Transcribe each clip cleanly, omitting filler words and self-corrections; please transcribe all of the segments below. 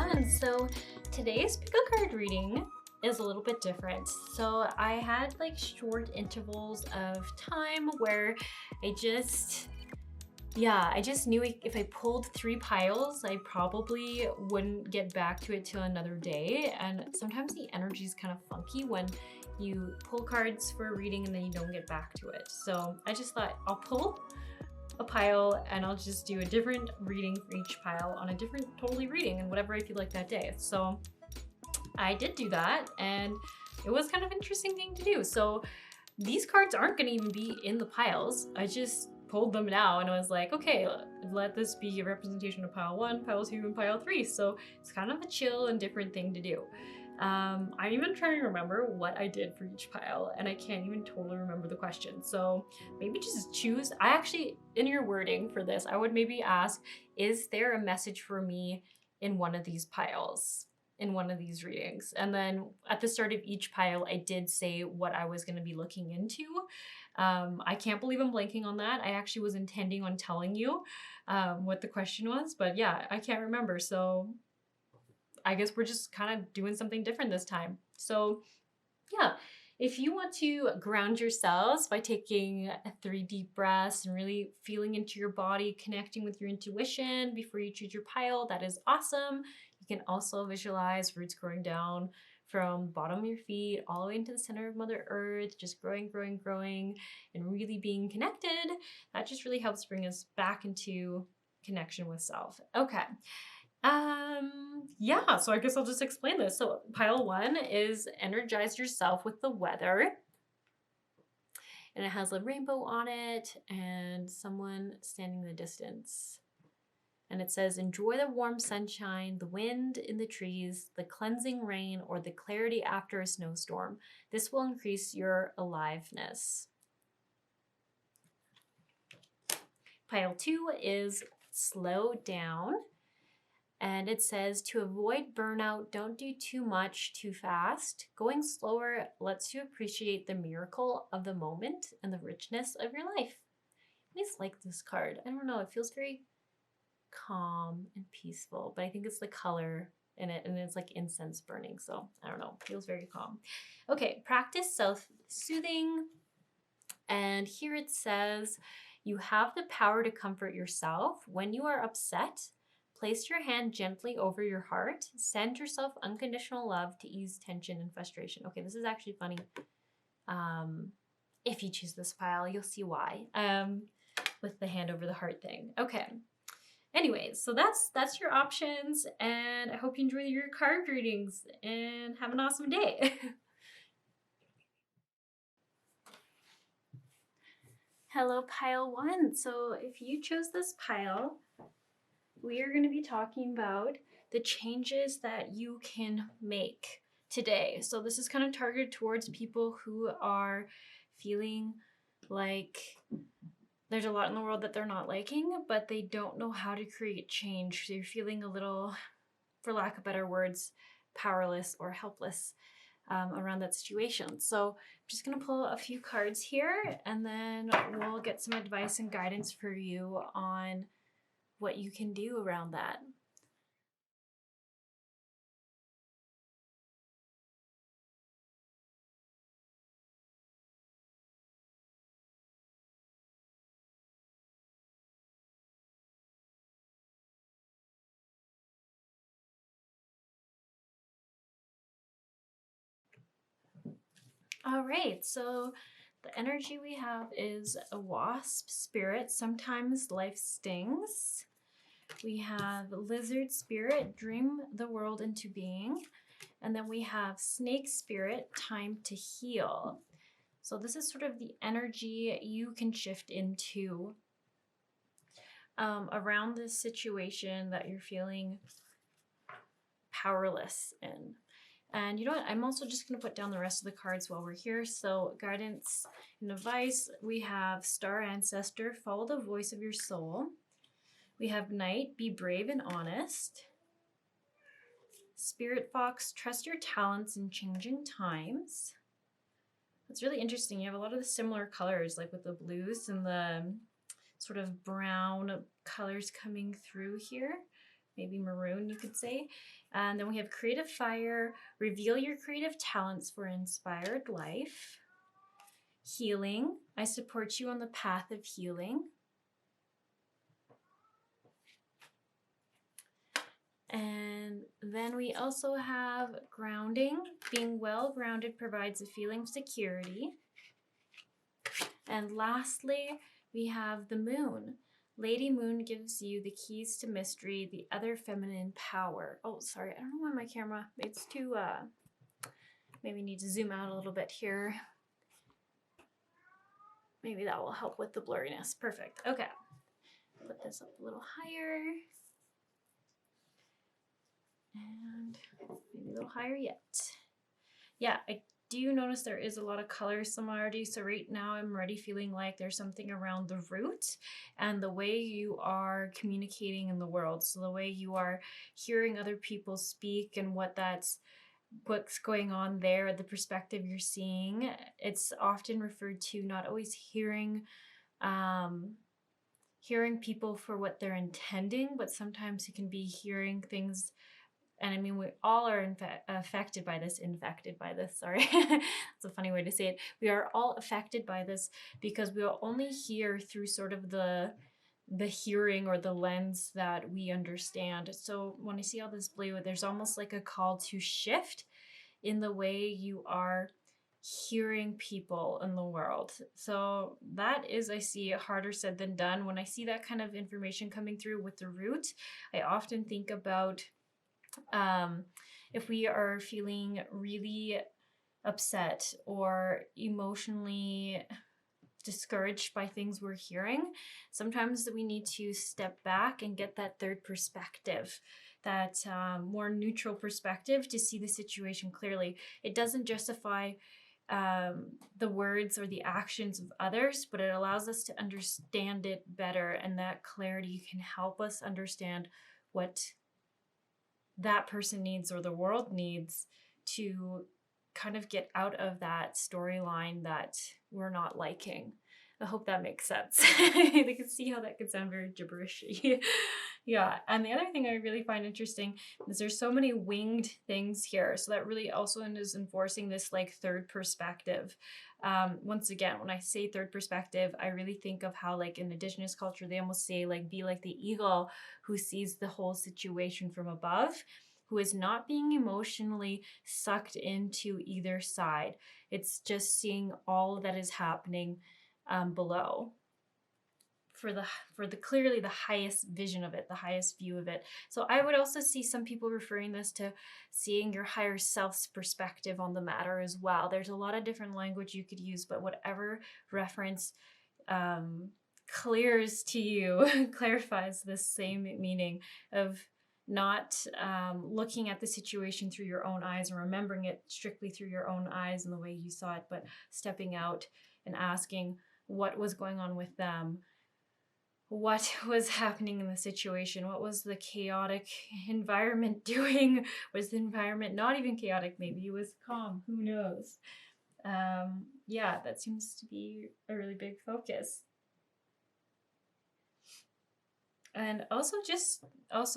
one. So today's pick a card reading is a little bit different. So I had like short intervals of time where I just knew if I pulled 3 piles, I probably wouldn't get back to it till another day. And sometimes the energy is kind of funky when you pull cards for a reading and then you don't get back to it. So I just thought I'll pull a pile and I'll just do a different reading for each pile on a different totally reading and whatever I feel like that day. So I did do that and it was kind of an interesting thing to do. So these cards aren't going to even be in the piles. I just pulled them now and I was like, okay, let this be a representation of pile 1, pile 2, and pile 3. So it's kind of a chill and different thing to do. I'm even trying to remember what I did for each pile and I can't even totally remember the question. So maybe just choose. I actually, in your wording for this, I would maybe ask, is there a message for me in one of these piles, in one of these readings? And then at the start of each pile, I did say what I was going to be looking into. I can't believe I'm blanking on that. I actually was intending on telling you what the question was, but yeah, I can't remember. So I guess we're just kind of doing something different this time. So yeah, if you want to ground yourselves by taking 3 deep breaths and really feeling into your body, connecting with your intuition before you choose your pile, that is awesome. You can also visualize roots growing down from the bottom of your feet all the way into the center of Mother Earth, just growing, growing, growing, and really being connected. That just really helps bring us back into connection with self. Okay. Yeah, so I guess I'll just explain this. So pile 1 is energize yourself with the weather. And it has a rainbow on it and someone standing in the distance. And it says, enjoy the warm sunshine, the wind in the trees, the cleansing rain, or the clarity after a snowstorm. This will increase your aliveness. Pile 2 is slow down. And it says, to avoid burnout, don't do too much too fast. Going slower lets you appreciate the miracle of the moment and the richness of your life. I just like this card. I don't know, it feels very calm and peaceful, but I think it's the color in it and it's like incense burning. So I don't know, it feels very calm. Okay, practice self-soothing. And here it says, you have the power to comfort yourself. When you are upset, place your hand gently over your heart. Send yourself unconditional love to ease tension and frustration. Okay, this is actually funny. If you choose this pile, you'll see why. With the hand over the heart thing. Okay. Anyways, so that's your options, and I hope you enjoy your card readings and have an awesome day. Hello, pile 1. So if you chose this pile, we are going to be talking about the changes that you can make today. So this is kind of targeted towards people who are feeling like there's a lot in the world that they're not liking, but they don't know how to create change. They're feeling a little, for lack of better words, powerless or helpless around that situation. So I'm just going to pull a few cards here and then we'll get some advice and guidance for you on what you can do around that. All right, so the energy we have is a wasp spirit. Sometimes life stings. We have lizard spirit, dream the world into being. And then we have snake spirit, time to heal. So this is sort of the energy you can shift into around this situation that you're feeling powerless in. And you know what? I'm also just going to put down the rest of the cards while we're here. So guidance and advice, we have Star Ancestor, follow the voice of your soul. We have Knight, be brave and honest. Spirit Fox, trust your talents in changing times. It's really interesting. You have a lot of the similar colors, like with the blues and the sort of brown colors coming through here. maybe maroon, you could say. And then we have creative fire, reveal your creative talents for inspired life. Healing, I support you on the path of healing. And then we also have grounding. Being well grounded provides a feeling of security. And lastly, we have the moon. Lady Moon gives you the keys to mystery, the other feminine power. Oh, sorry, I don't know why my camera, it's too, maybe need to zoom out a little bit here. Maybe that will help with the blurriness. Perfect, okay. Put this up a little higher. And maybe a little higher yet. Yeah, I do notice there is a lot of color similarity. So right now I'm already feeling like there's something around the root and the way you are communicating in the world. So the way you are hearing other people speak and what's going on there, the perspective you're seeing. It's often referred to not always hearing people for what they're intending, but sometimes it can be hearing things. And I mean, we all are affected by this, infected by this, sorry. That's a funny way to say it. We are all affected by this because we will only hear through sort of the hearing or the lens that we understand. So when I see all this blue, there's almost like a call to shift in the way you are hearing people in the world. So that is, I see, harder said than done. When I see that kind of information coming through with the root, I often think about if we are feeling really upset or emotionally discouraged by things we're hearing, sometimes we need to step back and get that third perspective, that more neutral perspective to see the situation clearly. It doesn't justify the words or the actions of others, but it allows us to understand it better, and that clarity can help us understand what that person needs or the world needs to kind of get out of that storyline that we're not liking. I hope that makes sense. I can see how that could sound very gibberishy. Yeah, and the other thing I really find interesting is there's so many winged things here. So that really also is enforcing this like third perspective. Once again, when I say third perspective, I really think of how like in indigenous culture, they almost say like be like the eagle who sees the whole situation from above, who is not being emotionally sucked into either side. It's just seeing all that is happening below for the clearly the highest vision of it, the highest view of it. So I would also see some people referring this to seeing your higher self's perspective on the matter as well. There's a lot of different language you could use, but whatever reference clears to you clarifies the same meaning of not looking at the situation through your own eyes and remembering it strictly through your own eyes and the way you saw it, but stepping out and asking what was going on with them, what was happening in the situation, what was the chaotic environment doing? Was the environment not even chaotic? Maybe it was calm, who knows? Yeah, that seems to be a really big focus. And also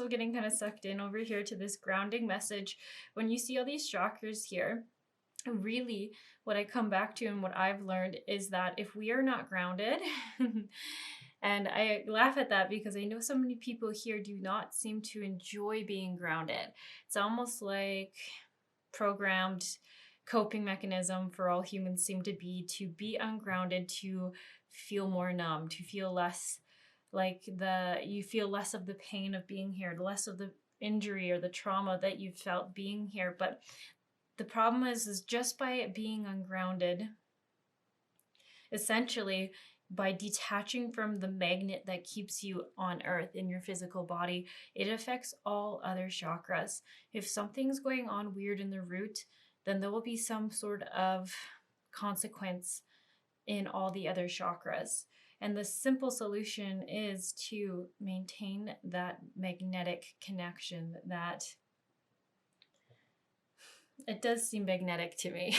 getting kind of sucked in over here to this grounding message. When you see all these chakras here, really what I come back to and what I've learned is that if we are not grounded, and I laugh at that because I know so many people here do not seem to enjoy being grounded. It's almost like programmed coping mechanism for all humans seem to be ungrounded, to feel more numb, to feel less like you feel less of the pain of being here, less of the injury or the trauma that you felt being here. But the problem is just by it being ungrounded, essentially by detaching from the magnet that keeps you on earth in your physical body, it affects all other chakras. If something's going on weird in the root, then there will be some sort of consequence in all the other chakras. And the simple solution is to maintain that magnetic connection, that it does seem magnetic to me.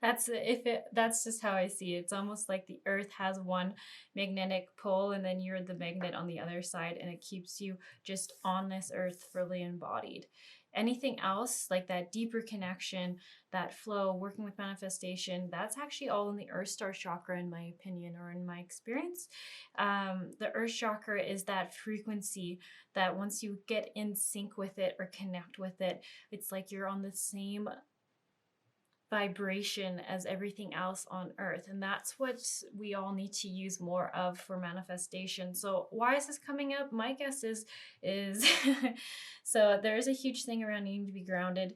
That's just how I see it. It's almost like the earth has one magnetic pole and then you're the magnet on the other side, and it keeps you just on this earth fully embodied. Anything else like that deeper connection, that flow, working with manifestation, that's actually all in the earth star chakra, in my opinion, or in my experience. The earth chakra is that frequency that once you get in sync with it or connect with it, it's like you're on the same vibration as everything else on earth, and that's what we all need to use more of for manifestation. So why is this coming up? My guess is so there is a huge thing around needing to be grounded,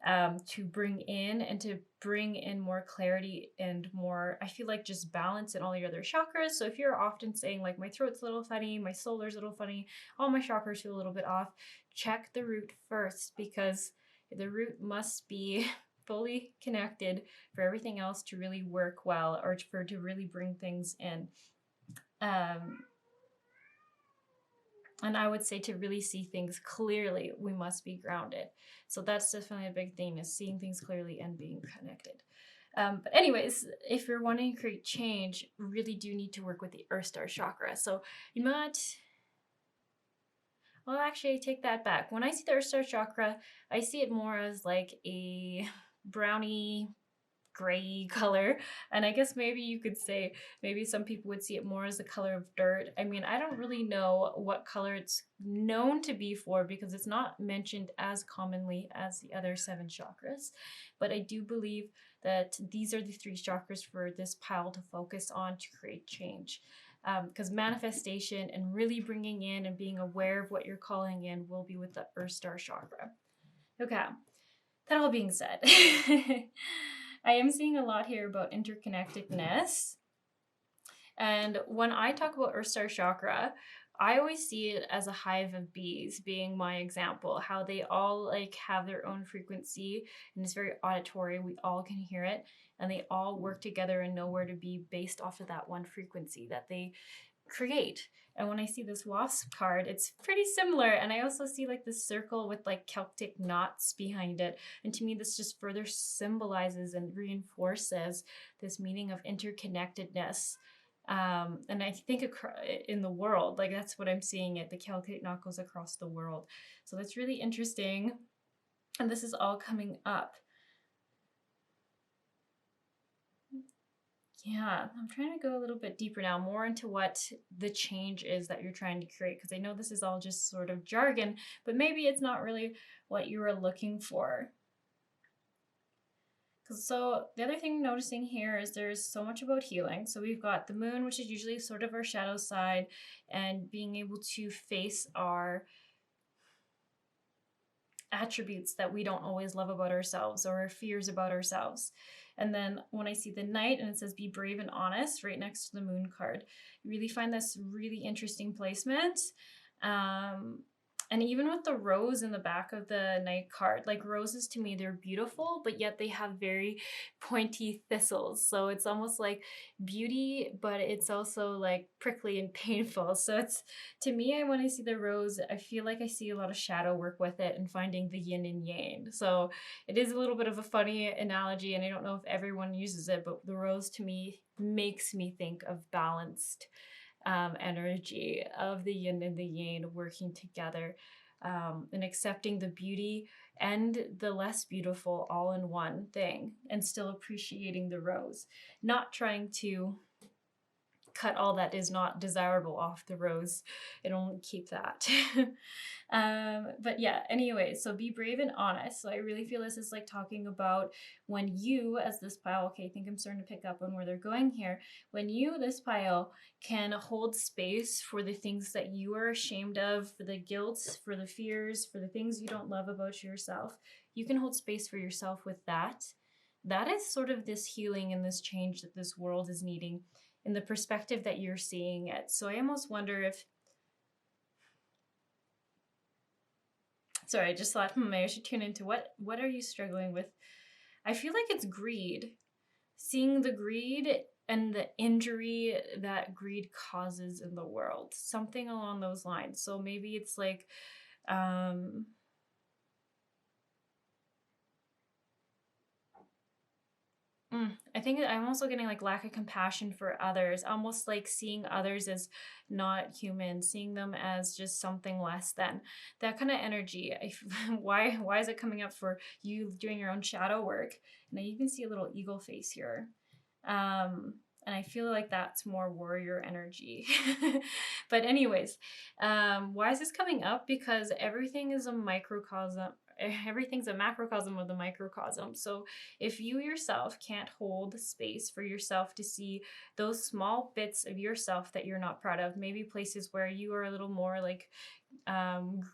to bring in and to bring in more clarity and more, I feel like, just balance in all your other chakras. So if you're often saying like my throat's a little funny, my solar's a little funny, all my chakras feel a little bit off, check the root first, because the root must be fully connected for everything else to really work well, or for to really bring things in. And I would say to really see things clearly, we must be grounded. So that's definitely a big thing, is seeing things clearly and being connected. But anyways, if you're wanting to create change, really do need to work with the Earth Star chakra. So you might, well, actually, I take that back. When I see the Earth Star chakra, I see it more as like a brownie gray color. And I guess maybe you could say, maybe some people would see it more as the color of dirt. I mean, I don't really know what color it's known to be for, because it's not mentioned as commonly as the other 7 chakras. But I do believe that these are the 3 chakras for this pile to focus on to create change. Because manifestation and really bringing in and being aware of what you're calling in will be with the Earth Star chakra. Okay, that all being said, I am seeing a lot here about interconnectedness. And when I talk about Earth Star chakra, I always see it as a hive of bees being my example, how they all like have their own frequency, and it's very auditory. We all can hear it, and they all work together and know where to be based off of that one frequency that they create. And when I see this wasp card, it's pretty similar. And I also see like this circle with like Celtic knots behind it. And to me, this just further symbolizes and reinforces this meaning of interconnectedness. And I think in the world, like that's what I'm seeing it. The Celtic knot goes across the world. So that's really interesting. And this is all coming up. Yeah, I'm trying to go a little bit deeper now, more into what the change is that you're trying to create, because I know this is all just sort of jargon, but maybe it's not really what you were looking for. So the other thing I'm noticing here is there's so much about healing. So we've got the moon, which is usually sort of our shadow side, and being able to face our attributes that we don't always love about ourselves, or our fears about ourselves. And then when I see the knight and it says be brave and honest right next to the moon card, I really find this really interesting placement. And even with the rose in the back of the knight card, like roses to me, they're beautiful, but yet they have very pointy thistles. So it's almost like beauty, but it's also like prickly and painful. So it's, to me, when I see the rose, I feel like I see a lot of shadow work with it and finding the yin and yang. So it is a little bit of a funny analogy, and I don't know if everyone uses it, but the rose to me makes me think of balanced energy of the yin and the yang working together, and accepting the beauty and the less beautiful all in one thing, and still appreciating the rose, not trying to cut all that is not desirable off the rose and only keep that. But yeah, anyway, so be brave and honest. So I really feel this is like talking about when you, as this pile, okay, I think I'm starting to pick up on where they're going here. When you, this pile, can hold space for the things that you are ashamed of, for the guilt, for the fears, for the things you don't love about yourself, you can hold space for yourself with that. That is sort of this healing and this change that this world is needing, in the perspective that you're seeing it. So I almost wonder if, sorry, I just thought, maybe I should tune into what are you struggling with? I feel like it's greed. Seeing the greed and the injury that greed causes in the world. Something along those lines. So maybe it's like, I think I'm also getting like lack of compassion for others, almost like seeing others as not human, seeing them as just something less than that kind of energy. Why is it coming up for you doing your own shadow work? And I even see a little eagle face here. And I feel like that's more warrior energy. But anyways, why is this coming up? Because everything is a microcosm. Everything's a macrocosm of the microcosm. So if you yourself can't hold space for yourself to see those small bits of yourself that you're not proud of, maybe places where you are a little more like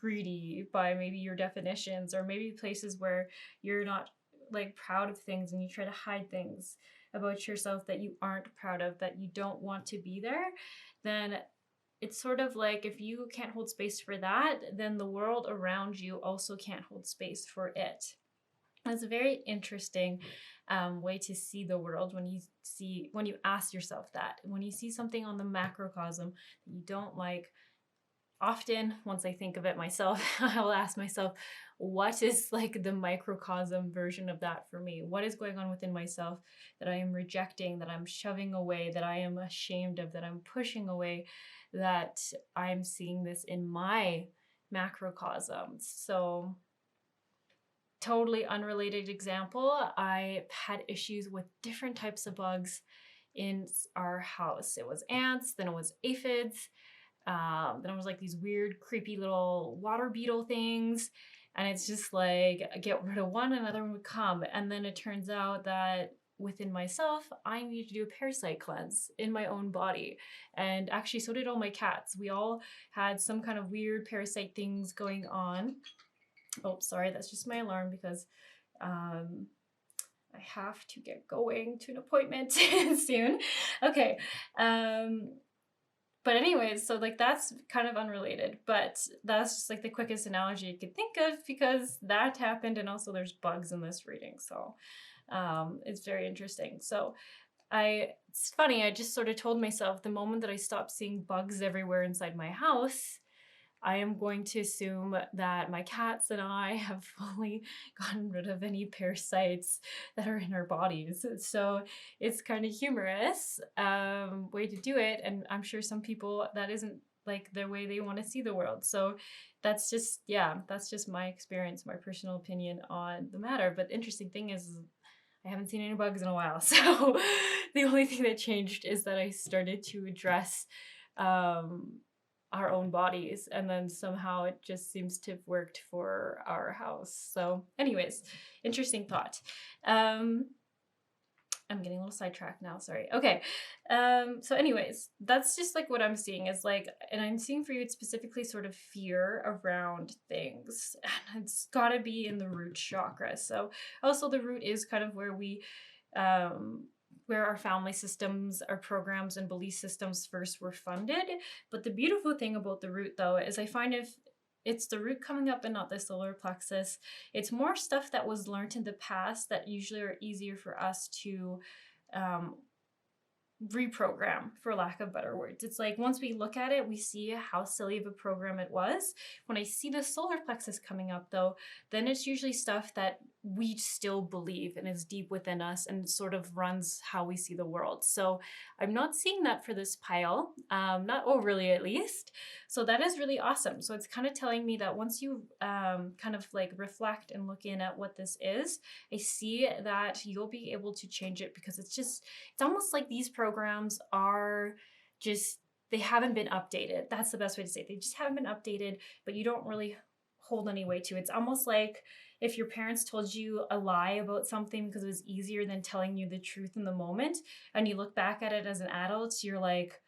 greedy by maybe your definitions, or maybe places where you're not like proud of things and you try to hide things about yourself that you aren't proud of, that you don't want to be there, then it's sort of like if you can't hold space for that, then the world around you also can't hold space for it. It's a very interesting way to see the world when you ask yourself that. When you see something on the macrocosm that you don't like, often once I think of it myself, I'll ask myself, what is like the microcosm version of that for me? What is going on within myself that I am rejecting, that I'm shoving away, that I am ashamed of, that I'm pushing away, that I'm seeing this in my macrocosm? So totally unrelated example, I had issues with different types of bugs in our house. It was ants, then it was aphids, then it was like these weird, creepy little water beetle things. And it's just like, get rid of one, another one would come. And then it turns out that within myself, I need to do a parasite cleanse in my own body. And actually, so did all my cats. We all had some kind of weird parasite things going on. Oh, sorry, that's just my alarm because I have to get going to an appointment soon. Okay. But anyways, so like that's kind of unrelated, but that's just like the quickest analogy you could think of because that happened, and also there's bugs in this reading. So it's very interesting. So it's funny, I just sort of told myself the moment that I stop seeing bugs everywhere inside my house, I am going to assume that my cats and I have fully gotten rid of any parasites that are in our bodies. So it's kind of humorous way to do it. And I'm sure some people, that isn't like the way they want to see the world. So that's just my experience, my personal opinion on the matter. But the interesting thing is I haven't seen any bugs in a while. So the only thing that changed is that I started to address our own bodies, and then somehow it just seems to have worked for our house. So anyways, interesting thought. I'm getting a little sidetracked now, sorry. Okay. So anyways, that's just like what I'm seeing is like, and I'm seeing for you it's specifically sort of fear around things, and it's got to be in the root chakra. So also the root is kind of where we where our family systems, our programs and belief systems first were funded. But the beautiful thing about the root though is I find if it's the root coming up and not the solar plexus, it's more stuff that was learned in the past that usually are easier for us to reprogram, for lack of better words. It's like once we look at it, we see how silly of a program it was. When I see the solar plexus coming up though, then it's usually stuff that we still believe and is deep within us and sort of runs how we see the world. So I'm not seeing that for this pile, not overly at least. So that is really awesome. So it's kind of telling me that once you kind of like reflect and look in at what this is, I see that you'll be able to change it because it's almost like these programs are just, they haven't been updated. That's the best way to say it. They just haven't been updated, but you don't really hold any weight to it. It's almost like if your parents told you a lie about something because it was easier than telling you the truth in the moment, and you look back at it as an adult, you're like,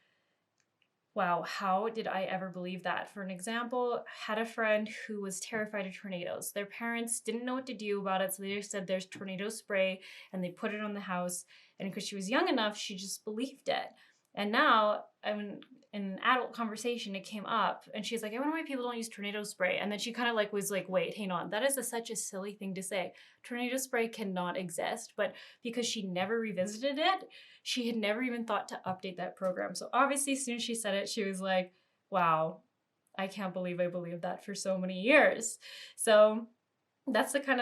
wow, how did I ever believe that? For an example, had a friend who was terrified of tornadoes. Their parents didn't know what to do about it, so they just said there's tornado spray, and they put it on the house. And because she was young enough, she just believed it. And now, I mean, in an adult conversation, it came up, and she's like, I wonder why people don't use tornado spray. And then she kind of like was like, wait, hang on, that is such a silly thing to say. Tornado spray cannot exist. But because she never revisited it, she had never even thought to update that program. So obviously, as soon as she said it, she was like, wow, I can't believe I believed that for so many years. So that's the kind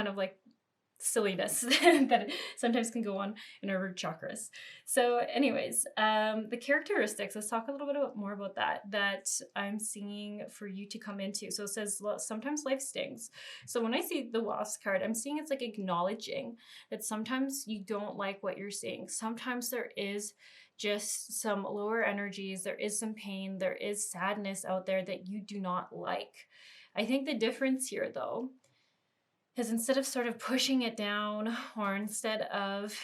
of like silliness that sometimes can go on in our root chakras. So anyways, the characteristics, let's talk a little bit more about that I'm seeing for you to come into. So it says, sometimes life stings. So when I see the Wasp card, I'm seeing it's like acknowledging that sometimes you don't like what you're seeing. Sometimes there is just some lower energies, there is some pain, there is sadness out there that you do not like. I think the difference here, though, is instead of sort of pushing it down, or instead of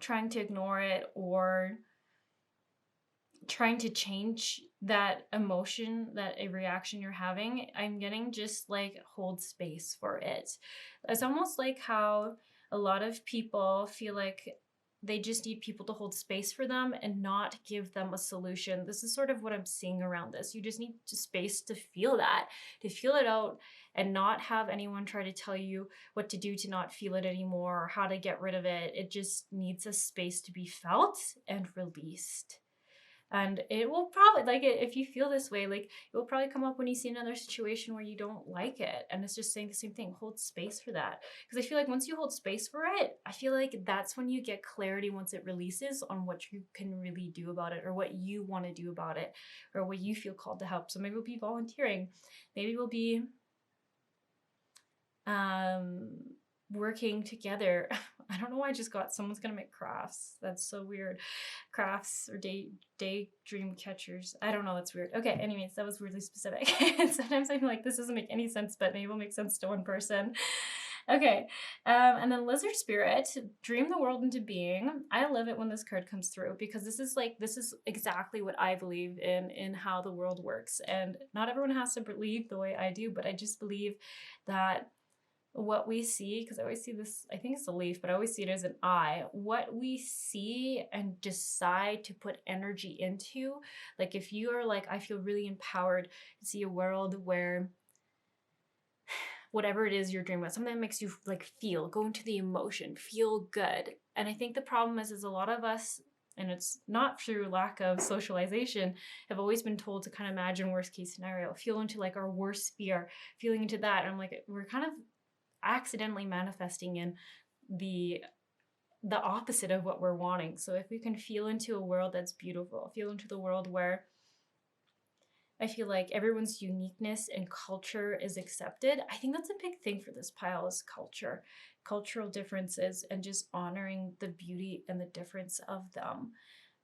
trying to ignore it or trying to change that emotion, that a reaction you're having, I'm getting just like hold space for it. It's almost like how a lot of people feel like they just need people to hold space for them and not give them a solution. This is sort of what I'm seeing around this. You just need space to feel that, to feel it out, and not have anyone try to tell you what to do to not feel it anymore or how to get rid of it. It just needs a space to be felt and released. And it will probably, like, if you feel this way, like, it will probably come up when you see another situation where you don't like it. And it's just saying the same thing, hold space for that. Because I feel like once you hold space for it, I feel like that's when you get clarity once it releases on what you can really do about it, or what you want to do about it, or what you feel called to help. So maybe we'll be volunteering. Maybe we'll be working together. I don't know why I just got someone's gonna make crafts. That's so weird. Crafts or daydream catchers. I don't know, that's weird. Okay, anyways, that was weirdly specific. Sometimes I'm like, this doesn't make any sense, but maybe it'll make sense to one person. Okay, and then Lizard Spirit, dream the world into being. I love it when this card comes through, because this is exactly what I believe in how the world works. And not everyone has to believe the way I do, but I just believe that what we see, because I always see this, I think it's a leaf, but I always see it as an eye. What we see and decide to put energy into, like if you are like, I feel really empowered to see a world where whatever it is you're dreaming about, something that makes you like go into the emotion, feel good. And I think the problem is a lot of us, and it's not through lack of socialization, have always been told to kind of imagine worst case scenario, feel into like our worst fear, feeling into that. And I'm like, we're kind of accidentally manifesting in the opposite of what we're wanting. So if we can feel into a world that's beautiful, feel into the world where I feel like everyone's uniqueness and culture is accepted, I think that's a big thing for this pile, is culture, cultural differences, and just honoring the beauty and the difference of them.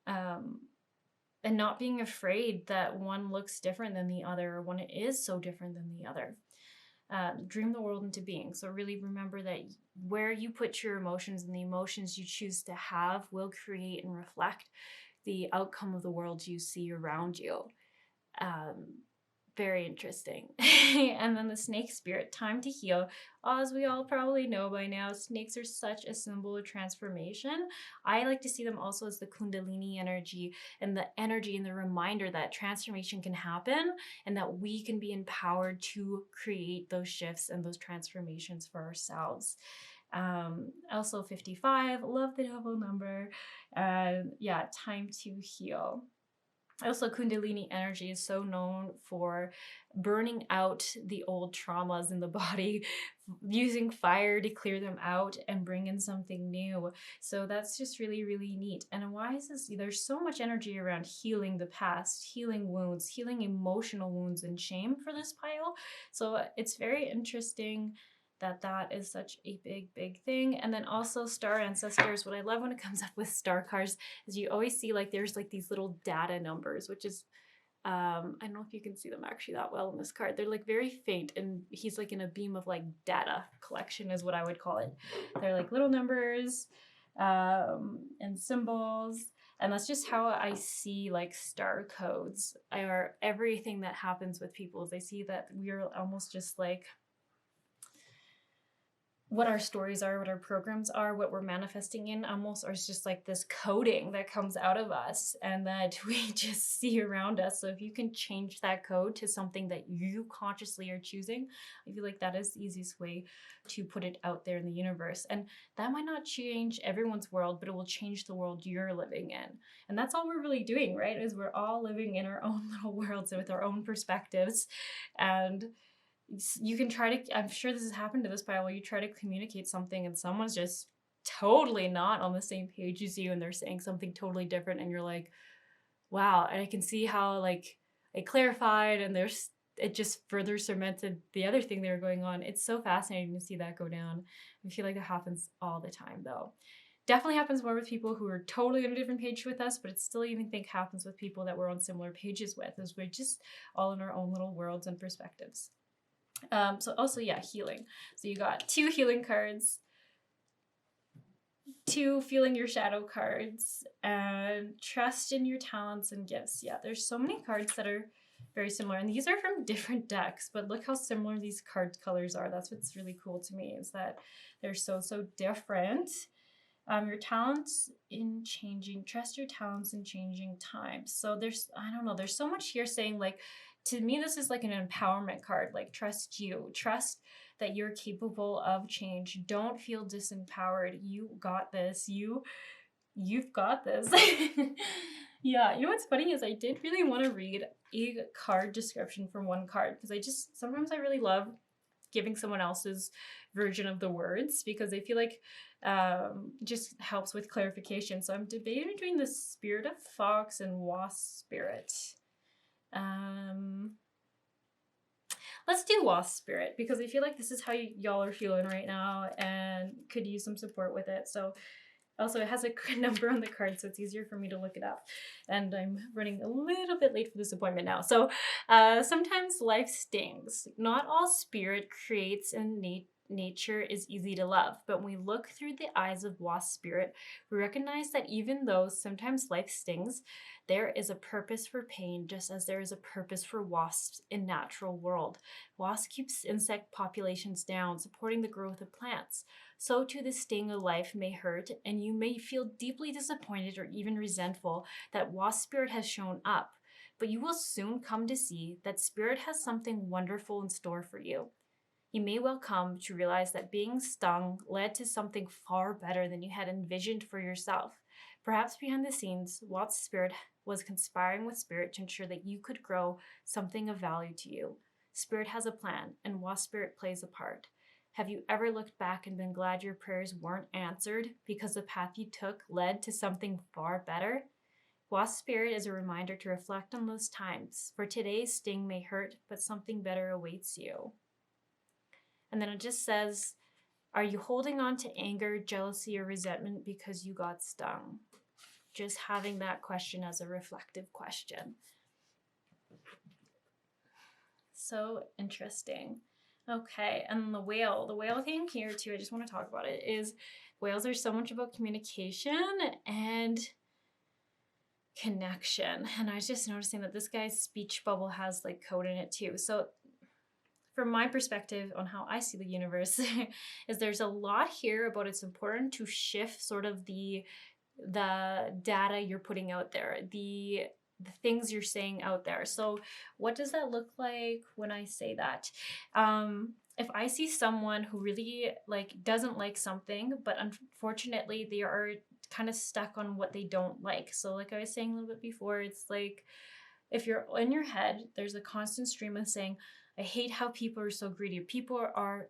And not being afraid that one looks different than the other, or one is so different than the other. Dream the world into being. So really remember that where you put your emotions and the emotions you choose to have will create and reflect the outcome of the world you see around you. Very interesting. And then the snake spirit, time to heal. As we all probably know by now, snakes are such a symbol of transformation. I like to see them also as the Kundalini energy, and the energy and the reminder that transformation can happen and that we can be empowered to create those shifts and those transformations for ourselves. Also 55, love the double number. Yeah, time to heal. Also, Kundalini energy is so known for burning out the old traumas in the body, using fire to clear them out and bring in something new. So that's just really, really neat. And why is this? There's so much energy around healing the past, healing wounds, healing emotional wounds and shame for this pile. So it's very interesting that is such a big thing. And then also star ancestors. What I love when it comes up with star cards is you always see like there's like these little data numbers, which is I don't know if you can see them actually that well in this card. They're like very faint, and he's like in a beam of like data collection is what I would call it. They're like little numbers and symbols. And that's just how I see like star codes, or everything that happens with people, is I see that we're almost just like what our stories are, what our programs are, what we're manifesting in, almost are just like this coding that comes out of us and that we just see around us. So if you can change that code to something that you consciously are choosing, I feel like that is the easiest way to put it out there in the universe. And that might not change everyone's world, but it will change the world you're living in. And that's all we're really doing, right? Is we're all living in our own little worlds with our own perspectives. And you can try to, I'm sure this has happened to this pile, where you try to communicate something and someone's just totally not on the same page as you and they're saying something totally different, and you're like, wow. And I can see how like it clarified and there's, it just further cemented the other thing they were going on. It's so fascinating to see that go down. I feel like that happens all the time though. Definitely happens more with people who are totally on a different page with us, but it still even think happens with people that we're on similar pages with, as we're just all in our own little worlds and perspectives. So also, yeah, healing. So you got 2 healing cards, 2 feeling your shadow cards, and trust in your talents and gifts. Yeah, there's so many cards that are very similar, and these are from different decks, but look how similar these card colors are. That's what's really cool to me, is that they're so different. Your talents in changing, trust your talents in changing times. So there's, I don't know, there's so much here saying, like, to me, this is like an empowerment card, like trust you, trust that you're capable of change. Don't feel disempowered. You got this. You've got this. Yeah, you know what's funny is I did really want to read a card description from one card, because I just, sometimes I really love giving someone else's version of the words, because I feel like just helps with clarification. So I'm debating between the Spirit of Fox and Wasp Spirit. Let's do Wasp Spirit, because I feel like this is how y'all are feeling right now and could use some support with it. So also, it has a number on the card, so it's easier for me to look it up. And I'm running a little bit late for this appointment now. So sometimes life stings. Not all spirit creates and nature is easy to love. But when we look through the eyes of Wasp Spirit, we recognize that even though sometimes life stings, there is a purpose for pain, just as there is a purpose for wasps in natural world. Wasp keeps insect populations down, supporting the growth of plants. So too the sting of life may hurt, and you may feel deeply disappointed or even resentful that Wasp Spirit has shown up. But you will soon come to see that Spirit has something wonderful in store for you. You may well come to realize that being stung led to something far better than you had envisioned for yourself. Perhaps behind the scenes, Wasp Spirit was conspiring with Spirit to ensure that you could grow something of value to you. Spirit has a plan, and Wasp Spirit plays a part. Have you ever looked back and been glad your prayers weren't answered because the path you took led to something far better? Wasp Spirit is a reminder to reflect on those times, for today's sting may hurt, but something better awaits you. And then it just says, are you holding on to anger, jealousy, or resentment because you got stung? Just having that question as a reflective question. So interesting. Okay, and the whale thing here too, I just want to talk about it, is whales are so much about communication and connection. And I was just noticing that this guy's speech bubble has like code in it too. So from my perspective on how I see the universe is there's a lot here about it's important to shift sort of the data you're putting out there, the things you're saying out there. So what does that look like when I say that? If I see someone who really like doesn't like something, but unfortunately they are kind of stuck on what they don't like. So like I was saying a little bit before, it's like if you're in your head, there's a constant stream of saying, I hate how people are so greedy. People are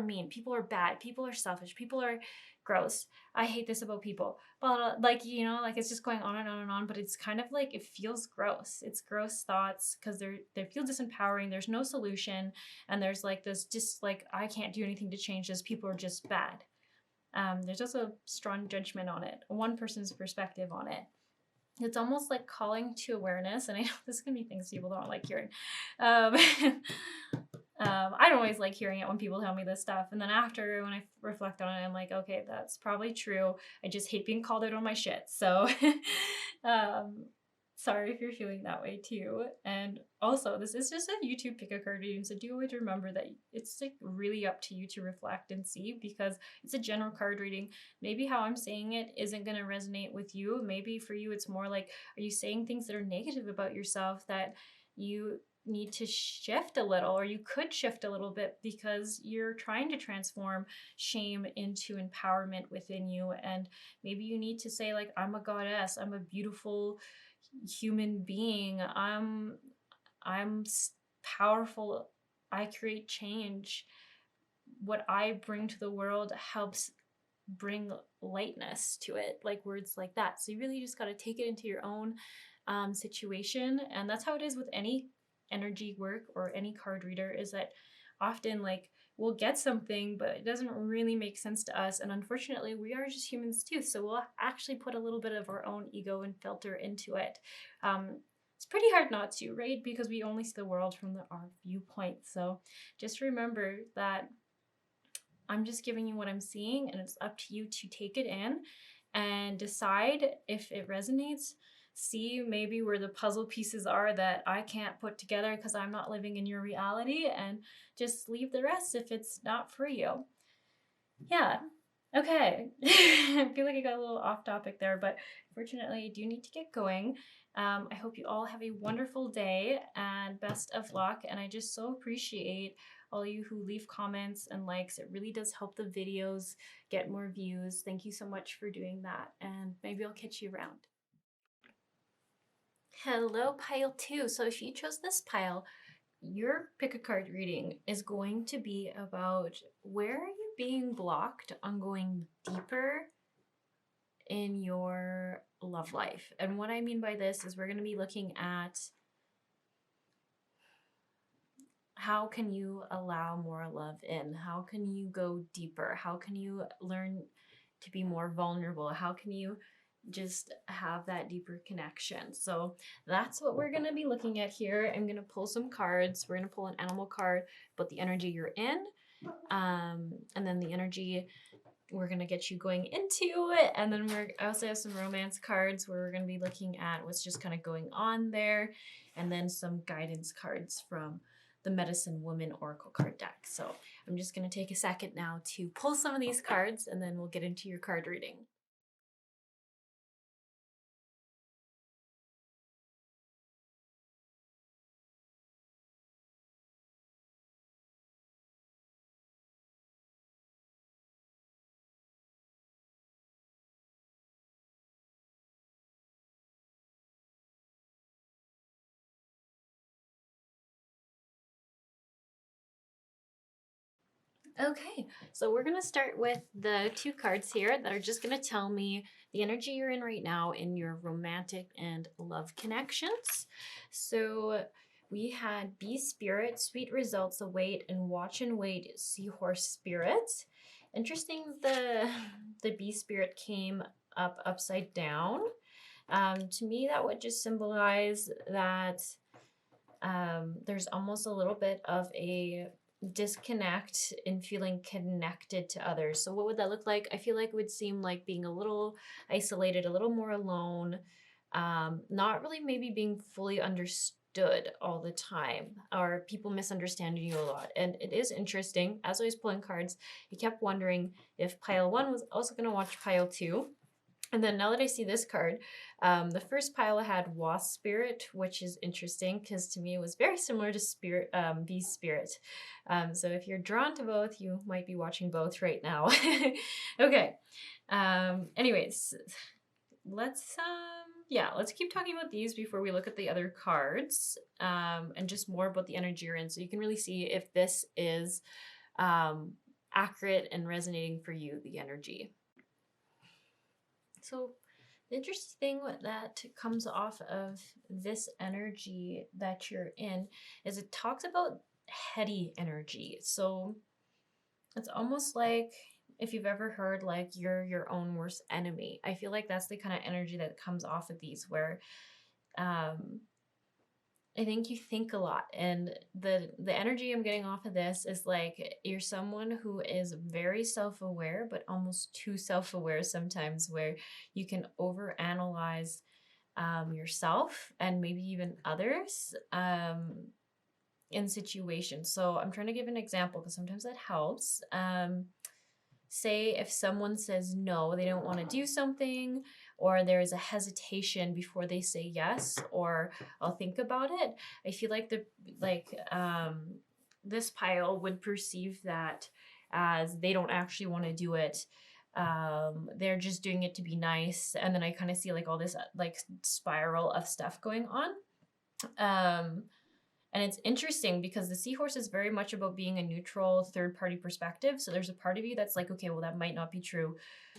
mean. People are bad. People are selfish. People are gross. I hate this about people. But like, you know, like it's just going on and on and on, but it's kind of like it feels gross. It's gross thoughts because they feel disempowering. There's no solution, and there's like this just like I can't do anything to change this. People are just bad. There's also strong judgment on it. One person's perspective on it. It's almost like calling to awareness, and I know this can be things people don't like hearing. I don't always like hearing it when people tell me this stuff, and then after, when I reflect on it, I'm like, okay, that's probably true. I just hate being called out on my shit. So sorry if you're feeling that way too. And also, this is just a YouTube pick a card reading, so do always remember that it's like really up to you to reflect and see, because it's a general card reading. Maybe how I'm saying it isn't going to resonate with you. Maybe for you it's more like, are you saying things that are negative about yourself that you need to shift a little, or you could shift a little bit because you're trying to transform shame into empowerment within you. And maybe you need to say like, I'm a goddess, I'm a beautiful human being, I'm powerful I create change. What I bring to the world helps bring lightness to it, like words like that. So you really just got to take it into your own situation. And that's how it is with any energy work or any card reader, is that often like we'll get something, but it doesn't really make sense to us. And unfortunately, we are just humans too. So we'll actually put a little bit of our own ego and filter into it. It's pretty hard not to, right? Because we only see the world from our viewpoint. So just remember that I'm just giving you what I'm seeing, and it's up to you to take it in and decide if it resonates. See maybe where the puzzle pieces are that I can't put together because I'm not living in your reality, and just leave the rest if it's not for you. Yeah. Okay. I feel like I got a little off topic there, but fortunately, I do need to get going. I hope you all have a wonderful day and best of luck. And I just so appreciate all you who leave comments and likes. It really does help the videos get more views. Thank you so much for doing that. And maybe I'll catch you around. Hello, pile 2. So if you chose this pile, your pick a card reading is going to be about where are you being blocked on going deeper in your love life. And what I mean by this is we're going to be looking at how can you allow more love in? How can you go deeper? How can you learn to be more vulnerable? How can you just have that deeper connection? So that's what we're going to be looking at here. I'm going to pull some cards. We're going to pull an animal card, but the energy you're in, and then the energy we're going to get you going into it. And then I also have some romance cards where we're going to be looking at what's just kind of going on there, and then some guidance cards from the Medicine Woman Oracle card deck. So I'm just going to take a second now to pull some of these cards, and then we'll get into your card reading. Okay, so we're going to start with the 2 cards here that are just going to tell me the energy you're in right now in your romantic and love connections. So we had Bee Spirit, Sweet Results Await, and Watch and Wait, Seahorse Spirit. Interesting, the Bee Spirit came up upside down. To me, that would just symbolize that there's almost a little bit of a disconnect in feeling connected to others. So what would that look like? I feel like it would seem like being a little isolated, a little more alone, not really maybe being fully understood all the time, or people misunderstanding you a lot. And it is interesting, as I was pulling cards, I kept wondering if pile 1 was also going to watch pile 2. And then now that I see this card, the first pile had Wasp Spirit, which is interesting because to me it was very similar to Spirit, Bee Spirit. So if you're drawn to both, you might be watching both right now. Okay. Anyways, let's keep talking about these before we look at the other cards, and just more about the energy you're in, so you can really see if this is accurate and resonating for you, the energy. So the interesting thing that comes off of this energy that you're in is it talks about heady energy. So it's almost like if you've ever heard like you're your own worst enemy. I feel like that's the kind of energy that comes off of these, where I think you think a lot, and the energy I'm getting off of this is like you're someone who is very self-aware, but almost too self-aware sometimes, where you can overanalyze yourself and maybe even others in situations. So I'm trying to give an example because sometimes that helps. Say if someone says no, they don't want to do something, or there's a hesitation before they say yes, or I'll think about it. I feel like this pile would perceive that as they don't actually want to do it. They're just doing it to be nice, and then I kind of see like all this like spiral of stuff going on. And it's interesting because the seahorse is very much about being a neutral third party perspective. So there's a part of you that's like, okay, well, that might not be true.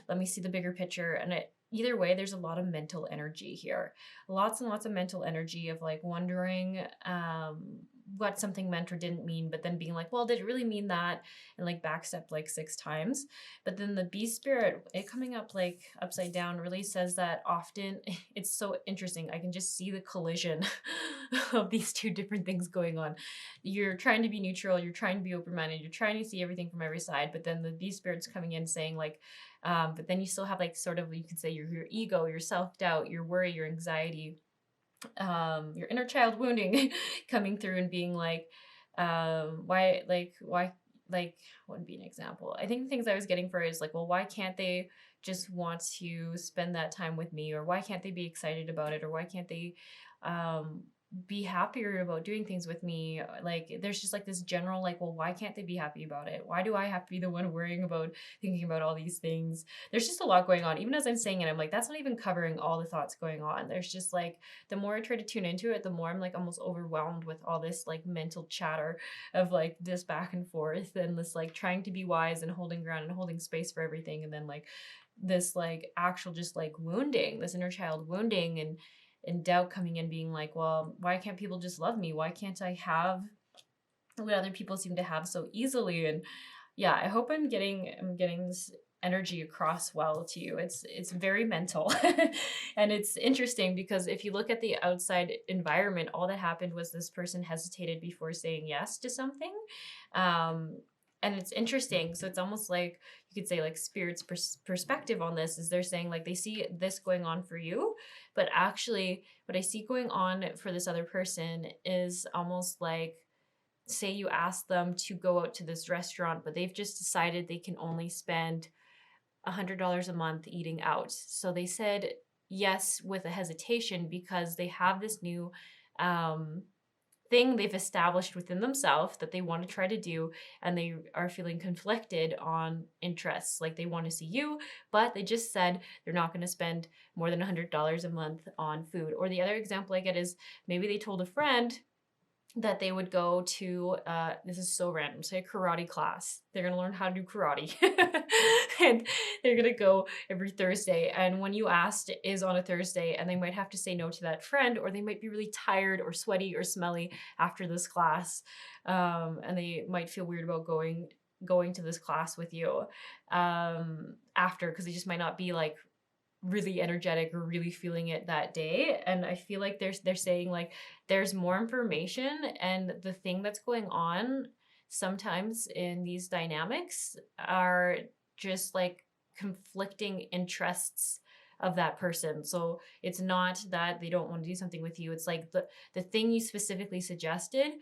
Let me see the bigger picture. And either way, there's a lot of mental energy here. Lots and lots of mental energy of like wondering what something meant or didn't mean, but then being like, well, did it really mean that? And like backstep like 6 times. But then the bee spirit, it coming up like upside down, really says that often. It's so interesting. I can just see the collision of these two different things going on. You're trying to be neutral, you're trying to be open-minded, you're trying to see everything from every side, but then the bee spirit's coming in saying like, but then you still have like sort of, you could say your ego, your self-doubt, your worry, your anxiety, your inner child wounding coming through and being like, why, what would be an example? I think the things I was getting for is like, well, why can't they just want to spend that time with me? Or why can't they be excited about it? Or why can't they be happier about doing things with me? Like, there's just like this general, like, well, why can't they be happy about it? Why do I have to be the one worrying about thinking about all these things? There's just a lot going on. Even as I'm saying it, I'm like, that's not even covering all the thoughts going on. There's just like, the more I try to tune into it, the more I'm like almost overwhelmed with all this like mental chatter of like this back and forth and this like trying to be wise and holding ground and holding space for everything. And then like this like actual just like wounding, this inner child wounding and doubt coming in, being like, well, why can't people just love me? Why can't I have what other people seem to have so easily? And yeah, I hope I'm getting this energy across well to you. It's very mental. And it's interesting because if you look at the outside environment, all that happened was this person hesitated before saying yes to something. And it's interesting. So it's almost like you could say like spirit's perspective on this is they're saying like they see this going on for you, but actually what I see going on for this other person is almost like, say you ask them to go out to this restaurant, but they've just decided they can only spend $100 a month eating out. So they said yes with a hesitation because they have this new thing they've established within themselves that they want to try to do, and they are feeling conflicted on interests. Like they want to see you, but they just said they're not going to spend more than $100 a month on food. Or the other example I get is maybe they told a friend that they would go to, this is so random, say a karate class. They're going to learn how to do karate. And they're going to go every Thursday. And when you asked is on a Thursday, and they might have to say no to that friend, or they might be really tired or sweaty or smelly after this class. And they might feel weird about going to this class with you after, because they just might not be like really energetic or really feeling it that day. And I feel like they're saying like there's more information, and the thing that's going on sometimes in these dynamics are just like conflicting interests of that person. So it's not that they don't want to do something with you. It's like the thing you specifically suggested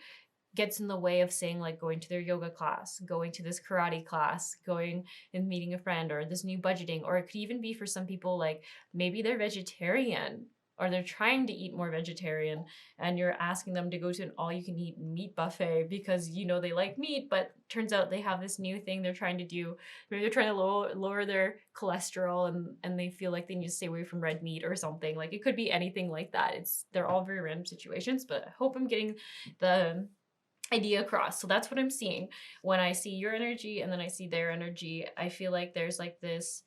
gets in the way of saying like going to their yoga class, going to this karate class, going and meeting a friend, or this new budgeting. Or it could even be for some people like maybe they're vegetarian or they're trying to eat more vegetarian, and you're asking them to go to an all-you-can-eat meat buffet because you know they like meat, but turns out they have this new thing they're trying to do. Maybe they're trying to lower their cholesterol, and they feel like they need to stay away from red meat or something. Like it could be anything like that. They're all very random situations, but I hope I'm getting the idea across. So that's what I'm seeing when I see your energy and then I see their energy. I feel like there's like this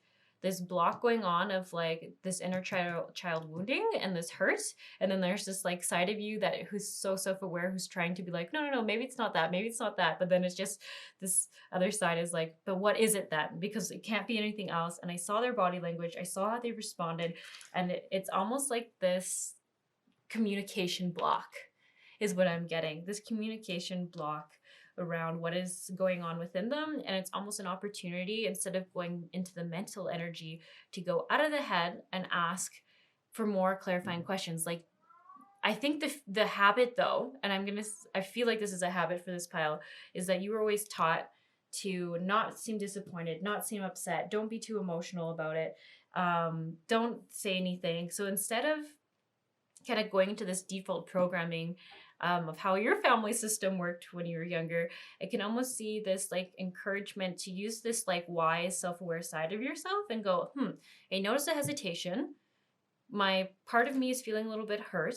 block going on of like this inner child wounding and this hurt, and then there's this like side of you that who's so self-aware, who's trying to be like, no, maybe it's not that, maybe it's not that, but then it's just this other side is like, but what is it then? Because it can't be anything else. And I saw their body language, I saw how they responded, and it's almost like this communication block is what I'm getting. This communication block around what is going on within them. And it's almost an opportunity, instead of going into the mental energy, to go out of the head and ask for more clarifying questions. Like, I think the habit though, and I feel like this is a habit for this pile, is that you were always taught to not seem disappointed, not seem upset, don't be too emotional about it, don't say anything. So instead of kind of going into this default programming of how your family system worked when you were younger, I can almost see this like encouragement to use this like wise, self-aware side of yourself and go, I noticed a hesitation. My part of me is feeling a little bit hurt,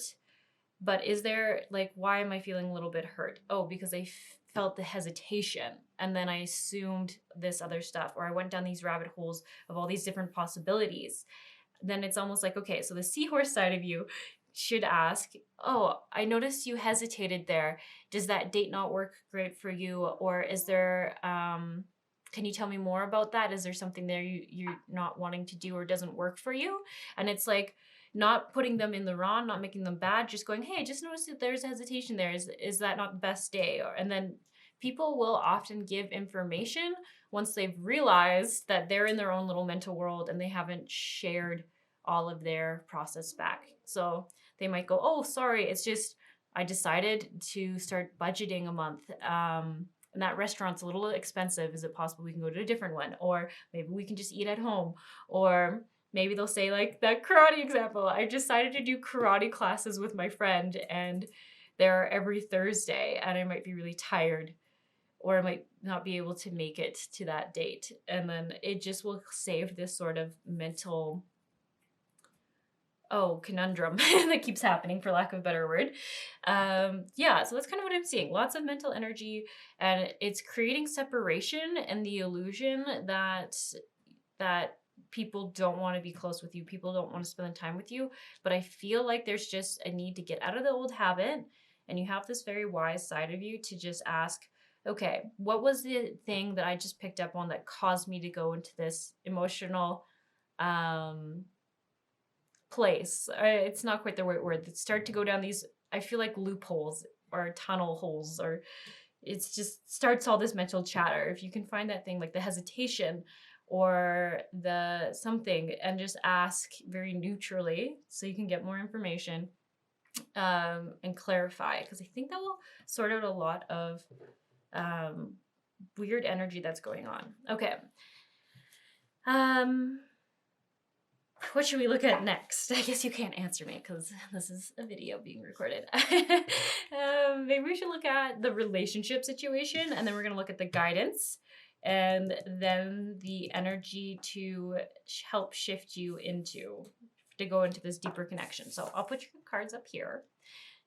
But is there, like, why am I feeling a little bit hurt? Oh, because I felt the hesitation, and then I assumed this other stuff, or I went down these rabbit holes of all these different possibilities. Then it's almost like, okay, so the seahorse side of you should ask, oh, I noticed you hesitated there. Does that date not work great for you? Or is there, can you tell me more about that? Is there something there you're not wanting to do or doesn't work for you? And it's like, not putting them in the wrong, not making them bad, just going, hey, I just noticed that there's a hesitation there. Is that not the best day? And then people will often give information once they've realized that they're in their own little mental world and they haven't shared all of their process back. So they might go, oh, sorry, it's just I decided to start budgeting a month. And that restaurant's a little expensive. Is it possible we can go to a different one? Or maybe we can just eat at home? Or maybe they'll say, like that karate example, I decided to do karate classes with my friend and they're every Thursday and I might be really tired or I might not be able to make it to that date. And then it just will save this sort of mental conundrum that keeps happening, for lack of a better word. Yeah, so that's kind of what I'm seeing. Lots of mental energy, and it's creating separation and the illusion that people don't want to be close with you. People don't want to spend time with you. But I feel like there's just a need to get out of the old habit, and you have this very wise side of you to just ask, okay, what was the thing that I just picked up on that caused me to go into this emotional place? It's not quite the right word. That start to go down these, I feel like, loopholes or tunnel holes, or it's just starts all this mental chatter. If you can find that thing, like the hesitation or the something, and just ask very neutrally so you can get more information and clarify, because I think that will sort out a lot of weird energy that's going on. Okay. What should we look at next? I guess you can't answer me because this is a video being recorded. Maybe we should look at the relationship situation, and then we're going to look at the guidance, and then the energy to help shift you to go into this deeper connection. So I'll put your cards up here,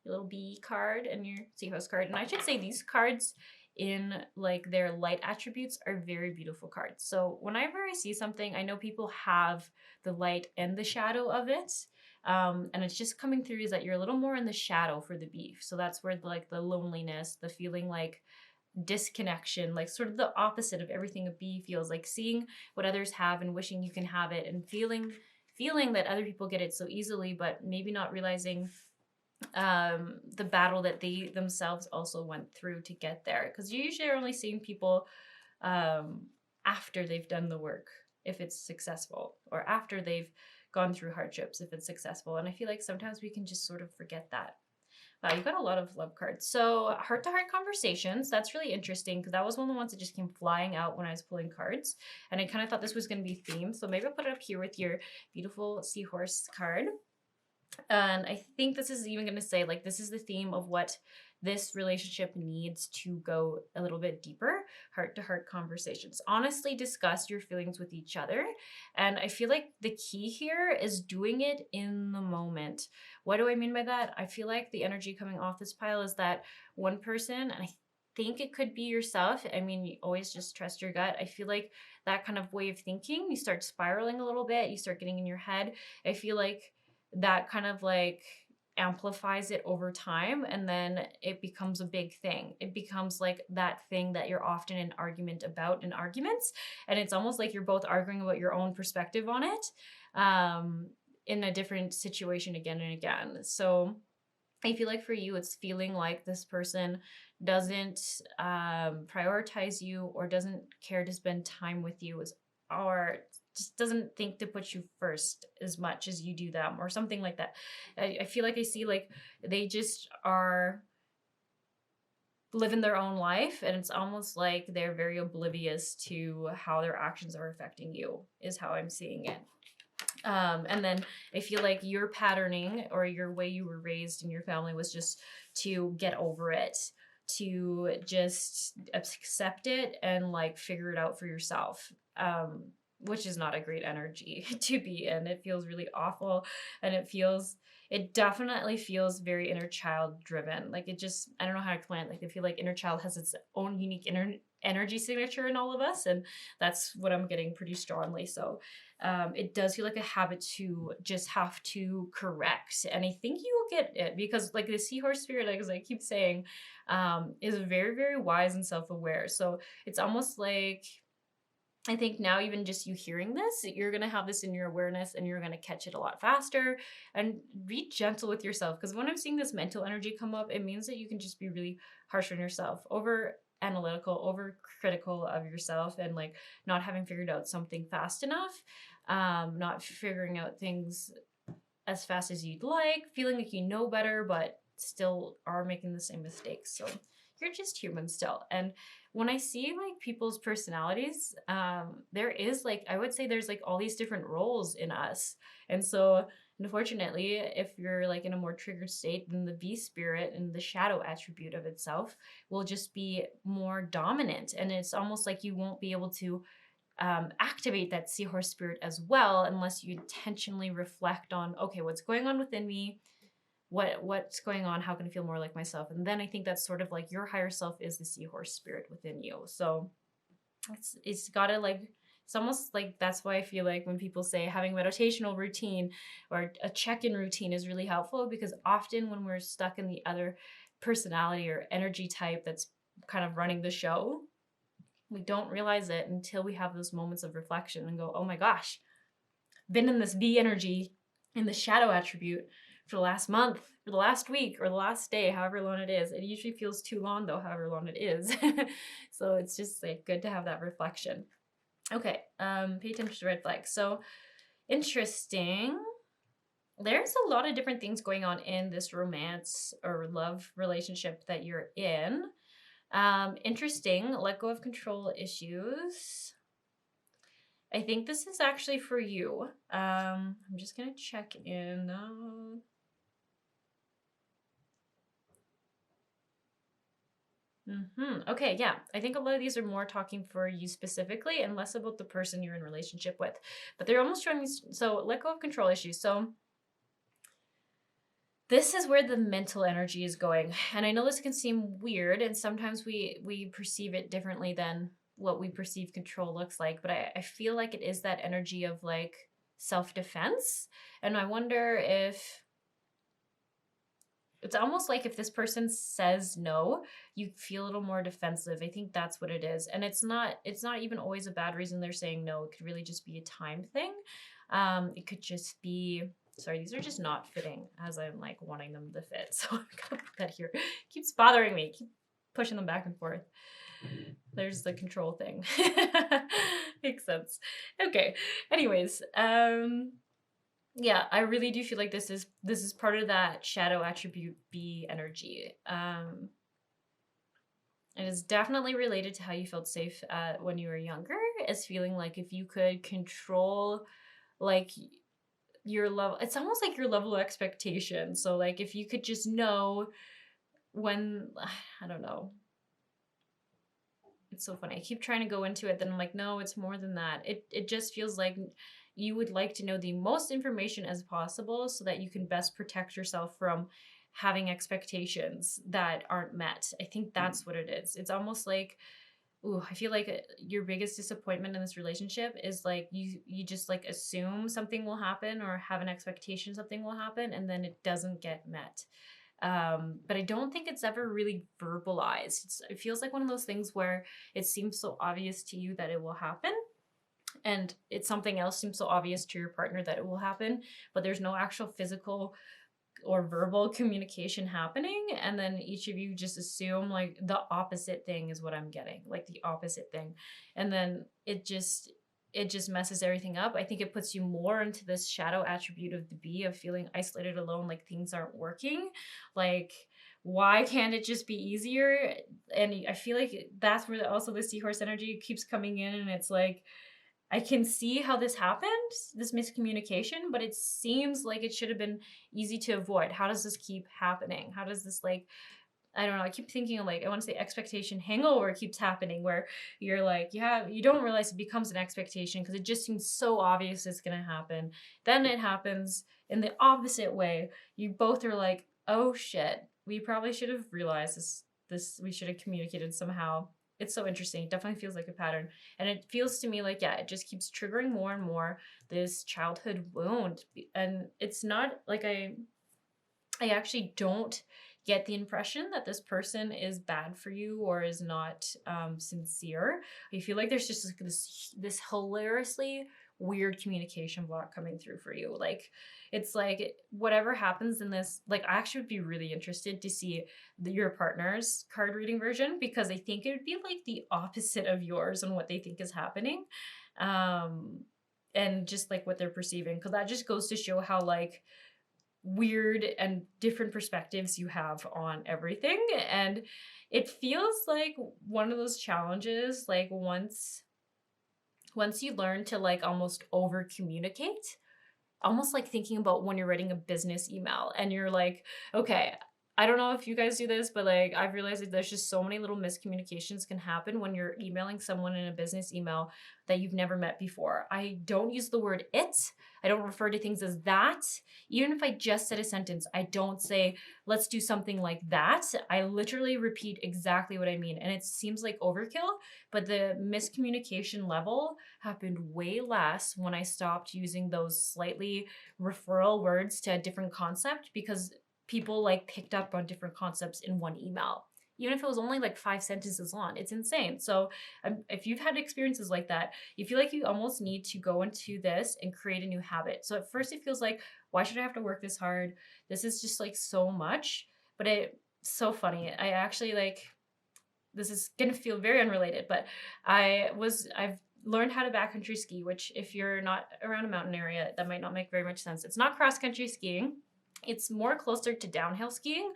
your little bee card and your seahorse card. And I should say these cards in like their light attributes are very beautiful cards. So whenever I see something, I know people have the light and the shadow of it. And it's just coming through is that you're a little more in the shadow for the bee. So that's where like the loneliness, the feeling like disconnection, like sort of the opposite of everything a bee feels, like seeing what others have and wishing you can have it, and feeling that other people get it so easily, but maybe not realizing the battle that they themselves also went through to get there. Because you usually are only seeing people after they've done the work, if it's successful, or after they've gone through hardships, if it's successful. And I feel like sometimes we can just sort of forget that. Wow, you got a lot of love cards. So heart-to-heart conversations, that's really interesting, because that was one of the ones that just came flying out when I was pulling cards. And I kind of thought this was going to be themed. So maybe I'll put it up here with your beautiful seahorse card. And I think this is even going to say, like, this is the theme of what this relationship needs to go a little bit deeper. Heart-to-heart conversations. Honestly discuss your feelings with each other. And I feel like the key here is doing it in the moment. What do I mean by that? I feel like the energy coming off this pile is that one person, and I think it could be yourself. I mean, you always just trust your gut. I feel like that kind of way of thinking, you start spiraling a little bit, you start getting in your head. I feel like that kind of like amplifies it over time, and then it becomes a big thing. It becomes like that thing that you're often in argument about in arguments, and it's almost like you're both arguing about your own perspective on it in a different situation again and again. So I feel like for you, it's feeling like this person doesn't prioritize you, or doesn't care to spend time with you, or just doesn't think to put you first as much as you do them, or something like that. I feel like I see like they just are living their own life, and it's almost like they're very oblivious to how their actions are affecting you, is how I'm seeing it. And then I feel like your patterning, or your way you were raised in your family, was just to get over it, to just accept it and like figure it out for yourself. which is not a great energy to be in. It feels really awful, and it definitely feels very inner child driven. Like it just, I don't know how to explain it. Like I feel like inner child has its own unique inner energy signature in all of us, and that's what I'm getting pretty strongly. So it does feel like a habit to just have to correct, and I think you will get it, because like the seahorse spirit, like as I keep saying, is very, very wise and self-aware. So it's almost like, I think now, even just you hearing this, you're going to have this in your awareness and you're going to catch it a lot faster. And be gentle with yourself, because when I'm seeing this mental energy come up, it means that you can just be really harsh on yourself, over analytical, over critical of yourself, and like not having figured out something fast enough, not figuring out things as fast as you'd like, feeling like you know better, but still are making the same mistakes. So you're just human still. And when I see like people's personalities, there is like, I would say there's like all these different roles in us. And so unfortunately, if you're like in a more triggered state, then the V spirit and the shadow attribute of itself will just be more dominant. And it's almost like you won't be able to activate that seahorse spirit as well, unless you intentionally reflect on, okay, what's going on within me, what's going on, how can I feel more like myself. And then I think that's sort of like your higher self is the seahorse spirit within you. So it's gotta like, it's almost like, that's why I feel like when people say having a meditational routine or a check-in routine is really helpful, because often when we're stuck in the other personality or energy type that's kind of running the show, we don't realize it until we have those moments of reflection and go, oh my gosh, been in this V energy, in the shadow attribute for the last month, or the last week, or the last day, however long it is. It usually feels too long though, however long it is. So it's just like good to have that reflection. Okay, pay attention to red flags. So interesting. There's a lot of different things going on in this romance or love relationship that you're in. Interesting. Let go of control issues. I think this is actually for you. I'm just gonna check in. Okay, yeah. I think a lot of these are more talking for you specifically and less about the person you're in relationship with. But they're almost showing me, so let go of control issues. So this is where the mental energy is going. And I know this can seem weird, and sometimes we perceive it differently than what we perceive control looks like. But I feel like it is that energy of like self-defense. And I wonder if it's almost like if this person says no, you feel a little more defensive. I think that's what it is. And it's not even always a bad reason they're saying no. It could really just be a time thing. It could just be, sorry, these are just not fitting as I'm like wanting them to fit. So I'm gonna put that here. It keeps bothering me. Keep pushing them back and forth. There's the control thing. Makes sense. Okay. Anyways, yeah, I really do feel like this is part of that shadow attribute B energy. It is definitely related to how you felt safe when you were younger, as feeling like if you could control like your level, it's almost like your level of expectation. So like if you could just know when, I don't know. It's so funny. I keep trying to go into it, then I'm like, no, it's more than that. It just feels like you would like to know the most information as possible so that you can best protect yourself from having expectations that aren't met. I think that's what it is. It's almost like, ooh, I feel like your biggest disappointment in this relationship is like you just like assume something will happen or have an expectation something will happen, and then it doesn't get met. But I don't think it's ever really verbalized. It feels like one of those things where it seems so obvious to you that it will happen, and it's something else seems so obvious to your partner that it will happen, but there's no actual physical or verbal communication happening, and then each of you just assume like the opposite thing is what I'm getting, like the opposite thing, and then it just messes everything up. I think it puts you more into this shadow attribute of the B, of feeling isolated, alone, like things aren't working, like why can't it just be easier? And I feel like that's where also the seahorse energy keeps coming in, and it's like, I can see how this happened, this miscommunication, but it seems like it should have been easy to avoid. How does this keep happening? How does this like I don't know, I keep thinking like, I want to say expectation hangover keeps happening where you're like, you don't realize it becomes an expectation because it just seems so obvious it's going to happen. Then it happens in the opposite way. You both are like, oh shit, we probably should have realized this, we should have communicated somehow. It's so interesting. It definitely feels like a pattern. And it feels to me like, yeah, it just keeps triggering more and more this childhood wound. And it's not like I actually don't get the impression that this person is bad for you or is not sincere. I feel like there's just like this hilariously weird communication block coming through for you. Like it's like whatever happens in this, like I actually would be really interested to see your partner's card reading version because I think it would be like the opposite of yours on what they think is happening. And just like what they're perceiving, because that just goes to show how like weird and different perspectives you have on everything. And it feels like one of those challenges, like once you learn to like almost over communicate, almost like thinking about when you're writing a business email and you're like, okay, I don't know if you guys do this, but like I've realized that there's just so many little miscommunications can happen when you're emailing someone in a business email that you've never met before. I don't use the word it. I don't refer to things as that. Even if I just said a sentence, I don't say, let's do something like that. I literally repeat exactly what I mean. And it seems like overkill, but the miscommunication level happened way less when I stopped using those slightly referral words to a different concept because people like picked up on different concepts in one email. Even if it was only like 5 sentences long, it's insane. So if you've had experiences like that, you feel like you almost need to go into this and create a new habit. So at first it feels like, why should I have to work this hard? This is just like so much, but it's so funny. I actually like, this is going to feel very unrelated, but I've learned how to backcountry ski, which if you're not around a mountain area, that might not make very much sense. It's not cross country skiing. It's more closer to downhill skiing,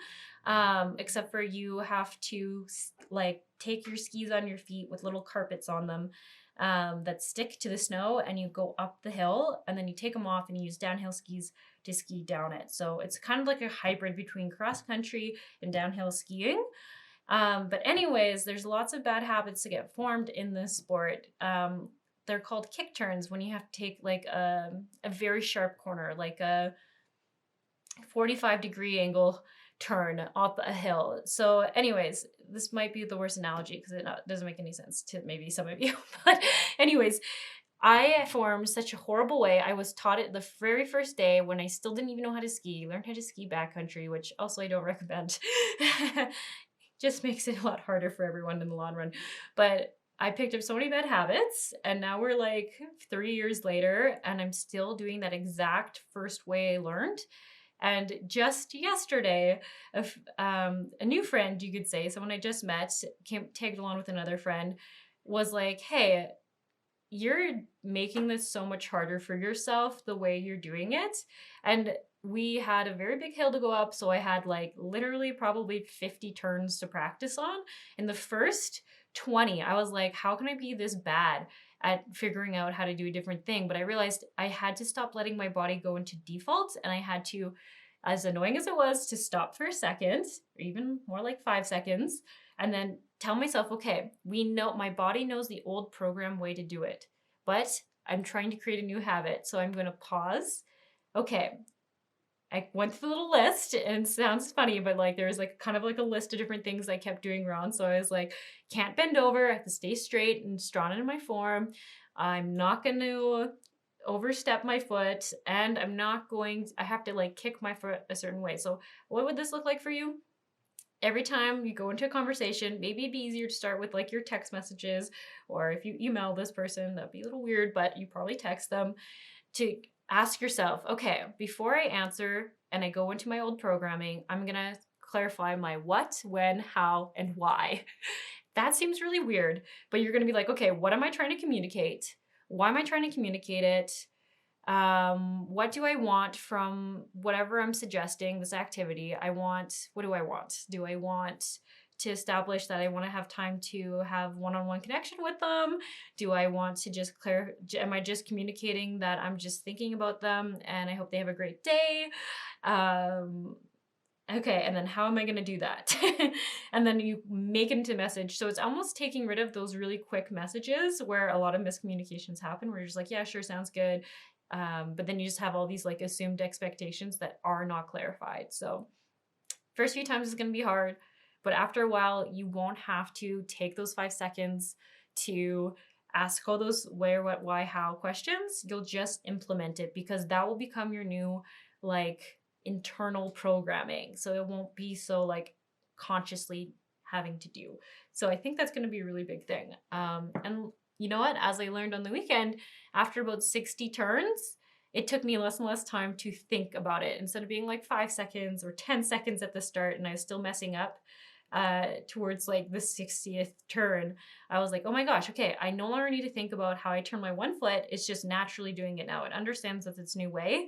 except for you have to like take your skis on your feet with little carpets on them that stick to the snow, and you go up the hill and then you take them off and you use downhill skis to ski down it. So it's kind of like a hybrid between cross country and downhill skiing. But anyways, there's lots of bad habits that get formed in this sport. They're called kick turns when you have to take like a very sharp corner, like a 45-degree angle turn up a hill. So anyways, this might be the worst analogy because it doesn't make any sense to maybe some of you. But anyways, I formed such a horrible way. I was taught it the very first day when I still didn't even know how to ski. Learned how to ski backcountry, which also I don't recommend. Just makes it a lot harder for everyone in the long run. But I picked up so many bad habits, and now we're like 3 years later, and I'm still doing that exact first way I learned. And just yesterday, a new friend, you could say, someone I just met, tagged along with another friend, was like, hey, you're making this so much harder for yourself the way you're doing it. And we had a very big hill to go up, so I had like literally probably 50 turns to practice on. In the first 20, I was like, how can I be this bad at figuring out how to do a different thing? But I realized I had to stop letting my body go into default, and I had to, as annoying as it was, to stop for a second, or even more like 5 seconds, and then tell myself, okay, we know, my body knows the old program way to do it, but I'm trying to create a new habit. So I'm going to pause. Okay, I went through the little list, and it sounds funny, but like there was like kind of like a list of different things I kept doing wrong. So I was like, can't bend over, I have to stay straight and strong in my form. I'm not going to overstep my foot, and I have to like kick my foot a certain way. So what would this look like for you? Every time you go into a conversation, maybe it'd be easier to start with like your text messages, or if you email this person, that'd be a little weird, but you probably text them, to ask yourself, okay, before I answer and I go into my old programming, I'm going to clarify my what, when, how, and why. That seems really weird, but you're going to be like, okay, what am I trying to communicate? Why am I trying to communicate it? What do I want from whatever I'm suggesting, this activity? What do I want? Do I want to establish that I want to have time to have one-on-one connection with them? Do I want to just am I just communicating that I'm just thinking about them and I hope they have a great day? okay, and then how am I going to do that? And then you make it into a message. So it's almost taking rid of those really quick messages where a lot of miscommunications happen, where you're just like, yeah, sure, sounds good. But then you just have all these like assumed expectations that are not clarified. So first few times is going to be hard, but after a while, you won't have to take those 5 seconds to ask all those where, what, why, how questions. You'll just implement it, because that will become your new like internal programming. So it won't be so like consciously having to do. So I think that's going to be a really big thing. And you know what? As I learned on the weekend, after about 60 turns, it took me less and less time to think about it. Instead of being like 5 seconds or 10 seconds at the start and I was still messing up towards like the 60th turn, I was like, oh my gosh, okay, I no longer need to think about how I turn my one foot. It's just naturally doing it now. It understands that it's a new way.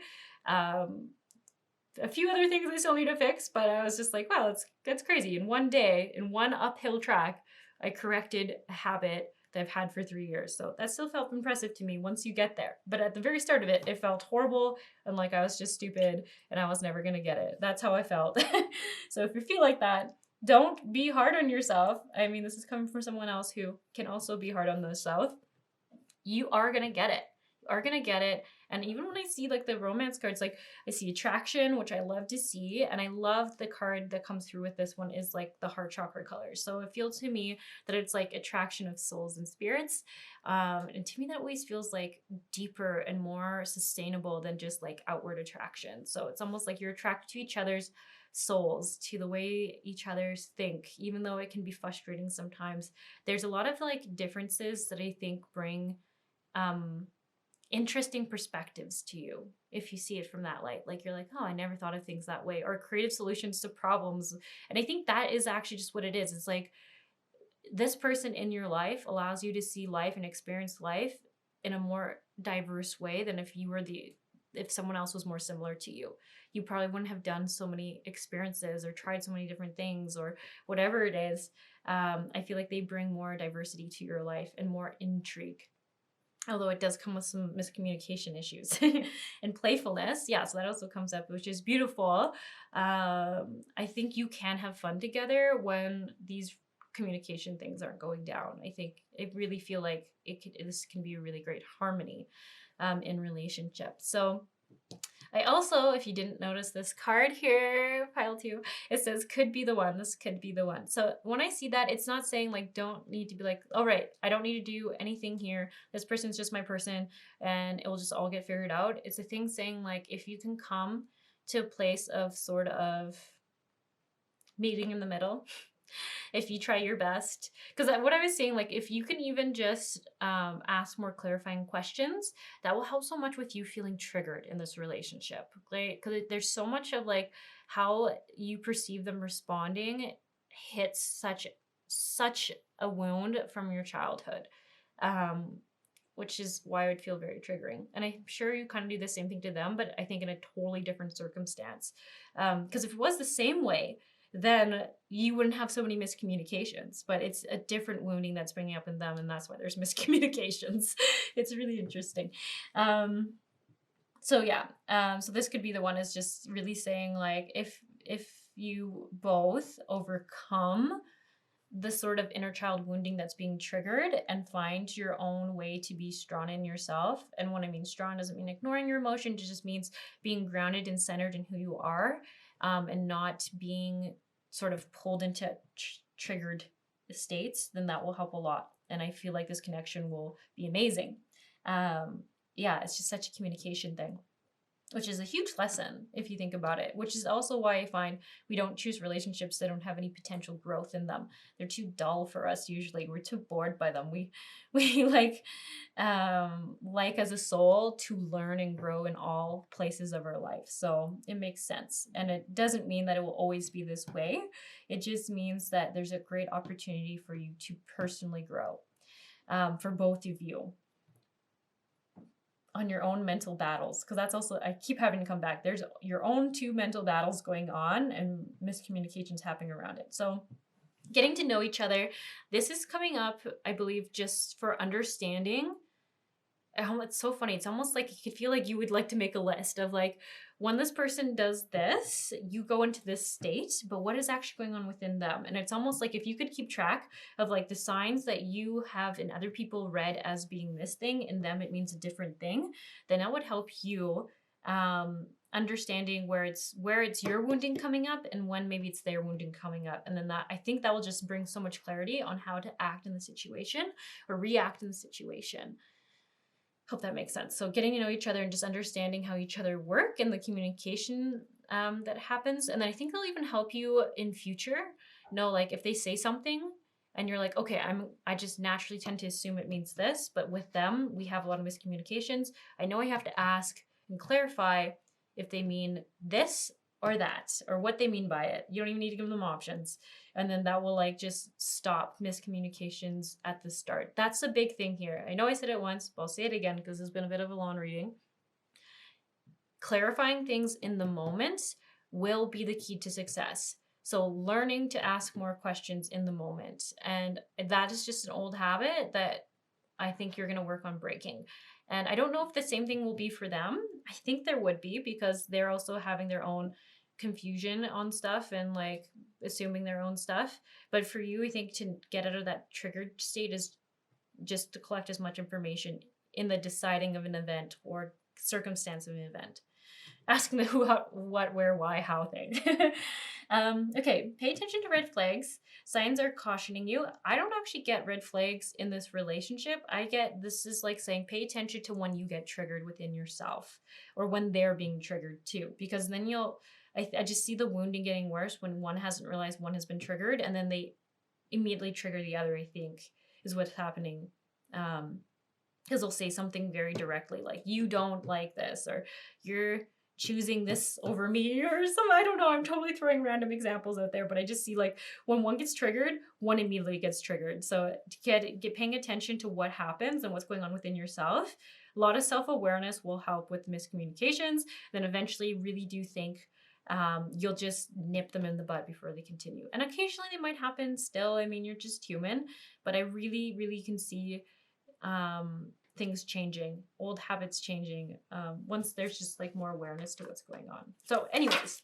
A few other things I still need to fix, but I was just like, wow, that's crazy. In one day, in one uphill track, I corrected a habit that I've had for 3 years. So that still felt impressive to me once you get there. But at the very start of it, it felt horrible and like I was just stupid and I was never going to get it. That's how I felt. So if you feel like that, don't be hard on yourself. I mean, this is coming from someone else who can also be hard on themselves. You are going to get it. You are going to get it. And even when I see like the romance cards, like I see attraction, which I love to see. And I love the card that comes through with this one is like the heart chakra colors. So it feels to me that it's like attraction of souls and spirits. And to me, that always feels like deeper and more sustainable than just like outward attraction. So it's almost like you're attracted to each other's souls, to the way each others think, even though it can be frustrating sometimes. There's a lot of like differences that I think bring interesting perspectives to you if you see it from that light. Like you're like, oh, I never thought of things that way, or creative solutions to problems. And I think that is actually just what it is. It's like this person in your life allows you to see life and experience life in a more diverse way than if someone else was more similar to you. You probably wouldn't have done so many experiences or tried so many different things or whatever it is. I feel like they bring more diversity to your life and more intrigue, although it does come with some miscommunication issues and playfulness. Yeah, so that also comes up, which is beautiful. I think you can have fun together when these communication things aren't going down. I think I really feel like this can be a really great harmony in relationships. So I also, if you didn't notice this card here, pile 2, it says could be the one. This could be the one. So when I see that, it's not saying like don't need to be like, all right, I don't need to do anything here. This person's just my person and it will just all get figured out. It's a thing saying like if you can come to a place of sort of meeting in the middle, if you try your best, because what I was saying, like if you can even just ask more clarifying questions, that will help so much with you feeling triggered in this relationship, right? Because there's so much of like how you perceive them responding hits such a wound from your childhood, which is why it would feel very triggering. And I'm sure you kind of do the same thing to them, but I think in a totally different circumstance. Because if it was the same way, then you wouldn't have so many miscommunications, but it's a different wounding that's bringing up in them, and that's why there's miscommunications. It's really interesting. So this could be the one, is just really saying like if you both overcome the sort of inner child wounding that's being triggered and find your own way to be strong in yourself. And when I mean strong, doesn't mean ignoring your emotion, it just means being grounded and centered in who you are, and not being sort of pulled into triggered states, then that will help a lot. And I feel like this connection will be amazing. It's just such a communication thing, which is a huge lesson if you think about it, which is also why I find we don't choose relationships that don't have any potential growth in them. They're too dull for us usually. We're too bored by them. We like as a soul to learn and grow in all places of our life. So it makes sense. And it doesn't mean that it will always be this way. It just means that there's a great opportunity for you to personally grow, for both of you, on your own mental battles, because that's also, I keep having to come back. There's your own 2 mental battles going on and miscommunications happening around it. So getting to know each other, this is coming up, I believe, just for understanding it's so funny. It's almost like you could feel like you would like to make a list of like, when this person does this, you go into this state, but what is actually going on within them? And it's almost like if you could keep track of like the signs that you have in other people read as being this thing, in them it means a different thing, then that would help you understanding where it's your wounding coming up and when maybe it's their wounding coming up. And then that, I think that will just bring so much clarity on how to act in the situation or react in the situation. Hope that makes sense. So getting to know each other and just understanding how each other work and the communication that happens. And then I think they'll even help you in future know, like if they say something and you're like, okay, I just naturally tend to assume it means this, but with them, we have a lot of miscommunications. I know I have to ask and clarify if they mean this or that, or what they mean by it. You don't even need to give them options. And then that will like just stop miscommunications at the start. That's the big thing here. I know I said it once, but I'll say it again because it's been a bit of a long reading. Clarifying things in the moment will be the key to success. So learning to ask more questions in the moment. And that is just an old habit that I think you're going to work on breaking. And I don't know if the same thing will be for them. I think there would be, because they're also having their own confusion on stuff and like assuming their own stuff. But for you, I think to get out of that triggered state is just to collect as much information in the deciding of an event or circumstance of an event. Asking the who, what, where, why, how thing. Okay, pay attention to red flags. Signs are cautioning you. I don't actually get red flags in this relationship. This is like saying pay attention to when you get triggered within yourself or when they're being triggered too. Because then I just see the wounding getting worse when one hasn't realized one has been triggered and then they immediately trigger the other, I think, is what's happening. Because they'll say something very directly like, you don't like this, or you're choosing this over me, or some, I don't know, I'm totally throwing random examples out there, but I just see like when one gets triggered, one immediately gets triggered. So to get paying attention to what happens and what's going on within yourself, a lot of self-awareness will help with miscommunications. Then eventually really do think you'll just nip them in the bud before they continue. And occasionally they might happen still. I mean, you're just human, but I really, really can see things changing, old habits changing, once there's just like more awareness to what's going on. So anyways,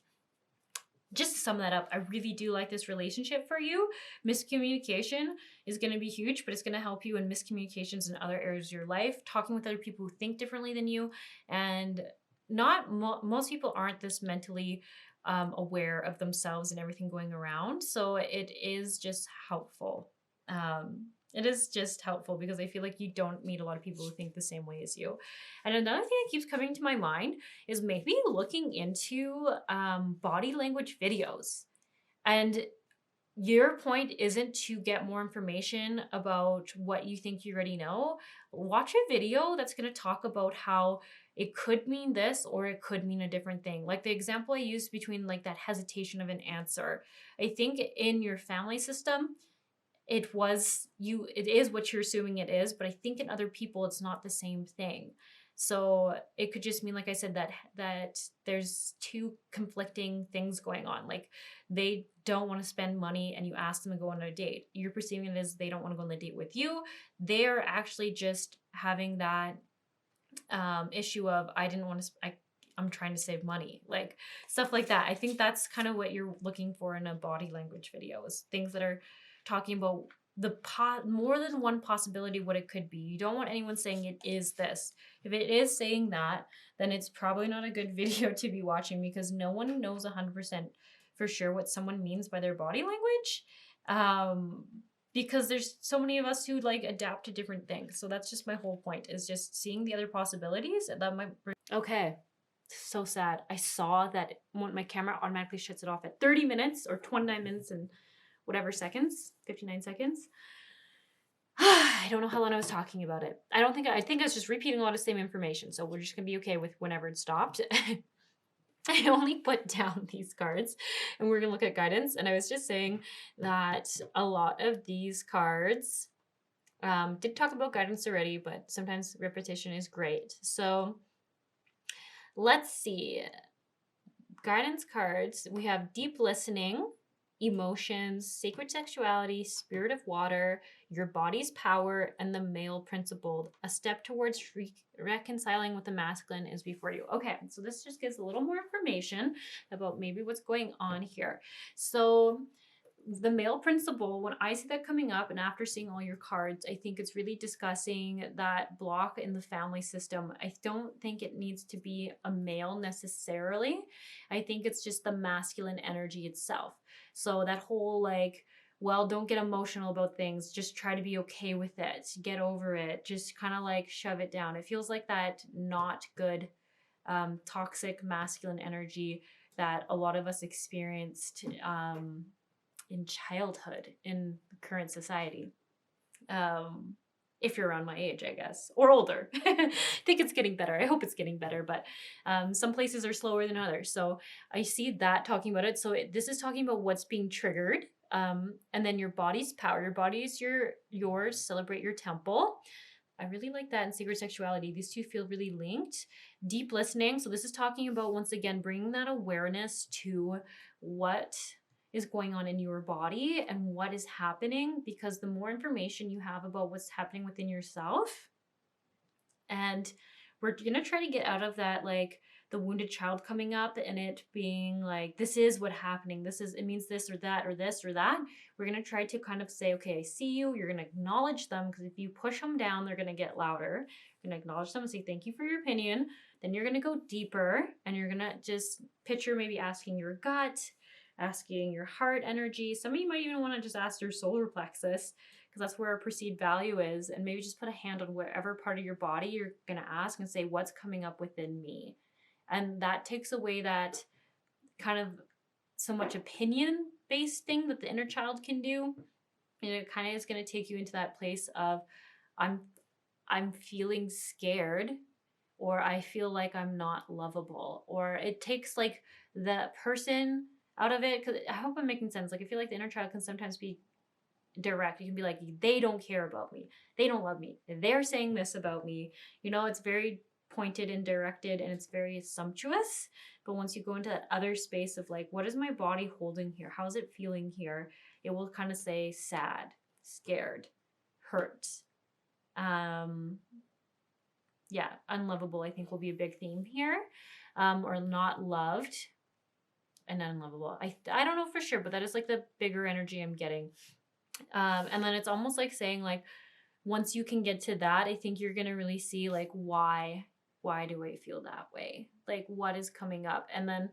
just to sum that up, I really do like this relationship for you. Miscommunication is going to be huge, but it's going to help you in miscommunications in other areas of your life, talking with other people who think differently than you. And most people aren't this mentally aware of themselves and everything going around. So it is just helpful. It is just helpful because I feel like you don't meet a lot of people who think the same way as you. And another thing that keeps coming to my mind is maybe looking into body language videos. And your point isn't to get more information about what you think you already know. Watch a video that's going to talk about how it could mean this or it could mean a different thing. Like the example I used between like that hesitation of an answer. I think in your family system, it is what you're assuming it is, but I think in other people it's not the same thing. So it could just mean, like I said, that there's two conflicting things going on. Like they don't want to spend money and you ask them to go on a date. You're perceiving it as they don't want to go on the date with you. They're actually just having that issue of I'm trying to save money, like stuff like that. I think that's kind of what you're looking for in a body language video, is things that are talking about more than one possibility what it could be. You don't want anyone saying it is this. If it is saying that, then it's probably not a good video to be watching, because no one knows 100% for sure what someone means by their body language. Because there's so many of us who like adapt to different things. So that's just my whole point, is just seeing the other possibilities. That might okay. So sad. I saw that my camera automatically shuts it off at 30 minutes or 29 minutes and whatever seconds, 59 seconds. I don't know how long I was talking about it. I think I was just repeating a lot of the same information. So we're just going to be okay with whenever it stopped. I only put down these cards and we're going to look at guidance. And I was just saying that a lot of these cards did talk about guidance already, but sometimes repetition is great. So let's see. Guidance cards. We have deep listening. emotions, sacred sexuality, spirit of water, your body's power, and the male principle. A step towards reconciling with the masculine is before you. Okay, so this just gives a little more information about maybe what's going on here. So the male principle, when I see that coming up and after seeing all your cards, I think it's really discussing that block in the family system. I don't think it needs to be a male necessarily. I think it's just the masculine energy itself. So that whole like, well, don't get emotional about things, just try to be okay with it, get over it, just kind of like shove it down. It feels like that not good, toxic masculine energy that a lot of us experienced in childhood in current society. If you're around my age, I guess, or older. I think it's getting better. I hope it's getting better, but some places are slower than others. So I see that talking about it. So this is talking about what's being triggered. And then your body's power. Your body is yours. Celebrate your temple. I really like that in sacred sexuality. These two feel really linked. Deep listening. So this is talking about, once again, bringing that awareness to what is going on in your body and what is happening, because the more information you have about what's happening within yourself, and we're gonna try to get out of that, like the wounded child coming up and it being like, this is what happening, it means this or that or this or that. We're gonna try to kind of say, okay, I see you. You're gonna acknowledge them, because if you push them down, they're gonna get louder. You're gonna acknowledge them and say thank you for your opinion. Then you're gonna go deeper and you're gonna just picture maybe asking your gut, asking your heart energy. Some of you might even want to just ask your solar plexus, because that's where our perceived value is, and maybe just put a hand on wherever part of your body you're going to ask and say, what's coming up within me? And that takes away that kind of so much opinion based thing that the inner child can do. And it kind of is going to take you into that place of, I'm feeling scared, or I feel like I'm not lovable, or it takes like the person out of it. Because I hope I'm making sense. Like, I feel like the inner child can sometimes be direct. You can be like, they don't care about me, they don't love me, they're saying this about me. It's very pointed and directed, and it's very sumptuous. But once you go into that other space of like, what is my body holding here, how's it feeling here, it will kind of say sad, scared, hurt, unlovable, I think will be a big theme here, or not loved and unlovable. I don't know for sure, but that is like the bigger energy I'm getting. And then it's almost like saying, like, once you can get to that, I think you're gonna really see like, why do I feel that way? Like, what is coming up? And then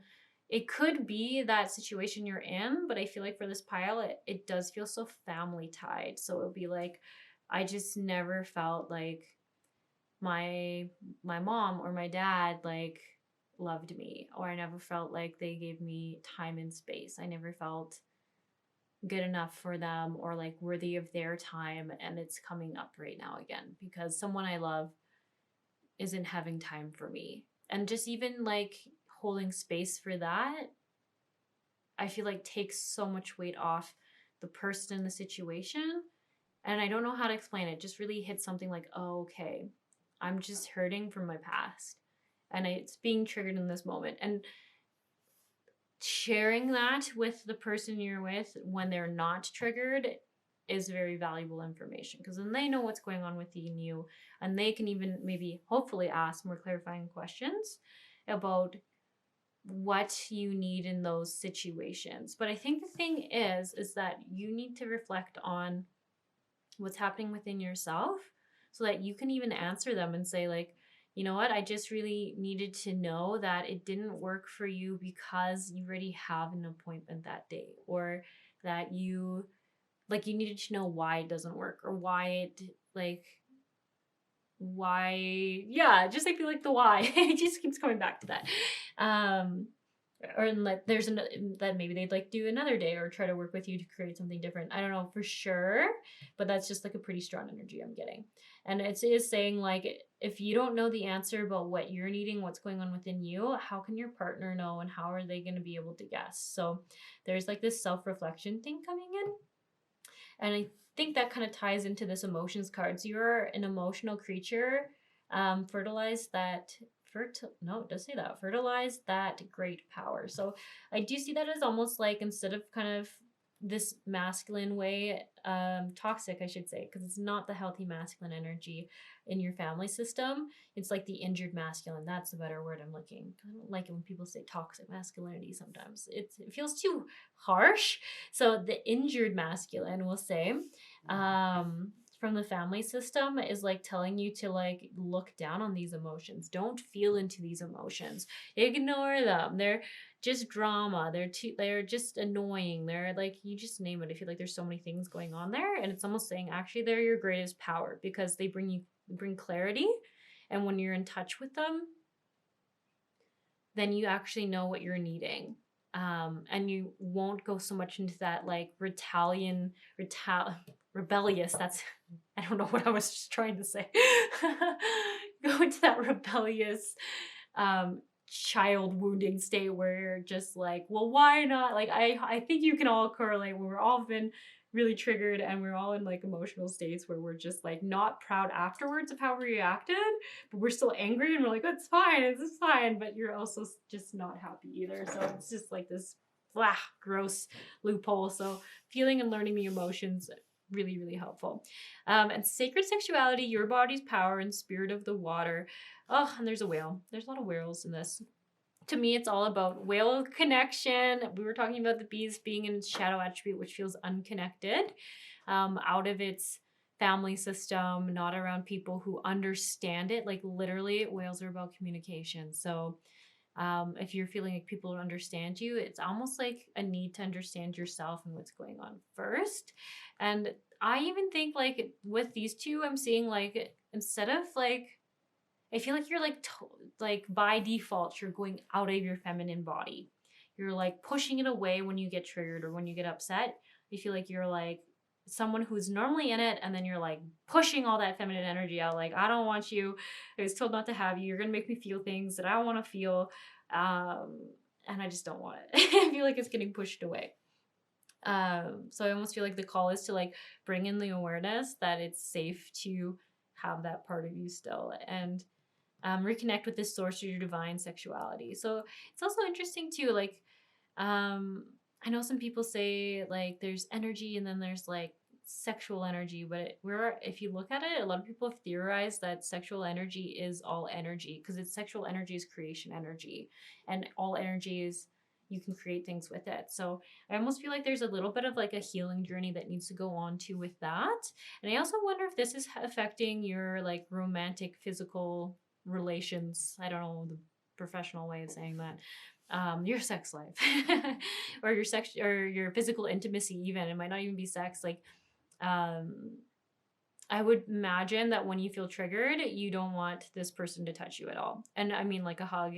it could be that situation you're in, but I feel like for this pile, it does feel so family tied. So it would be like, I just never felt like my mom or my dad like loved me, or I never felt like they gave me time and space. I never felt good enough for them, or like worthy of their time. And it's coming up right now again, because someone I love isn't having time for me. And just even like holding space for that, I feel like takes so much weight off the person in the situation. And I don't know how to explain it. It just really hits something like, oh, okay, I'm just hurting from my past, and it's being triggered in this moment. And sharing that with the person you're with when they're not triggered is very valuable information, because then they know what's going on within you, and they can even maybe hopefully ask more clarifying questions about what you need in those situations. But I think the thing is that you need to reflect on what's happening within yourself, so that you can even answer them and say, like, you know what, I just really needed to know that it didn't work for you because you already have an appointment that day, or that you needed to know why it doesn't work, or why just, I feel like the why it just keeps coming back to that. Or like there's that maybe they'd like do another day, or try to work with you to create something different. I don't know for sure, but that's just like a pretty strong energy I'm getting. And it is saying, like, if you don't know the answer about what you're needing, what's going on within you, how can your partner know, and how are they going to be able to guess? So there's like this self-reflection thing coming in. And I think that kind of ties into this emotions card. So you're an emotional creature. Fertilize that great power. So I do see that as almost like, instead of kind of this masculine way, toxic, I should say, because it's not the healthy masculine energy in your family system. It's like the injured masculine. That's the better word I'm looking. I don't like it when people say toxic masculinity sometimes. It feels too harsh. So the injured masculine, we'll say, from the family system is like telling you to like look down on these emotions. Don't feel into these emotions. Ignore them. They're just drama. They're just annoying. They're like, you just name it. I feel like there's so many things going on there, and it's almost saying actually they're your greatest power because they bring clarity, and when you're in touch with them, then you actually know what you're needing. And you won't go so much into that like rebellious. That's, I don't know what I was just trying to say. Go into that rebellious, child wounding state where you're just like, well, why not? Like, I think you can all correlate when we're all been really triggered and we're all in like emotional states where we're just like not proud afterwards of how we reacted, but we're still angry and we're like, it's fine, it's fine, but you're also just not happy either. So it's just like this gross loophole. So feeling and learning the emotions, really, really helpful. And sacred sexuality, your body's power and spirit of the water. Oh, and there's a whale. There's a lot of whales in this. To me, it's all about whale connection. We were talking about the bees being in its shadow attribute, which feels unconnected, out of its family system, not around people who understand it. Like literally, whales are about communication. So if you're feeling like people don't understand you, it's almost like a need to understand yourself and what's going on first. And I even think like with these two, I'm seeing like instead of like, I feel like you're like by default, you're going out of your feminine body. You're like pushing it away when you get triggered or when you get upset. I feel like you're like someone who's normally in it, and then you're like pushing all that feminine energy out. Like, I don't want you. I was told not to have you. You're going to make me feel things that I don't want to feel. And I just don't want it. I feel like it's getting pushed away. So I almost feel like the call is to like bring in the awareness that it's safe to have that part of you still, and reconnect with this source of your divine sexuality. So it's also interesting too, like, I know some people say like there's energy and then there's like sexual energy, but if you look at it, a lot of people have theorized that sexual energy is all energy because it's sexual energy is creation energy, and all energy is you can create things with it. So I almost feel like there's a little bit of like a healing journey that needs to go on too with that. And I also wonder if this is affecting your like romantic physical relations. I don't know the professional way of saying that. Your sex life or your sex or your physical intimacy. Even it might not even be sex. Like I would imagine that when you feel triggered, you don't want this person to touch you at all. And I mean, like a hug,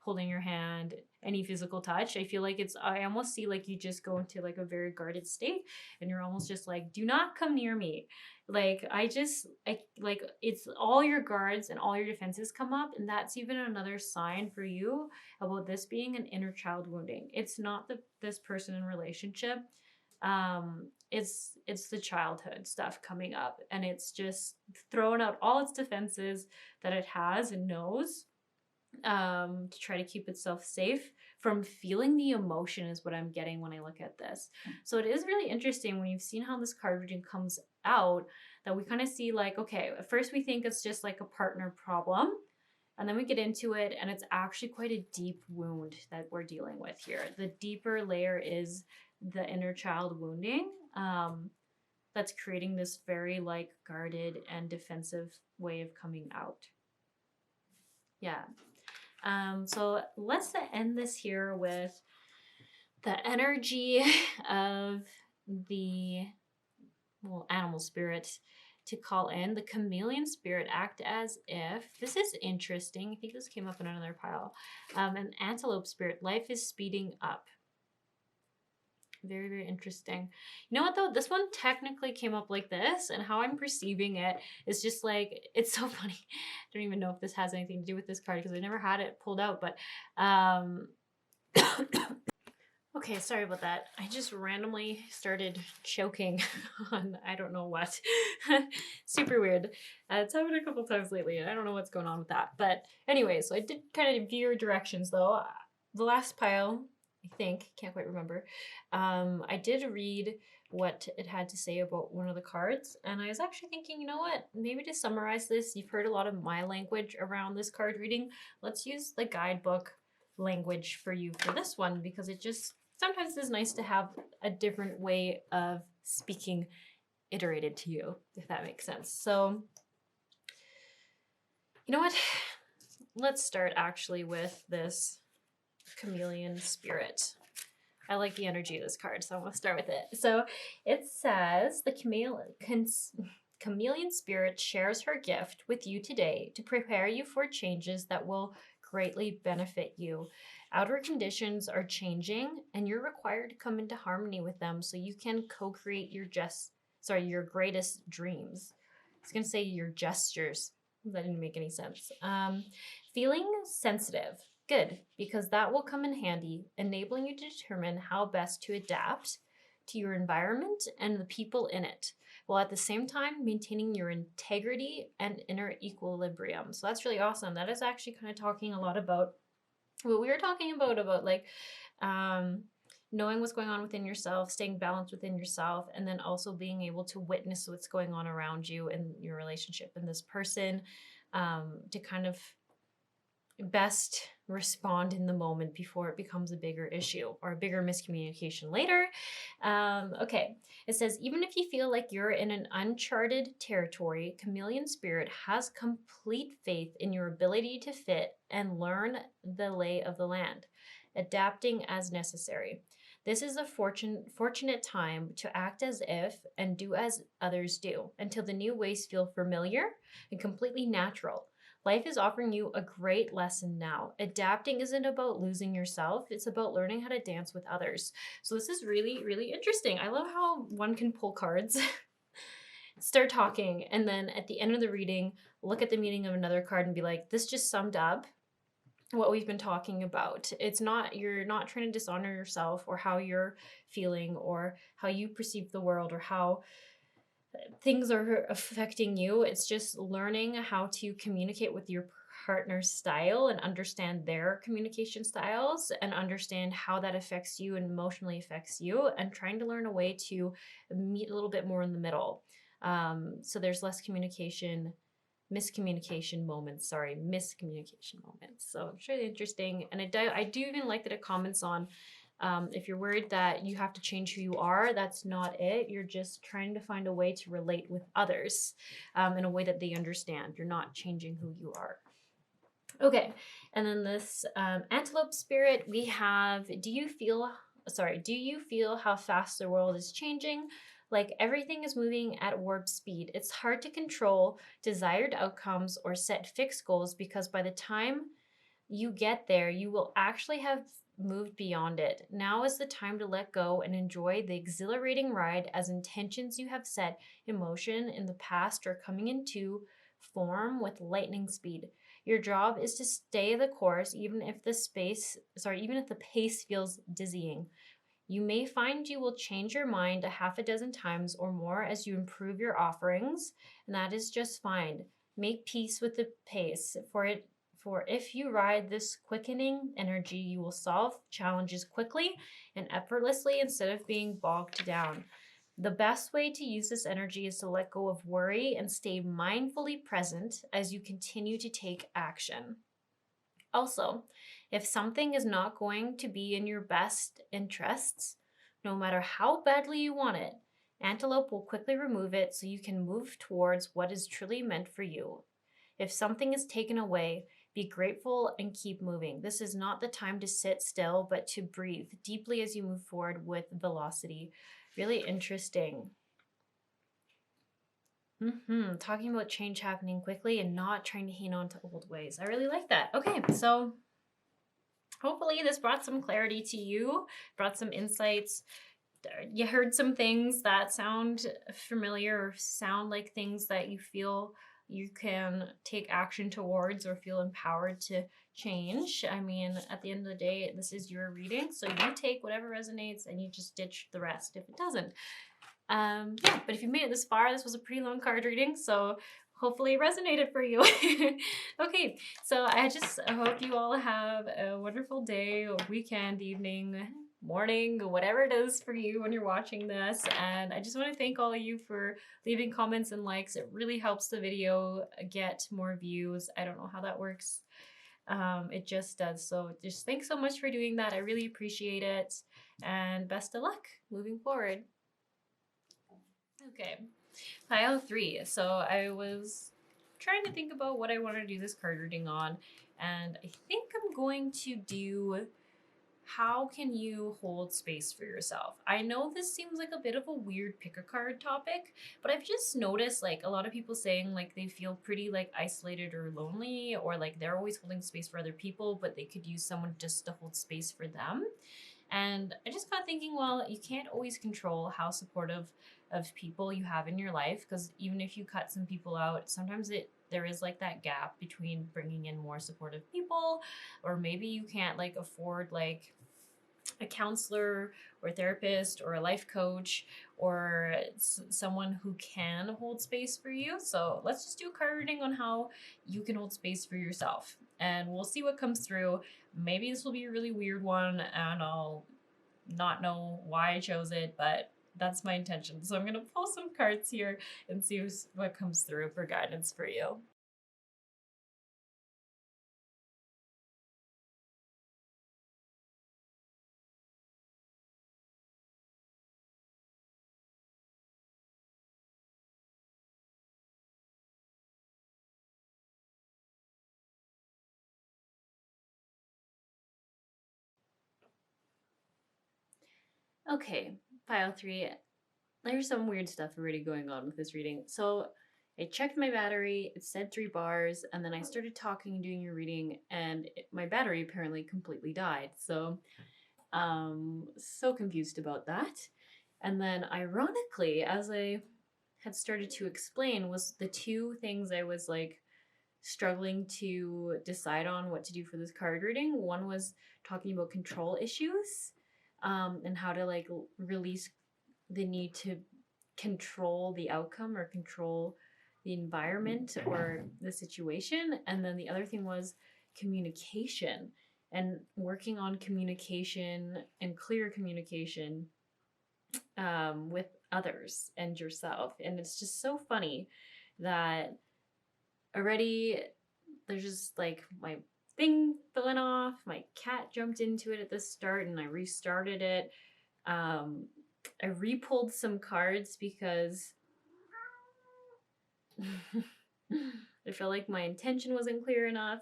holding your hand, any physical touch. I feel like I almost see like you just go into like a very guarded state and you're almost just like, do not come near me. Like, like it's all your guards and all your defenses come up. And that's even another sign for you about this being an inner child wounding. It's not this person in relationship. It's the childhood stuff coming up, and it's just throwing out all its defenses that it has and knows, to try to keep itself safe from feeling the emotion is what I'm getting when I look at this. So it is really interesting when you've seen how this card reading comes out, that we kind of see like, okay, at first we think it's just like a partner problem, and then we get into it and it's actually quite a deep wound that we're dealing with here. The deeper layer is the inner child wounding, that's creating this very like guarded and defensive way of coming out. Yeah. So let's end this here with the energy of the animal spirit to call in. The chameleon spirit, act as if. This is interesting. I think this came up in another pile. An antelope spirit, life is speeding up. Very, very interesting. You know what though? This one technically came up like this, and how I'm perceiving it is just like, it's so funny. I don't even know if this has anything to do with this card because I never had it pulled out, but okay, sorry about that. I just randomly started choking on I don't know what. Super weird. It's happened a couple times lately, and I don't know what's going on with that. But anyway, so I did kind of veer directions though. The last pile I think. Can't quite remember. I did read what it had to say about one of the cards, and I was actually thinking, you know what? Maybe to summarize this, you've heard a lot of my language around this card reading. Let's use the guidebook language for you for this one, because it just sometimes is nice to have a different way of speaking iterated to you, if that makes sense. So, you know what? Let's start actually with this chameleon spirit. I like the energy of this card, so I'm going to start with it. So it says the chameleon spirit shares her gift with you today to prepare you for changes that will greatly benefit you. Outer conditions are changing, and you're required to come into harmony with them so you can co-create your greatest dreams. I was going to say your gestures. That didn't make any sense. Feeling sensitive. Good, because that will come in handy, enabling you to determine how best to adapt to your environment and the people in it, while at the same time maintaining your integrity and inner equilibrium. So that's really awesome. That is actually kind of talking a lot about what we were talking about like knowing what's going on within yourself, staying balanced within yourself, and then also being able to witness what's going on around you in your relationship and this person, to kind of best respond in the moment before it becomes a bigger issue or a bigger miscommunication later. Okay, it says, even if you feel like you're in an uncharted territory, chameleon spirit has complete faith in your ability to fit and learn the lay of the land, adapting as necessary. This is a fortunate time to act as if and do as others do until the new ways feel familiar and completely natural. Life is offering you a great lesson now. Adapting isn't about losing yourself. It's about learning how to dance with others. So this is really, really interesting. I love how one can pull cards, start talking, and then at the end of the reading, look at the meaning of another card and be like, this just summed up what we've been talking about. It's not, you're not trying to dishonor yourself or how you're feeling or how you perceive the world or how things are affecting you. It's just learning how to communicate with your partner's style and understand their communication styles and understand how that affects you and emotionally affects you, and trying to learn a way to meet a little bit more in the middle. So there's less miscommunication moments. So it's really interesting. And I do even like that it comments on, if you're worried that you have to change who you are, that's not it. You're just trying to find a way to relate with others in a way that they understand. You're not changing who you are. Okay, and then this antelope spirit, we have, do you feel how fast the world is changing? Like everything is moving at warp speed. It's hard to control desired outcomes or set fixed goals, because by the time you get there, you will actually have moved beyond it. Now is the time to let go and enjoy the exhilarating ride, as intentions you have set in motion in the past are coming into form with lightning speed. Your job is to stay the course, even if the pace feels dizzying. You may find you will change your mind a half a dozen times or more as you improve your offerings, and that is just fine. Make peace with the pace, for if you ride this quickening energy, you will solve challenges quickly and effortlessly instead of being bogged down. The best way to use this energy is to let go of worry and stay mindfully present as you continue to take action. Also, if something is not going to be in your best interests, no matter how badly you want it, Antelope will quickly remove it so you can move towards what is truly meant for you. If something is taken away, be grateful and keep moving. This is not the time to sit still, but to breathe deeply as you move forward with velocity. Really interesting. Talking about change happening quickly and not trying to hang on to old ways. I really like that. Okay, so hopefully this brought some clarity to you, brought some insights. You heard some things that sound familiar or sound like things that you feel you can take action towards or feel empowered to change. I mean, at the end of the day, this is your reading, so you take whatever resonates and you just ditch the rest if it doesn't. But if you made it this far, this was a pretty long card reading, so hopefully it resonated for you. Okay, so I just hope you all have a wonderful day, or weekend, evening, morning, whatever it is for you when you're watching this. And I just want to thank all of you for leaving comments and likes. It really helps the video get more views. I don't know how that works. It just does. So just thanks so much for doing that. I really appreciate it. And best of luck moving forward. Okay, pile 3. So I was trying to think about what I want to do this card reading on, and I think I'm going to do how can you hold space for yourself? I know this seems like a bit of a weird pick a card topic, but I've just noticed like a lot of people saying like they feel pretty like isolated or lonely, or like they're always holding space for other people, but they could use someone just to hold space for them. And I just got thinking, well, you can't always control how supportive of people you have in your life, because even if you cut some people out, sometimes there is like that gap between bringing in more supportive people, or maybe you can't like afford like a counselor or therapist or a life coach or someone who can hold space for you. So let's just do a card reading on how you can hold space for yourself, and we'll see what comes through. Maybe this will be a really weird one and I'll not know why I chose it, but that's my intention. So I'm going to pull some cards here and see what comes through for guidance for you. Okay, pile 3. There's some weird stuff already going on with this reading. So I checked my battery, it said 3 bars, and then I started talking and doing your reading, and my battery apparently completely died. So, so confused about that. And then, ironically, as I had started to explain, was the 2 things I was like struggling to decide on what to do for this card reading. One was talking about control issues, and how to like release the need to control the outcome or control the environment or the situation. And then the other thing was communication, and working on communication and clear communication with others and yourself. And it's just so funny that already there's just like my thing went off, my cat jumped into it at the start and I restarted it. I re-pulled some cards because I felt like my intention wasn't clear enough.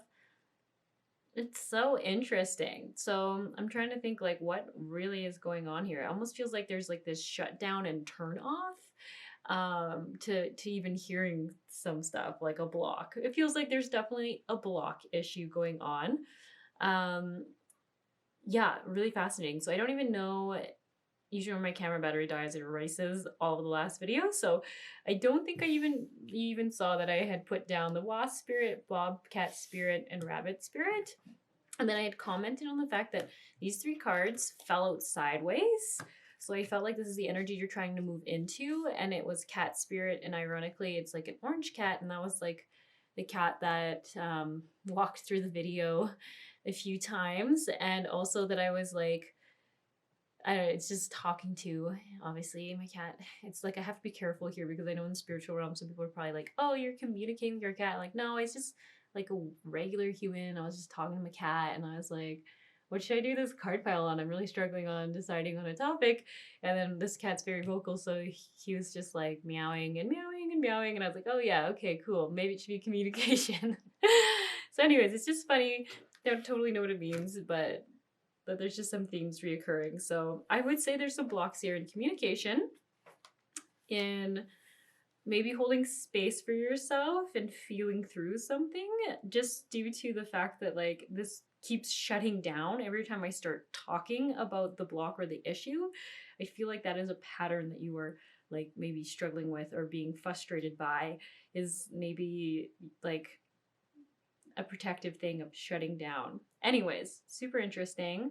It's so interesting. So I'm trying to think like what really is going on here. It almost feels like there's like this shutdown and turn off to even hearing some stuff, like a block. It feels like there's definitely a block issue going on. Yeah, really fascinating. So I don't even know. Usually when my camera battery dies, it erases all of the last videos. So I don't think I even saw that I had put down the wasp spirit, bobcat spirit, and rabbit spirit. And then I had commented on the fact that these 3 cards fell out sideways. So I felt like this is the energy you're trying to move into. And it was cat spirit. And ironically, it's like an orange cat. And that was like the cat that walked through the video a few times. And also that I was like, I don't know, it's just talking to, obviously, my cat. It's like I have to be careful here because I know in the spiritual realm, some people are probably like, oh, you're communicating with your cat. Like, no, it's just like a regular human. I was just talking to my cat and I was like, what should I do this card pile on? I'm really struggling on deciding on a topic. And then this cat's very vocal, so he was just like meowing and meowing and meowing. And I was like, oh, yeah, okay, cool. Maybe it should be communication. So, anyways, it's just funny. I don't totally know what it means, but there's just some themes reoccurring. So I would say there's some blocks here in communication, in maybe holding space for yourself and feeling through something, just due to the fact that like this keeps shutting down every time I start talking about the block or the issue. I feel like that is a pattern that you are like maybe struggling with or being frustrated by, is maybe like a protective thing of shutting down. Anyways, super interesting.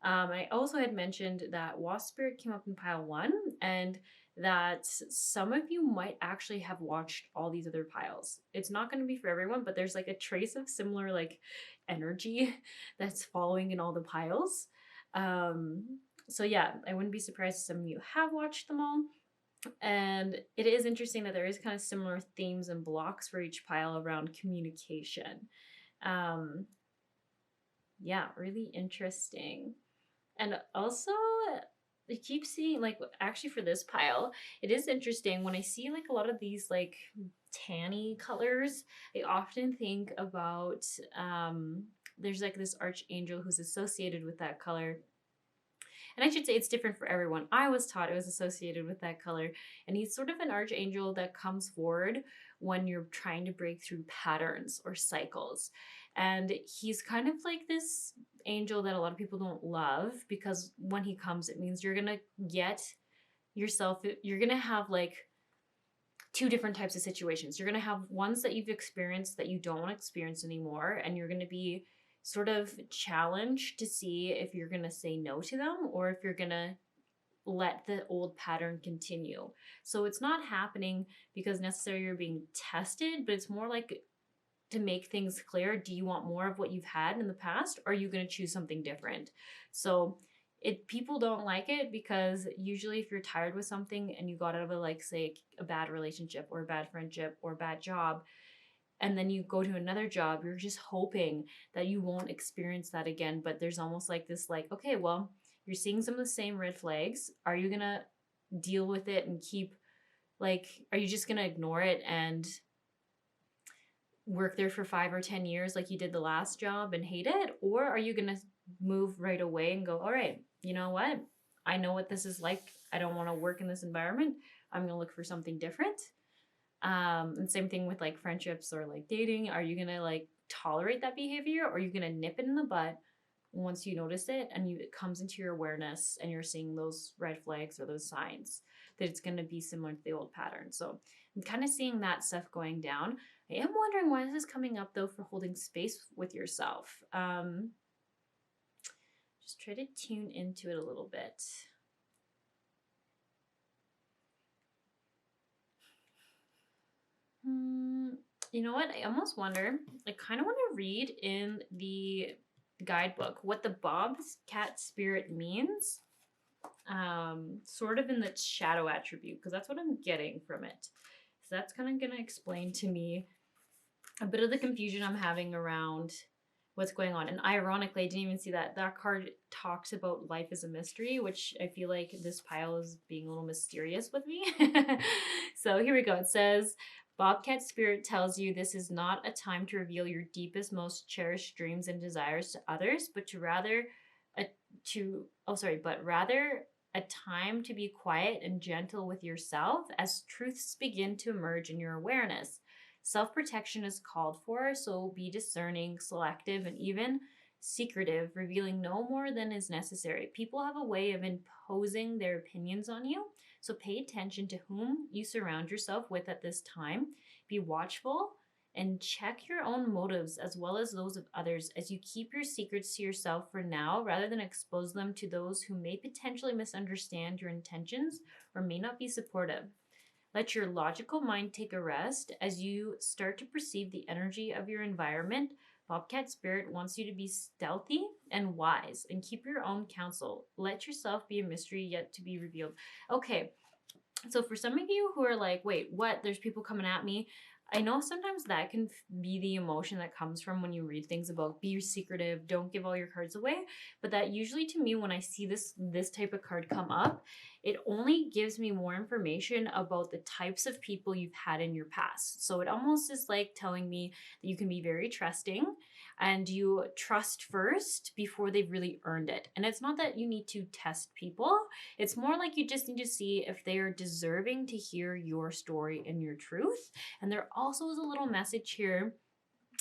I also had mentioned that wasp spirit came up in pile 1, and that some of you might actually have watched all these other piles. It's not going to be for everyone, but there's like a trace of similar like energy that's following in all the piles. So yeah, I wouldn't be surprised if some of you have watched them all. And it is interesting that there is kind of similar themes and blocks for each pile around communication. Um, yeah, really interesting. And also, I keep seeing, like, actually for this pile, it is interesting when I see like a lot of these like tanny colors. I often think about there's like this archangel who's associated with that color, and I should say it's different for everyone. I was taught it was associated with that color. And he's sort of an archangel that comes forward when you're trying to break through patterns or cycles. And he's kind of like this angel that a lot of people don't love, because when he comes, it means you're going to get yourself, you're going to have like two different types of situations. You're going to have ones that you've experienced that you don't want to experience anymore, and you're going to be sort of challenged to see if you're going to say no to them or if you're going to let the old pattern continue. So it's not happening because necessarily you're being tested, but it's more like to make things clear. Do you want more of what you've had in the past, or are you going to choose something different? So people don't like it because usually if you're tired with something and you got out of a, like, say a bad relationship or a bad friendship or a bad job, and then you go to another job, you're just hoping that you won't experience that again. But there's almost like this, like, okay, well, you're seeing some of the same red flags. Are you gonna deal with it and keep, like, are you just gonna ignore it and work there for 5 or 10 years like you did the last job and hate it? Or are you gonna move right away and go, all right, you know what, I know what this is like, I don't want to work in this environment, I'm gonna look for something different. And same thing with like friendships or like dating. Are you gonna like tolerate that behavior, or are you gonna nip it in the butt once you notice it and it comes into your awareness and you're seeing those red flags or those signs that it's gonna be similar to the old pattern? So I'm kind of seeing that stuff going down. I am wondering why this is coming up though for holding space with yourself. Just try to tune into it a little bit. You know what? I almost wonder, I kind of want to read in the guidebook what the Bobcat spirit means, sort of in the shadow attribute, because that's what I'm getting from it. So that's kind of going to explain to me a bit of the confusion I'm having around what's going on. And ironically, I didn't even see that card talks about life as a mystery, which I feel like this pile is being a little mysterious with me. So here we go. It says, Bobcat Spirit tells you this is not a time to reveal your deepest, most cherished dreams and desires to others, but rather a time to be quiet and gentle with yourself as truths begin to emerge in your awareness. Self-protection is called for, so be discerning, selective, and even secretive, revealing no more than is necessary. People have a way of imposing their opinions on you, so pay attention to whom you surround yourself with at this time. Be watchful and check your own motives as well as those of others as you keep your secrets to yourself for now, rather than expose them to those who may potentially misunderstand your intentions or may not be supportive. Let your logical mind take a rest as you start to perceive the energy of your environment. Bobcat Spirit wants you to be stealthy and wise and keep your own counsel. Let yourself be a mystery yet to be revealed. Okay, so for some of you who are like, wait, what? There's people coming at me. I know sometimes that can be the emotion that comes from when you read things about be secretive, don't give all your cards away. But that usually, to me, when I see this type of card come up, it only gives me more information about the types of people you've had in your past. So it almost is like telling me that you can be very trusting and you trust first before they've really earned it. And it's not that you need to test people. It's more like you just need to see if they are deserving to hear your story and your truth. And there also is a little message here,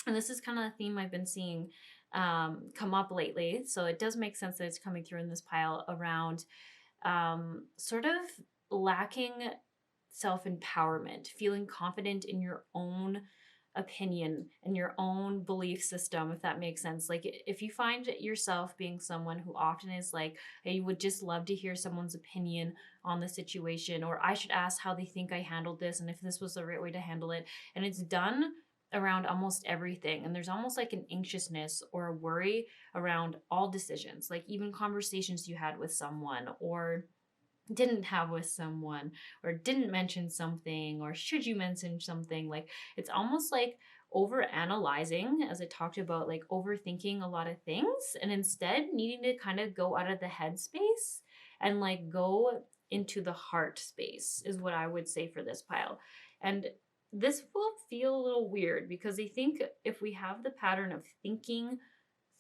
and this is kind of a theme I've been seeing come up lately. So it does make sense that it's coming through in this pile around sort of lacking self-empowerment, feeling confident in your own opinion and your own belief system, if that makes sense. Like if you find yourself being someone who often is like, hey, you would just love to hear someone's opinion on the situation, or I should ask how they think I handled this and if this was the right way to handle it. And it's done around almost everything. And there's almost like an anxiousness or a worry around all decisions, like even conversations you had with someone or didn't have with someone, or didn't mention something, or should you mention something. Like it's almost like over analyzing, as I talked about, like overthinking a lot of things, and instead needing to kind of go out of the head space and like go into the heart space is what I would say for this pile. And this will feel a little weird because I think if we have the pattern of thinking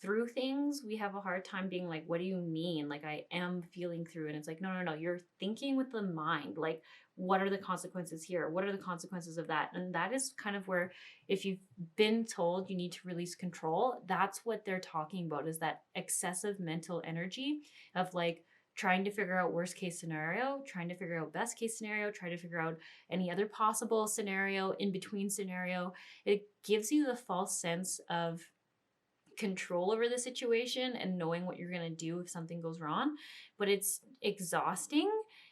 through things, we have a hard time being like, what do you mean? Like, I am feeling through. And it's like, no, no, no, you're thinking with the mind. Like, what are the consequences here? What are the consequences of that? And that is kind of where, if you've been told you need to release control, that's what they're talking about, is that excessive mental energy of like trying to figure out worst case scenario, trying to figure out best case scenario, trying to figure out any other possible scenario, in between scenario. It gives you the false sense of control over the situation and knowing what you're going to do if something goes wrong, but it's exhausting.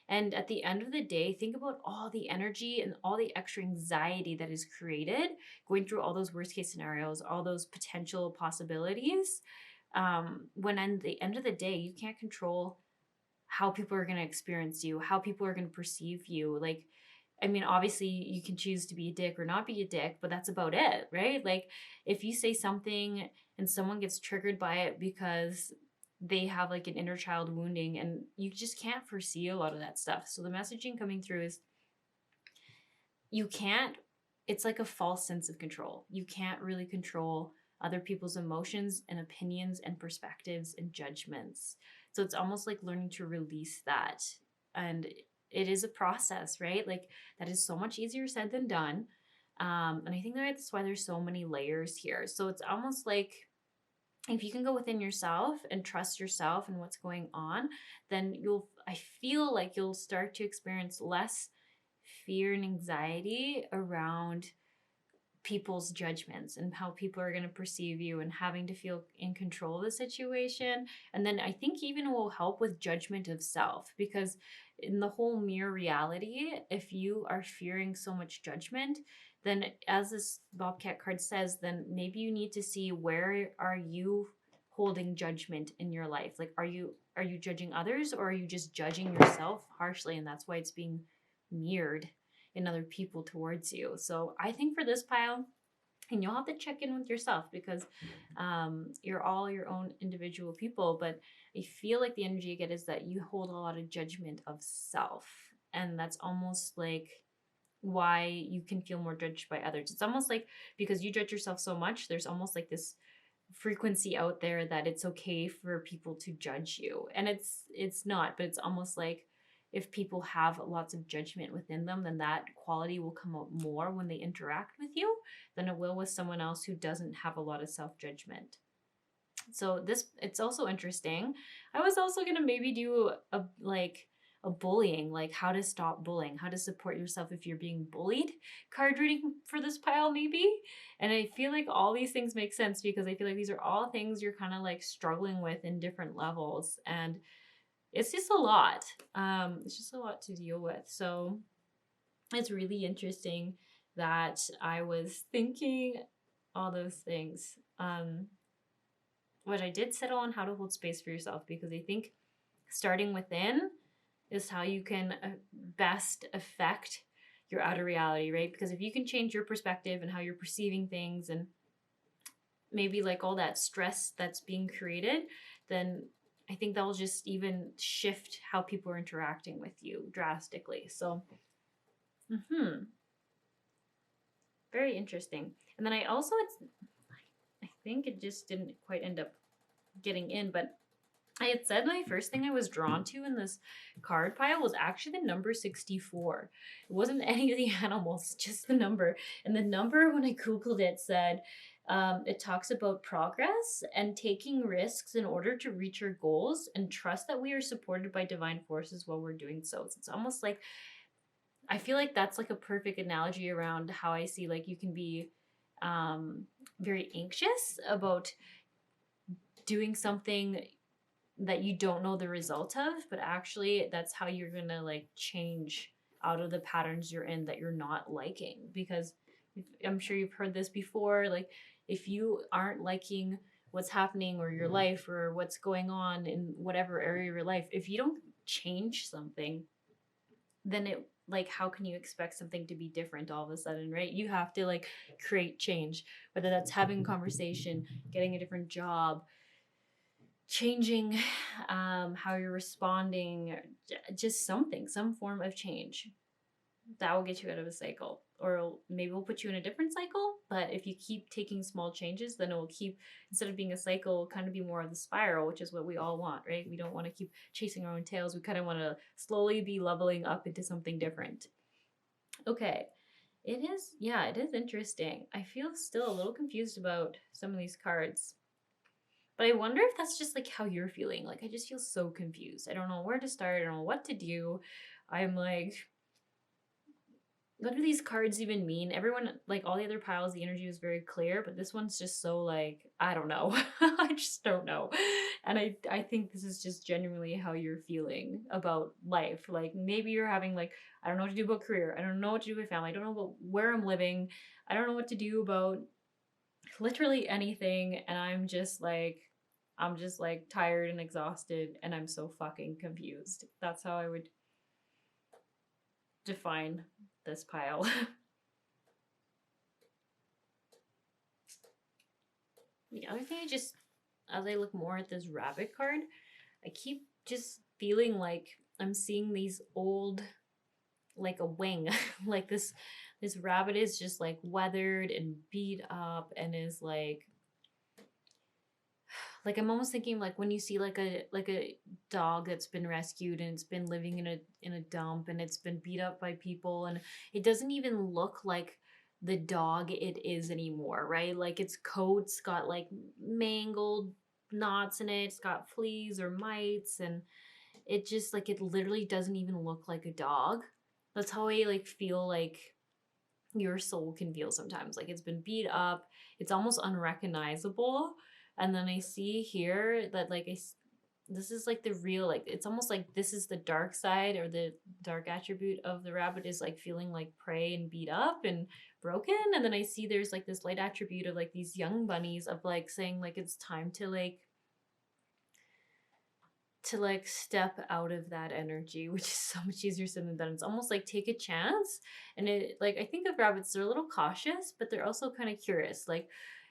And at the end of the day, think about all the energy and all the extra anxiety that is created going through all those worst case scenarios, all those potential possibilities. When at the end of the day, you can't control how people are going to experience you, how people are going to perceive you. Like, I mean, obviously you can choose to be a dick or not be a dick, but that's about it, right? Like if you say something and someone gets triggered by it because they have like an inner child wounding, and you just can't foresee a lot of that stuff. So the messaging coming through is you can't, it's like a false sense of control. You can't really control other people's emotions and opinions and perspectives and judgments. So it's almost like learning to release that. And it is a process, right? Like that is so much easier said than done. And I think that's why there's so many layers here. So it's almost like if you can go within yourself and trust yourself and what's going on, then I feel like you'll start to experience less fear and anxiety around people's judgments and how people are going to perceive you and having to feel in control of the situation. And then I think even it will help with judgment of self, because in the whole mirror reality, if you are fearing so much judgment, then as this Bobcat card says, then maybe you need to see, where are you holding judgment in your life? Like are you judging others, or are you just judging yourself harshly, and that's why it's being mirrored in other people towards you? So I think for this pile, and you'll have to check in with yourself, because you're all your own individual people, but I feel like the energy you get is that you hold a lot of judgment of self, and that's almost like why you can feel more judged by others. It's almost like because you judge yourself so much, there's almost like this frequency out there that it's okay for people to judge you, and it's not, but it's almost like if people have lots of judgment within them, then that quality will come out more when they interact with you than it will with someone else who doesn't have a lot of self-judgment. So it's also interesting. I was also going to maybe do a bullying, like how to stop bullying, how to support yourself if you're being bullied card reading for this pile maybe. And I feel like all these things make sense, because I feel like these are all things you're kind of like struggling with in different levels, and it's just a lot. It's just a lot to deal with. So it's really interesting that I was thinking all those things. But I did settle on how to hold space for yourself, because I think starting within is how you can best affect your outer reality, right? Because if you can change your perspective and how you're perceiving things, and maybe like all that stress that's being created, then I think that'll just even shift how people are interacting with you drastically. So, very interesting. And then I think it just didn't quite end up getting in, but I had said my first thing I was drawn to in this card pile was actually the number 64. It wasn't any of the animals, just the number. And the number, when I Googled it, said it talks about progress and taking risks in order to reach your goals, and trust that we are supported by divine forces while we're doing so. It's almost like, I feel like that's like a perfect analogy around how I see like you can be very anxious about doing something that you don't know the result of, but actually that's how you're gonna like change out of the patterns you're in that you're not liking. Because I'm sure you've heard this before, like if you aren't liking what's happening or your life or what's going on in whatever area of your life, if you don't change something, then it like how can you expect something to be different all of a sudden, right? You have to like create change, whether that's having a conversation, getting a different job, changing how you're responding, just something, some form of change that will get you out of a cycle, or maybe we'll put you in a different cycle. But if you keep taking small changes, then it will keep, instead of being a cycle, kind of be more of the spiral, which is what we all want, right? We don't want to keep chasing our own tails. We kind of want to slowly be leveling up into something different. Okay, it is interesting. I feel still a little confused about some of these cards. But I wonder if that's just like how you're feeling. Like, I just feel so confused. I don't know where to start. I don't know what to do. I'm like, what do these cards even mean? Everyone, like all the other piles, the energy was very clear, but this one's just so like, I don't know. I just don't know. And I think this is just genuinely how you're feeling about life. Like maybe you're having like, I don't know what to do about career. I don't know what to do with family. I don't know about where I'm living. I don't know what to do about literally anything. And I'm just like tired and exhausted and I'm so fucking confused. That's how I would define this pile. The other thing, as I look more at this rabbit card, I keep just feeling like I'm seeing these old, like a wing, like this rabbit is just like weathered and beat up and is like I'm almost thinking like when you see like a dog that's been rescued and it's been living in a dump and it's been beat up by people and it doesn't even look like the dog it is anymore, right? Like its coat's got like mangled knots in it, it's got fleas or mites, and it just like it literally doesn't even look like a dog. That's how I like feel like your soul can feel sometimes. Like it's been beat up, it's almost unrecognizable. And then I see here that this is like the real, like it's almost like this is the dark side or the dark attribute of the rabbit is like feeling like prey and beat up and broken. And then I see there's like this light attribute of like these young bunnies of like saying like it's time to like step out of that energy, which is so much easier said than done. It's almost like take a chance. And it like I think of rabbits, they're a little cautious, but they're also kind of curious. Like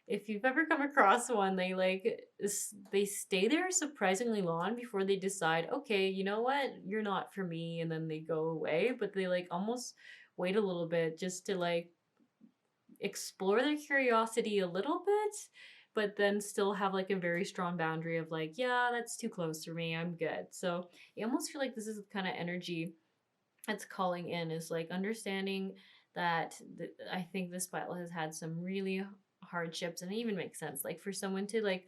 if you've ever come across one, they stay there surprisingly long before they decide, okay, you know what, you're not for me, and then they go away. But they like almost wait a little bit just to like explore their curiosity a little bit, but then still have like a very strong boundary of like, yeah, that's too close for me, I'm good. So I almost feel like this is the kind of energy that's calling in, is like understanding that I think this Bible has had some really hardships, and it even makes sense like for someone to like,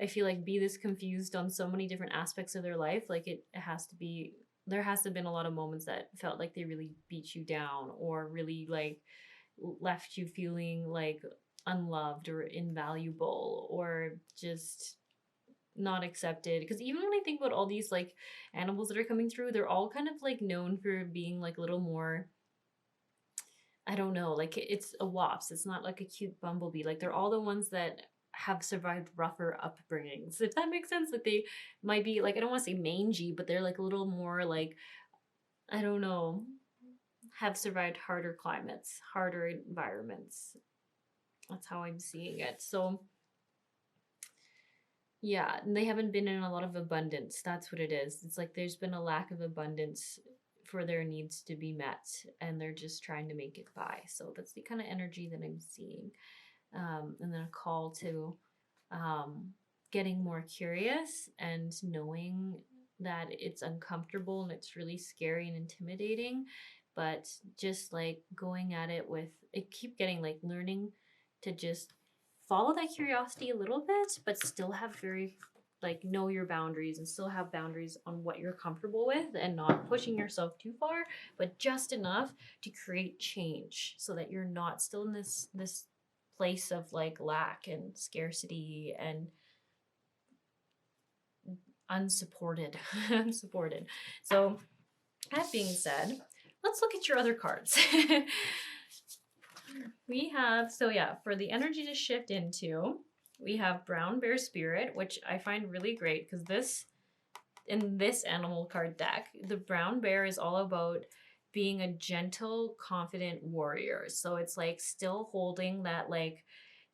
I feel like, be this confused on so many different aspects of their life. Like it has to be, there has to have been a lot of moments that felt like they really beat you down or really like left you feeling like unloved or invaluable or just not accepted. Because even when I think about all these like animals that are coming through, they're all kind of like known for being like a little more, I don't know, like it's a wasp, it's not like a cute bumblebee. Like they're all the ones that have survived rougher upbringings, if that makes sense. Like they might be like, I don't want to say mangy, but they're like a little more like, I don't know, have survived harder climates, harder environments. That's how I'm seeing it. So yeah, and they haven't been in a lot of abundance. That's what it is. It's like there's been a lack of abundance for their needs to be met, and they're just trying to make it by. So that's the kind of energy that I'm seeing. And then a call to getting more curious and knowing that it's uncomfortable and it's really scary and intimidating, but just like going at it with, I keep getting like learning to just follow that curiosity a little bit, but still have very like know your boundaries and still have boundaries on what you're comfortable with and not pushing yourself too far, but just enough to create change so that you're not still in this place of like lack and scarcity and unsupported. Unsupported. So that being said, let's look at your other cards. We have, so yeah, for the energy to shift into, we have Brown Bear Spirit, which I find really great because this, in this animal card deck, the brown bear is all about being a gentle, confident warrior. So it's like still holding that, like,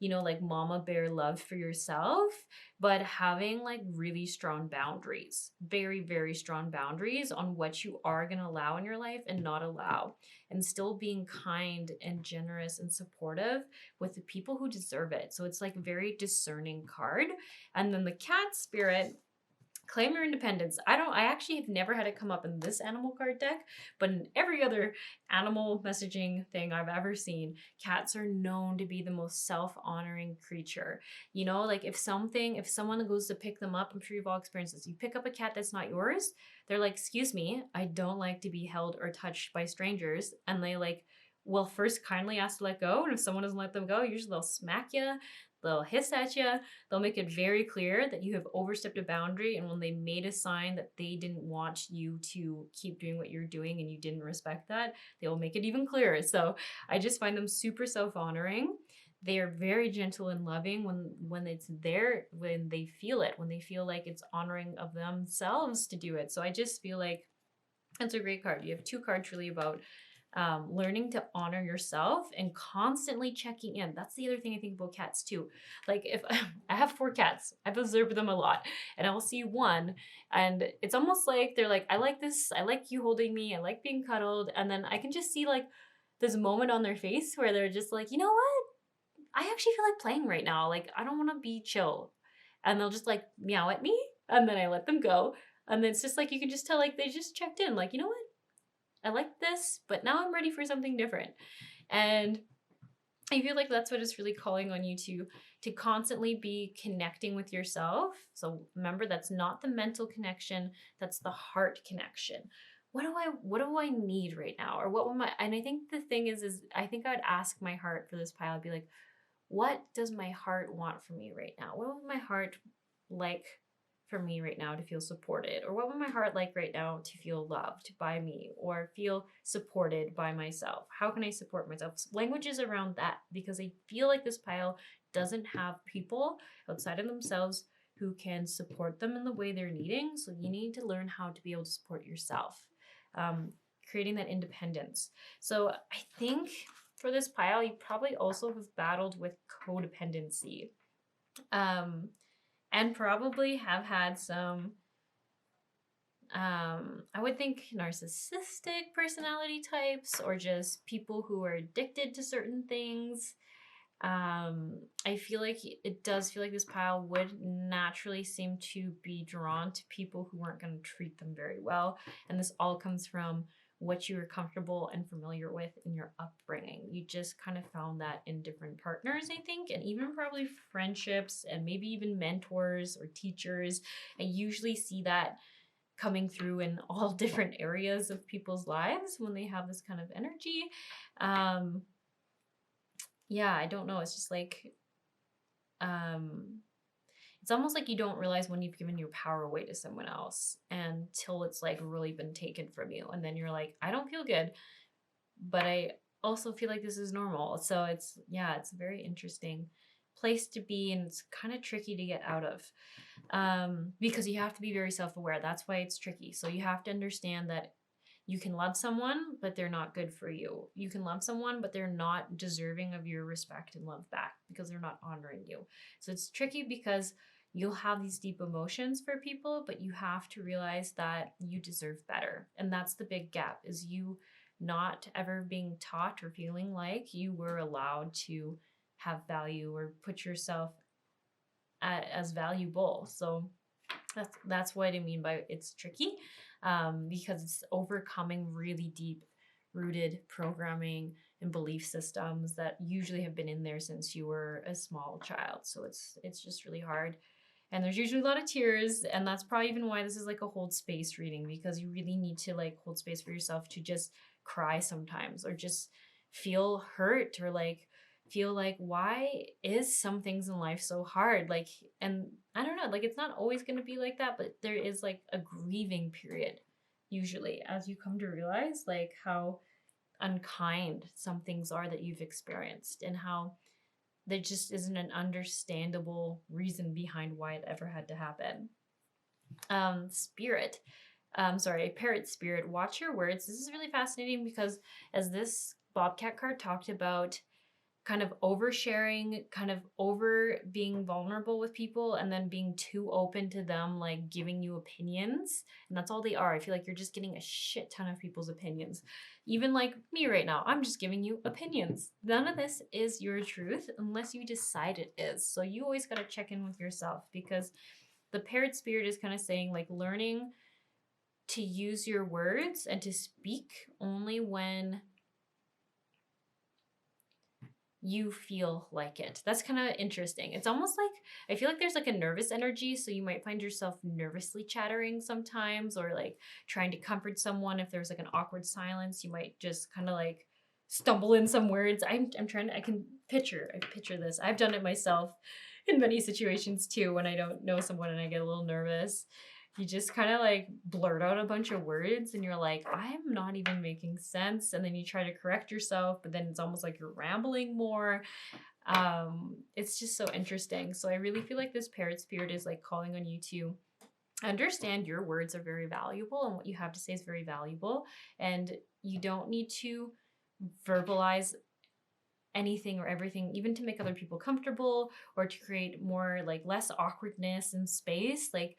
you know, like mama bear love for yourself, but having like really strong boundaries, very, very strong boundaries on what you are going to allow in your life and not allow, and still being kind and generous and supportive with the people who deserve it. So it's like a very discerning card. And then the cat spirit, claim your independence. I actually have never had it come up in this animal card deck, but in every other animal messaging thing I've ever seen, cats are known to be the most self-honoring creature. You know, like if someone goes to pick them up, I'm sure you've all experienced this. You pick up a cat that's not yours, they're like, "Excuse me, I don't like to be held or touched by strangers." And they like will first kindly ask to let go, and if someone doesn't let them go, usually they'll smack you, they'll hiss at you, they'll make it very clear that you have overstepped a boundary, and when they made a sign that they didn't want you to keep doing what you're doing and you didn't respect that, they will make it even clearer. So I just find them super self-honoring. They are very gentle and loving when it's there, when they feel it, when they feel like it's honoring of themselves to do it. So I just feel like it's a great card. You have two cards really about learning to honor yourself and constantly checking in. That's the other thing I think about cats too. Like if I have 4 cats, I've observed them a lot, and I will see one, and it's almost like they're like, "I like this. I like you holding me. I like being cuddled." And then I can just see like this moment on their face where they're just like, "You know what? I actually feel like playing right now. Like I don't want to be chill," and they'll just like meow at me, and then I let them go. And then it's just like you can just tell like they just checked in. Like, you know what? I like this, but now I'm ready for something different. And I feel like that's what it's really calling on you to constantly be connecting with yourself. So remember, that's not the mental connection, that's the heart connection. What do I need right now? Or what would my, and I think the thing is I think I'd ask my heart for this pile. I'd be like, what does my heart want from me right now? What would my heart like for me right now to feel supported? Or what would my heart like right now to feel loved by me or feel supported by myself? How can I support myself? Languages around that, because I feel like this pile doesn't have people outside of themselves who can support them in the way they're needing. So you need to learn how to be able to support yourself, creating that independence. So I think for this pile, you probably also have battled with codependency. And probably have had some, I would think, narcissistic personality types, or just people who are addicted to certain things. I feel like it does feel like this pile would naturally seem to be drawn to people who weren't going to treat them very well. And this all comes from what you were comfortable and familiar with in your upbringing. You just kind of found that in different partners, I think, and even probably friendships and maybe even mentors or teachers. I usually see that coming through in all different areas of people's lives when they have this kind of energy. Yeah, I don't know. It's just like, it's almost like you don't realize when you've given your power away to someone else until it's like really been taken from you. And then you're like, I don't feel good, but I also feel like this is normal. So it's, yeah, it's a very interesting place to be, and it's kind of tricky to get out of, because you have to be very self-aware. That's why it's tricky. So you have to understand that you can love someone, but they're not good for you. You can love someone, but they're not deserving of your respect and love back because they're not honoring you. So it's tricky because you'll have these deep emotions for people, but you have to realize that you deserve better. And that's the big gap, is you not ever being taught or feeling like you were allowed to have value or put yourself as valuable. So that's what I mean by it's tricky, because it's overcoming really deep rooted programming and belief systems that usually have been in there since you were a small child. So it's just really hard. And there's usually a lot of tears, and that's probably even why this is like a hold space reading, because you really need to like hold space for yourself to just cry sometimes, or just feel hurt, or like feel like, why is some things in life so hard? Like, and I don't know, like it's not always going to be like that, but there is like a grieving period usually as you come to realize like how unkind some things are that you've experienced, and how there just isn't an understandable reason behind why it ever had to happen. Spirit. Sorry, parrot spirit, watch your words. This is really fascinating because as this Bobcat card talked about kind of oversharing, kind of over being vulnerable with people, and then being too open to them, like giving you opinions. And that's all they are. I feel like you're just getting a shit ton of people's opinions. Even like me right now, I'm just giving you opinions. None of this is your truth unless you decide it is. So you always got to check in with yourself, because the parrot spirit is kind of saying like learning to use your words and to speak only when you feel like it. That's kind of interesting. It's almost like, I feel like there's like a nervous energy, so you might find yourself nervously chattering sometimes, or like trying to comfort someone. If there's like an awkward silence, you might just kind of like stumble in some words. I'm trying to, I picture this. I've done it myself in many situations too, when I don't know someone and I get a little nervous. You just kind of like blurt out a bunch of words and you're like, I'm not even making sense. And then you try to correct yourself, but then it's almost like you're rambling more. It's just so interesting. So I really feel like this parrot spirit is like calling on you to understand your words are very valuable and what you have to say is very valuable. And you don't need to verbalize anything or everything, even to make other people comfortable or to create more like less awkwardness in space. Like,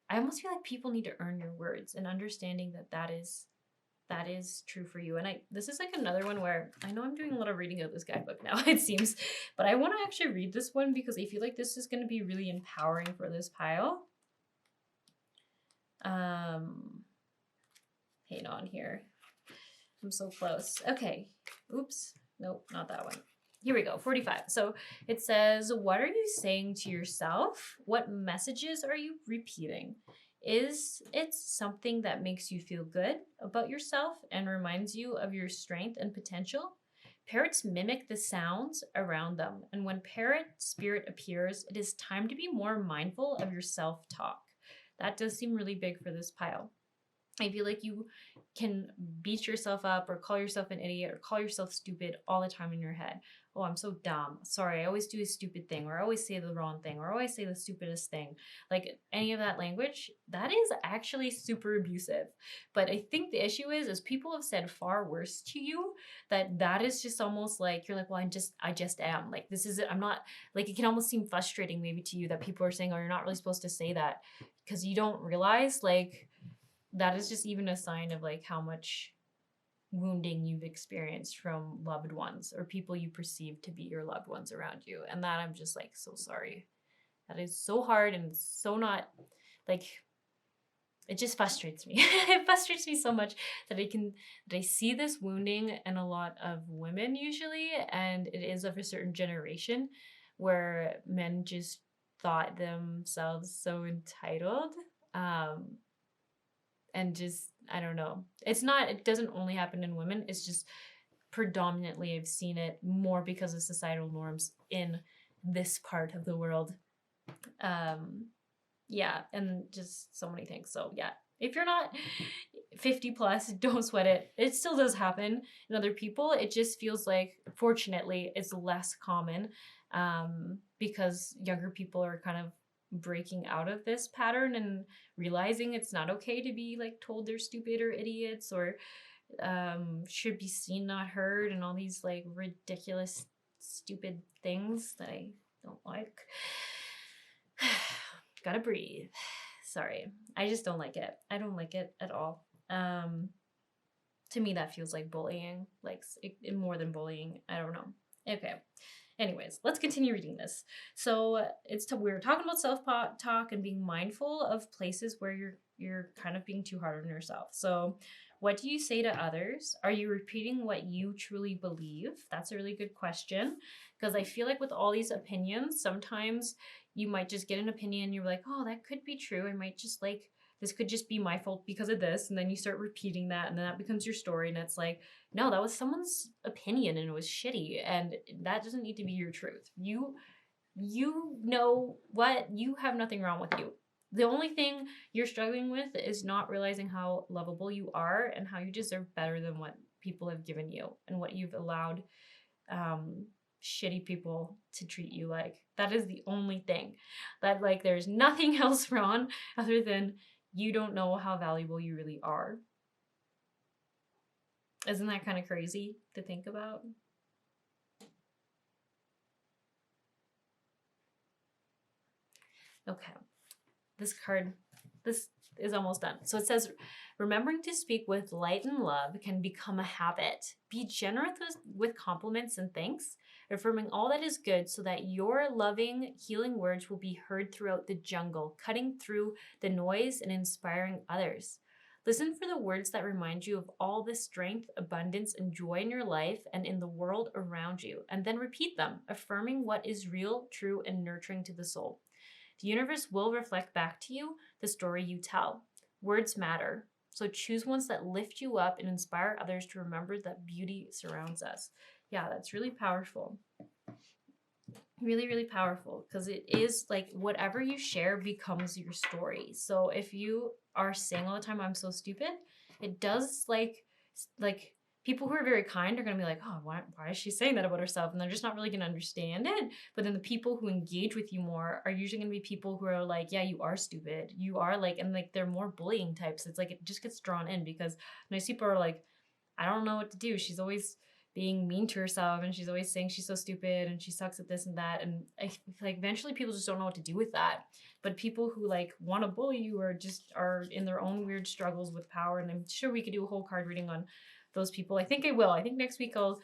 I almost feel like people need to earn your words, and understanding that that is true for you. And this is like another one where I know I'm doing a lot of reading of this guidebook now, it seems, but I want to actually read this one because I feel like this is going to be really empowering for this pile. Hang on here. I'm so close. Okay. Oops. Nope, not that one. Here we go, 45. So it says, what are you saying to yourself? What messages are you repeating? Is it something that makes you feel good about yourself and reminds you of your strength and potential? Parrots mimic the sounds around them, and when parrot spirit appears, it is time to be more mindful of your self-talk. That does seem really big for this pile. I feel like you can beat yourself up or call yourself an idiot or call yourself stupid all the time in your head. Oh, I'm so dumb. Sorry, I always do a stupid thing, or I always say the wrong thing, or I always say the stupidest thing. Like any of that language, that is actually super abusive. But I think the issue is people have said far worse to you, that is just almost like you're like, well, I just am. Like this is it. I'm not, like, it can almost seem frustrating maybe to you that people are saying, oh, you're not really supposed to say that, because you don't realize like that is just even a sign of like how much wounding you've experienced from loved ones or people you perceive to be your loved ones around you. And that I'm just like, so sorry. That is so hard and so not like, it just frustrates me. It frustrates me so much that I see this wounding in a lot of women usually, and it is of a certain generation where men just thought themselves so entitled. And just, I don't know. It doesn't only happen in women. It's just predominantly I've seen it more because of societal norms in this part of the world. Yeah, and just so many things. So yeah, if you're not 50 plus, don't sweat it. It still does happen in other people. It just feels like, fortunately, it's less common because younger people are kind of breaking out of this pattern and realizing it's not okay to be like told they're stupid or idiots or should be seen, not heard, and all these like ridiculous, stupid things that I don't like. Gotta breathe. Sorry. I just don't like it. I don't like it at all. To me, that feels like bullying, like more than bullying. I don't know. Okay. Anyways, let's continue reading this. So we're talking about self-talk and being mindful of places where you're kind of being too hard on yourself. So what do you say to others? Are you repeating what you truly believe? That's a really good question, because I feel like with all these opinions, sometimes you might just get an opinion and you're like, oh, that could be true. I might just like this could just be my fault because of this. And then you start repeating that, and then that becomes your story. And it's like, no, that was someone's opinion and it was shitty. And that doesn't need to be your truth. You know what? You have nothing wrong with you. The only thing you're struggling with is not realizing how lovable you are and how you deserve better than what people have given you and what you've allowed shitty people to treat you like. That is the only thing. That, like, there's nothing else wrong other than you don't know how valuable you really are. Isn't that kind of crazy to think about? Okay. This card, this is almost done. So it says, remembering to speak with light and love can become a habit. Be generous with compliments and thanks, affirming all that is good so that your loving, healing words will be heard throughout the jungle, cutting through the noise and inspiring others. Listen for the words that remind you of all the strength, abundance, and joy in your life and in the world around you, and then repeat them, affirming what is real, true, and nurturing to the soul. The universe will reflect back to you the story you tell. Words matter, so choose ones that lift you up and inspire others to remember that beauty surrounds us. Yeah, that's really powerful. Really, really powerful, because it is like whatever you share becomes your story. So if you are saying all the time, I'm so stupid, it does like people who are very kind are going to be like, oh, why is she saying that about herself? And they're just not really going to understand it. But then the people who engage with you more are usually going to be people who are like, yeah, you are stupid. You are like, and like they're more bullying types. It's like it just gets drawn in because nice people are like, I don't know what to do. She's always being mean to herself and she's always saying she's so stupid and she sucks at this and that. And I feel like eventually people just don't know what to do with that. But people who like want to bully you or just are in their own weird struggles with power. And I'm sure we could do a whole card reading on those people. I think I will. I think next week I'll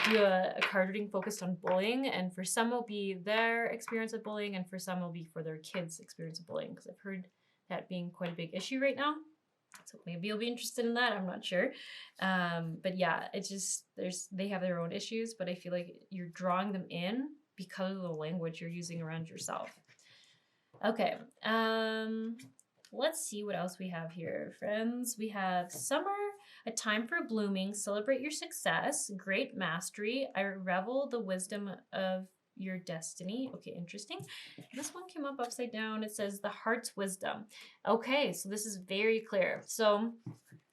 do a card reading focused on bullying. And for some it'll be their experience of bullying and for some it'll be for their kids' experience of bullying. Because I've heard that being quite a big issue right now. So maybe you'll be interested in that. I'm not sure. But yeah, it's just, they have their own issues, but I feel like you're drawing them in because of the language you're using around yourself. Okay. Let's see what else we have here, friends. We have summer, a time for blooming, celebrate your success, great mastery. I revel the wisdom of your destiny. Okay, interesting. This one came up upside down. It says the heart's wisdom. Okay, so this is very clear. So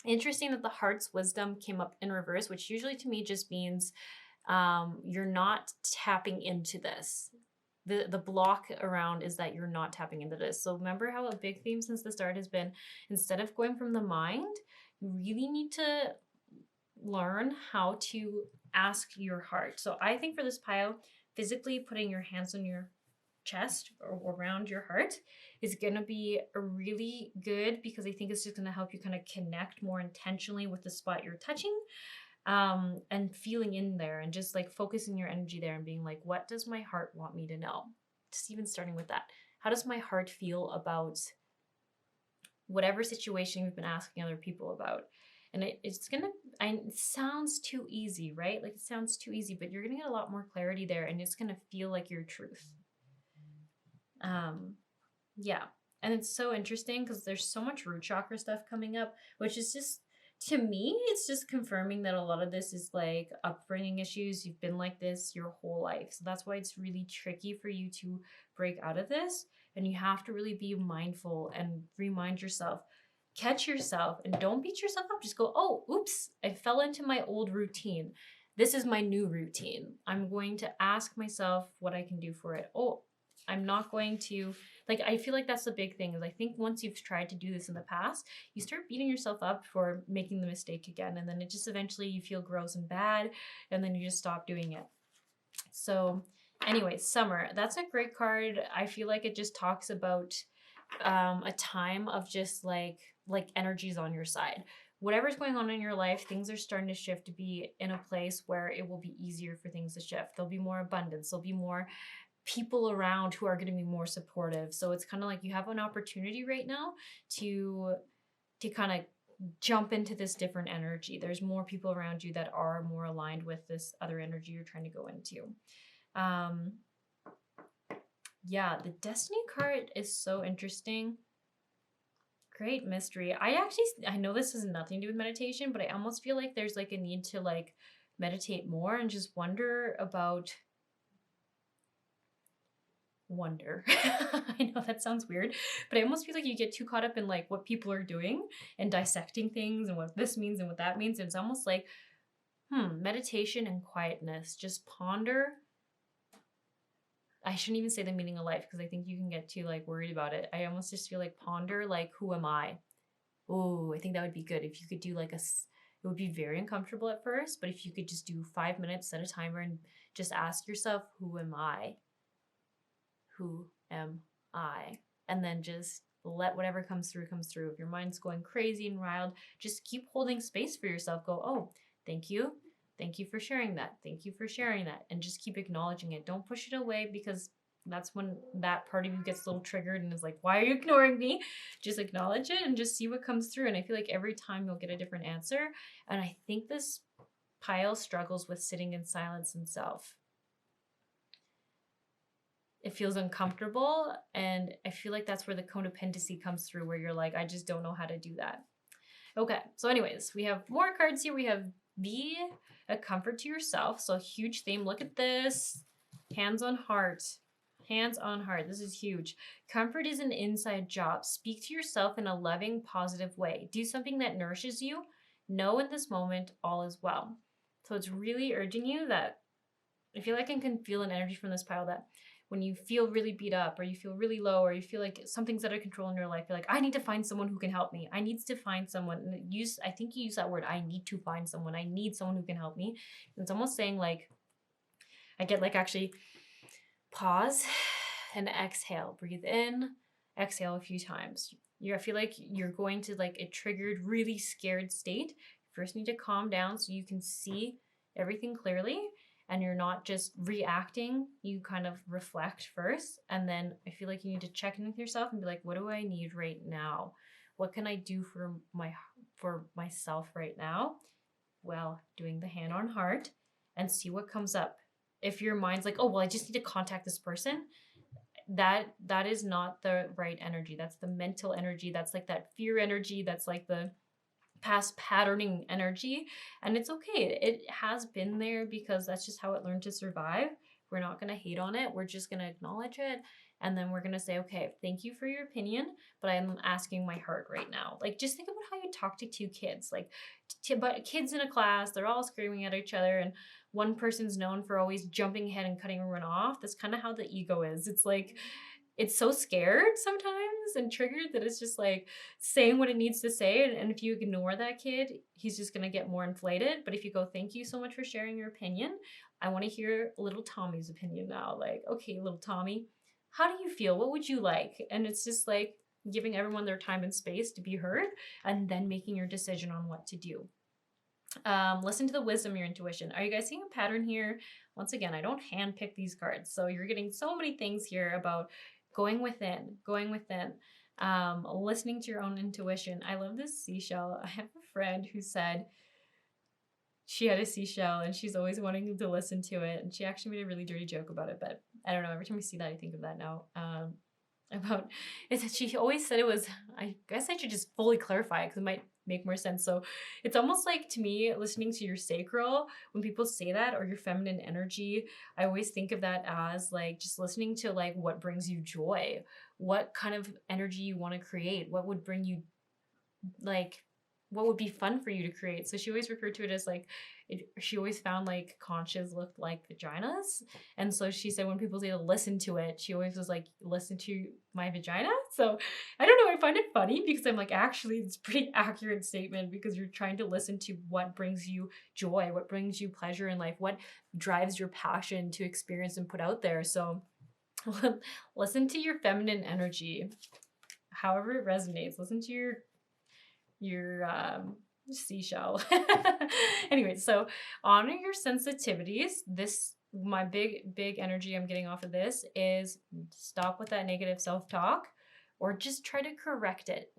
interesting that the heart's wisdom came up in reverse, which usually to me just means you're not tapping into this. The block around is that you're not tapping into this. So remember how a big theme since the start has been, instead of going from the mind, you really need to learn how to ask your heart. So I think for this pile, physically putting your hands on your chest or around your heart is going to be a really good, because I think it's just going to help you kind of connect more intentionally with the spot you're touching, and feeling in there and just like focusing your energy there and being like, what does my heart want me to know? Just even starting with that. How does my heart feel about whatever situation you've been asking other people about? And it sounds too easy, right? Like it sounds too easy, but you're going to get a lot more clarity there and it's going to feel like your truth. Yeah. And it's so interesting because there's so much root chakra stuff coming up, which is just, to me, it's just confirming that a lot of this is like upbringing issues. You've been like this your whole life. So that's why it's really tricky for you to break out of this. And you have to really be mindful and remind yourself, catch yourself, and don't beat yourself up. Just go, oh, oops, I fell into my old routine. This is my new routine. I'm going to ask myself what I can do for it. Oh, I'm not going to, like, I feel like that's the big thing is I think once you've tried to do this in the past, you start beating yourself up for making the mistake again. And then it just eventually you feel gross and bad and then you just stop doing it. So anyway, summer, that's a great card. I feel like it just talks about a time of just like energies on your side. Whatever's going on in your life, things are starting to shift to be in a place where it will be easier for things to shift. There'll be more abundance. There'll be more people around who are going to be more supportive. So it's kind of like you have an opportunity right now to kind of jump into this different energy. There's more people around you that are more aligned with this other energy you're trying to go into. Yeah, the Destiny card is so interesting. Great mystery. I know this has nothing to do with meditation, but I almost feel like there's like a need to like meditate more and just wonder. I know that sounds weird, but I almost feel like you get too caught up in like what people are doing and dissecting things and what this means and what that means. And it's almost like, meditation and quietness. Just ponder. I shouldn't even say the meaning of life because I think you can get too like worried about it. I almost just feel like ponder, like, who am I? Oh, I think that would be good if you could do like it would be very uncomfortable at first, but if you could just do 5 minutes, set a timer, and just ask yourself, who am I? Who am I? And then just let whatever comes through come through. If your mind's going crazy and wild, just keep holding space for yourself. Go, oh, thank you. Thank you for sharing that. Thank you for sharing that. And just keep acknowledging it. Don't push it away because that's when that part of you gets a little triggered and is like, why are you ignoring me? Just acknowledge it and just see what comes through. And I feel like every time you'll get a different answer. And I think this pile struggles with sitting in silence and self. It feels uncomfortable, and I feel like that's where the codependency comes through, where you're like, I just don't know how to do that. Okay, so anyways, we have more cards here. We have be a comfort to yourself. So a huge theme. Look at this. Hands on heart. Hands on heart. This is huge. Comfort is an inside job. Speak to yourself in a loving, positive way. Do something that nourishes you. Know in this moment all is well. So it's really urging you that I feel like I can feel an energy from this pile that when you feel really beat up or you feel really low or you feel like something's out of control in your life, you're like, I need to find someone who can help me. I need to find someone. And I think you use that word, I need to find someone. I need someone who can help me. And it's almost saying like, I get like actually pause and exhale. Breathe in, exhale a few times. I feel like you're going to like a triggered, really scared state. You first need to calm down so you can see everything clearly. And you're not just reacting, you kind of reflect first. And then I feel like you need to check in with yourself and be like, what do I need right now? What can I do for myself right now? Well, doing the hand on heart and see what comes up. If your mind's like, oh, well, I just need to contact this person, that is not the right energy. That's the mental energy. That's like that fear energy. That's like the past patterning energy, and it's okay. It has been there because that's just how it learned to survive. We're not going to hate on it. We're just going to acknowledge it, and then we're going to say, okay, thank you for your opinion, but I'm asking my heart right now. Like, just think about how you talk to two kids, like but kids in a class, they're all screaming at each other, and one person's known for always jumping ahead and cutting everyone off. That's kind of how the ego is. It's like it's so scared sometimes and triggered that it's just like saying what it needs to say. And if you ignore that kid, he's just going to get more inflated. But if you go, thank you so much for sharing your opinion. I want to hear little Tommy's opinion now. Like, okay, little Tommy, how do you feel? What would you like? And it's just like giving everyone their time and space to be heard and then making your decision on what to do. Listen to the wisdom of your intuition. Are you guys seeing a pattern here? Once again, I don't handpick these cards. So you're getting so many things here about going within, listening to your own intuition. I love this seashell. I have a friend who said she had a seashell and she's always wanting to listen to it. And she actually made a really dirty joke about it, but I don't know. Every time I see that, I think of that now. About is that she always said it was, I guess I should just fully clarify it because it might make more sense. So it's almost like, to me, listening to your sacral, when people say that, or your feminine energy, I always think of that as like just listening to like what brings you joy, what kind of energy you want to create, what would bring you like what would be fun for you to create. So she always referred to it as like she always found like conches looked like vaginas, and so she said when people say to listen to it, she always was like, listen to my vagina. So I don't know, I find it funny because I'm like, actually it's a pretty accurate statement, because you're trying to listen to what brings you joy, what brings you pleasure in life, what drives your passion to experience and put out there. So listen to your feminine energy however it resonates. Listen to your seashell. Anyway, so honor your sensitivities. This, my big energy I'm getting off of this is stop with that negative self-talk, or just try to correct it.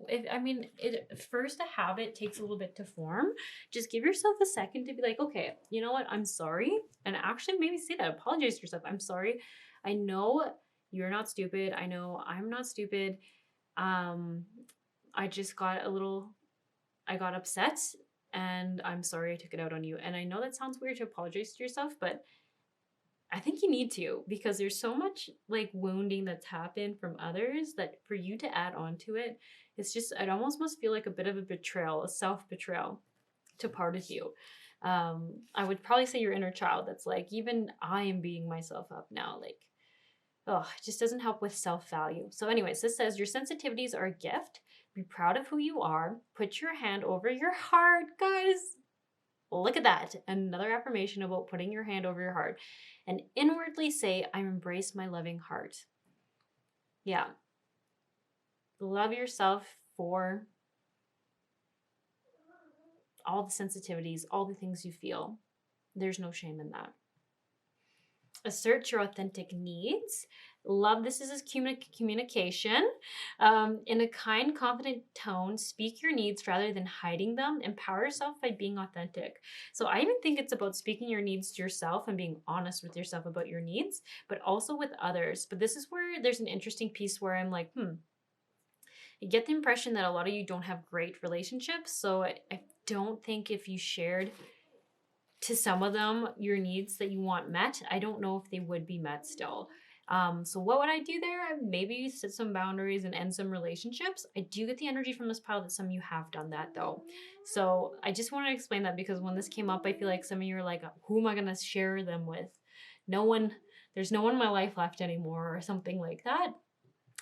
First, a habit takes a little bit to form. Just give yourself a second to be like, okay, you know what? I'm sorry. And actually maybe say that, apologize to yourself. I'm sorry. I know you're not stupid. I know I'm not stupid. I just got I got upset and I'm sorry I took it out on you. And I know that sounds weird to apologize to yourself, but I think you need to, because there's so much like wounding that's happened from others that for you to add on to it, it's just, it almost must feel like a bit of a betrayal, a self betrayal to part of you. I would probably say your inner child that's like, even I am beating myself up now. Like, oh, it just doesn't help with self value. So, anyways, this says your sensitivities are a gift. Be proud of who you are. Put your hand over your heart, guys. Look at that. Another affirmation about putting your hand over your heart. And inwardly say, I embrace my loving heart. Yeah. Love yourself for all the sensitivities, all the things you feel. There's no shame in that. Assert your authentic needs. Love this is communication. In a kind, confident tone, speak your needs rather than hiding them. Empower yourself by being authentic. So I even think it's about speaking your needs to yourself and being honest with yourself about your needs, but also with others. But this is where there's an interesting piece where I'm like, I get the impression that a lot of you don't have great relationships. So I don't think if you shared to some of them your needs that you want met, I don't know if they would be met still. So what would I do there? Maybe set some boundaries and end some relationships. I do get the energy from this pile that some of you have done that though. So I just want to explain that, because when this came up, I feel like some of you are like, who am I going to share them with? No one, there's no one in my life left anymore, or something like that.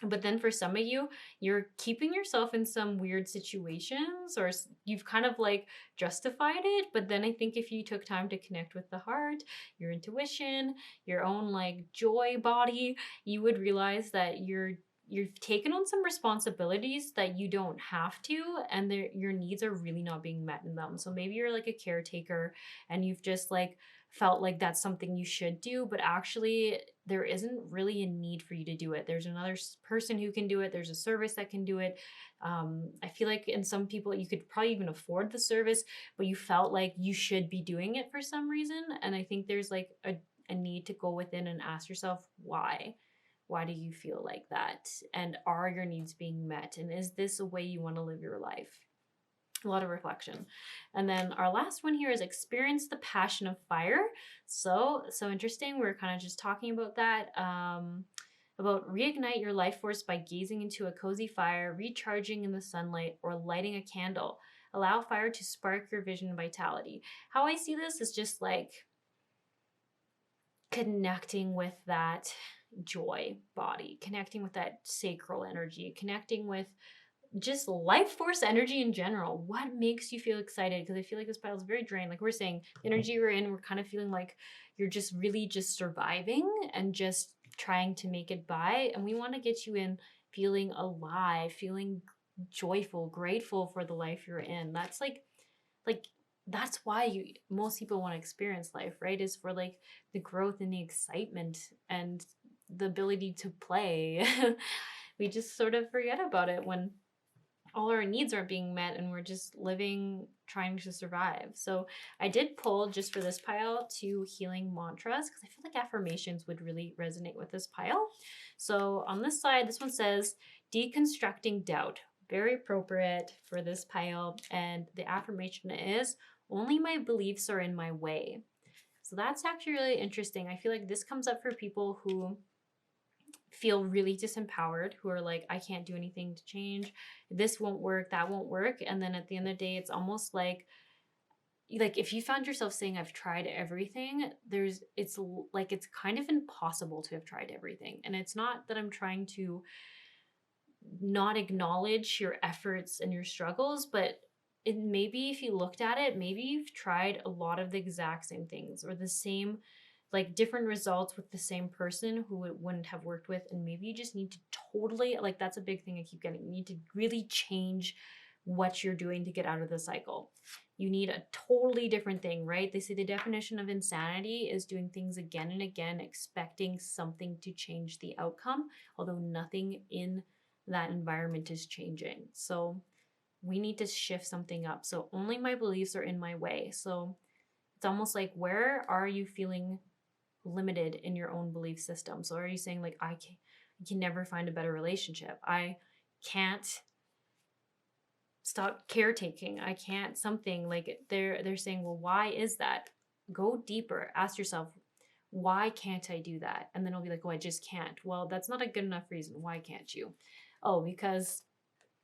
But then for some of you, you're keeping yourself in some weird situations, or you've kind of like justified it. But then I think if you took time to connect with the heart, your intuition, your own like joy body, you would realize that you've taken on some responsibilities that you don't have to, and your needs are really not being met in them. So maybe you're like a caretaker and you've just like felt like that's something you should do, but actually there isn't really a need for you to do it. There's another person who can do it. There's a service that can do it. I feel like in some people you could probably even afford the service, but you felt like you should be doing it for some reason. And I think there's like a need to go within and ask yourself why. Why do you feel like that? And are your needs being met? And is this a way you want to live your life? A lot of reflection. And then our last one here is experience the passion of fire. So interesting. We're kind of just talking about that. About reignite your life force by gazing into a cozy fire, recharging in the sunlight, or lighting a candle. Allow fire to spark your vision and vitality. How I see this is just like connecting with that joy body, connecting with that sacral energy, connecting with just life force energy in general. What makes you feel excited? Because I feel like this pile is very drained. Like we're saying, the energy we're in, we're kind of feeling like you're just really just surviving and just trying to make it by. And we want to get you in feeling alive, feeling joyful, grateful for the life you're in. That's like that's why most people want to experience life, right? Is for like the growth and the excitement and the ability to play. We just sort of forget about it when all our needs aren't being met and we're just living trying to survive. So I did pull just for this pile 2 healing mantras because I feel like affirmations would really resonate with this pile. So on this side, this one says deconstructing doubt. Very appropriate for this pile. And the affirmation is only my beliefs are in my way. So that's actually really interesting. I feel like this comes up for people who feel really disempowered, who are like, I can't do anything to change, this won't work, that won't work. And then at the end of the day, it's almost like if you found yourself saying I've tried everything, it's like it's kind of impossible to have tried everything. And it's not that I'm trying to not acknowledge your efforts and your struggles, but maybe if you looked at it, maybe you've tried a lot of the exact same things or the same like different results with the same person who it wouldn't have worked with. And maybe you just need to totally, like that's a big thing I keep getting. You need to really change what you're doing to get out of the cycle. You need a totally different thing, right? They say the definition of insanity is doing things again and again, expecting something to change the outcome, although nothing in that environment is changing. So we need to shift something up. So only my beliefs are in my way. So it's almost like, where are you feeling limited in your own belief system? So are you saying like, I can never find a better relationship? I can't stop caretaking. I can't something like they're saying, well, why is that? Go deeper. Ask yourself, why can't I do that? And then it'll be like, oh, I just can't. Well, that's not a good enough reason. Why can't you? Oh, because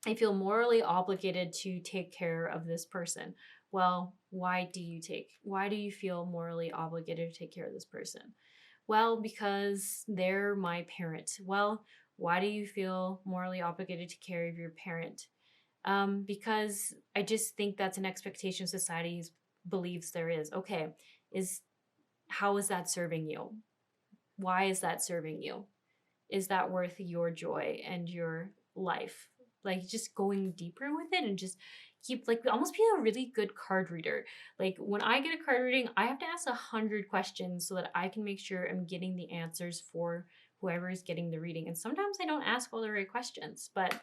I feel morally obligated to take care of this person. Well, why do you feel morally obligated to take care of this person? Well, because they're my parent. Well, why do you feel morally obligated to care of your parent? Because I just think that's an expectation society believes there is. Okay, is how is that serving you? Why is that serving you? Is that worth your joy and your life? Like just going deeper with it and just keep like almost be a really good card reader. Like when I get a card reading, I have to ask 100 questions so that I can make sure I'm getting the answers for whoever is getting the reading. And sometimes I don't ask all the right questions, but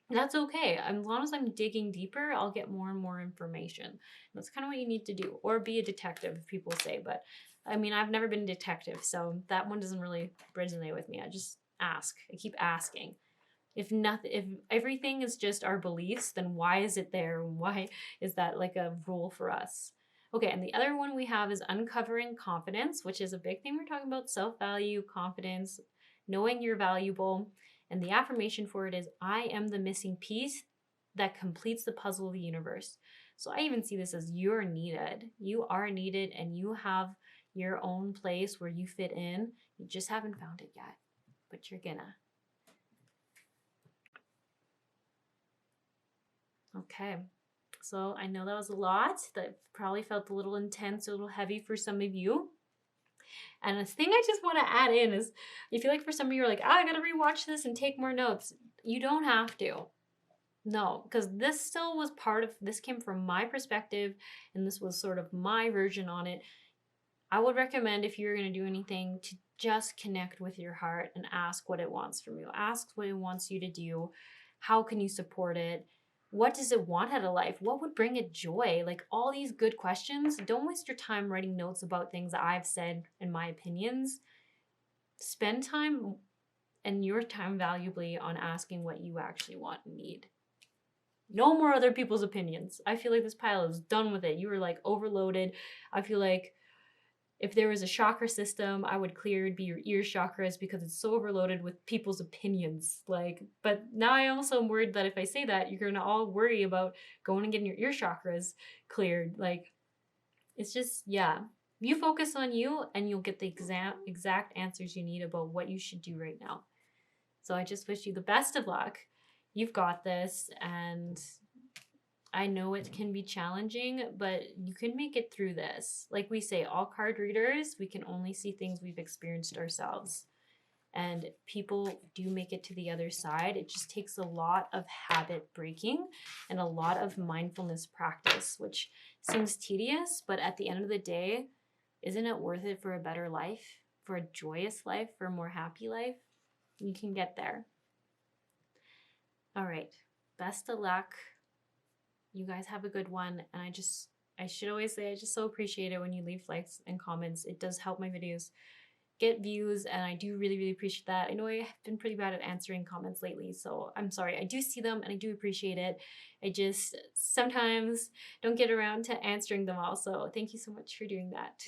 that's okay. As long as I'm digging deeper, I'll get more and more information. That's kind of what you need to do. Or be a detective, people say. But I mean, I've never been a detective, so that one doesn't really resonate with me. I just ask. I keep asking. If everything is just our beliefs, then why is it there? Why is that like a rule for us? Okay, and the other one we have is uncovering confidence, which is a big thing. We're talking about self-value, confidence, knowing you're valuable. And the affirmation for it is, I am the missing piece that completes the puzzle of the universe. So I even see this as you're needed. You are needed and you have your own place where you fit in. You just haven't found it yet, but you're gonna. Okay, so I know that was a lot. That probably felt a little intense, a little heavy for some of you. And a thing I just want to add in is, you feel like for some of you are like, I gotta rewatch this and take more notes. You don't have to. No, because this still was this came from my perspective, and this was sort of my version on it. I would recommend, if you're going to do anything, to just connect with your heart and ask what it wants from you. Ask what it wants you to do. How can you support it? What does it want out of life? What would bring it joy? Like all these good questions. Don't waste your time writing notes about things that I've said and my opinions. Spend time and your time valuably on asking what you actually want and need. No more other people's opinions. I feel like this pile is done with it. You were like overloaded. I feel like if there was a chakra system, I would clear it'd be your ear chakras because it's so overloaded with people's opinions. Like, but now I also am worried that if I say that, you're gonna all worry about going and getting your ear chakras cleared. Like, it's just, yeah. You focus on you and you'll get the exact answers you need about what you should do right now. So I just wish you the best of luck. You've got this, and I know it can be challenging, but you can make it through this. Like we say, all card readers, we can only see things we've experienced ourselves. And people do make it to the other side. It just takes a lot of habit breaking and a lot of mindfulness practice, which seems tedious, but at the end of the day, isn't it worth it for a better life, for a joyous life, for a more happy life? You can get there. All right. Best of luck. You guys have a good one. And I should always say, I just so appreciate it when you leave likes and comments. It does help my videos get views, and I do really, really appreciate that. I know I have been pretty bad at answering comments lately, so I'm sorry. I do see them and I do appreciate it. I just sometimes don't get around to answering them all. So thank you so much for doing that.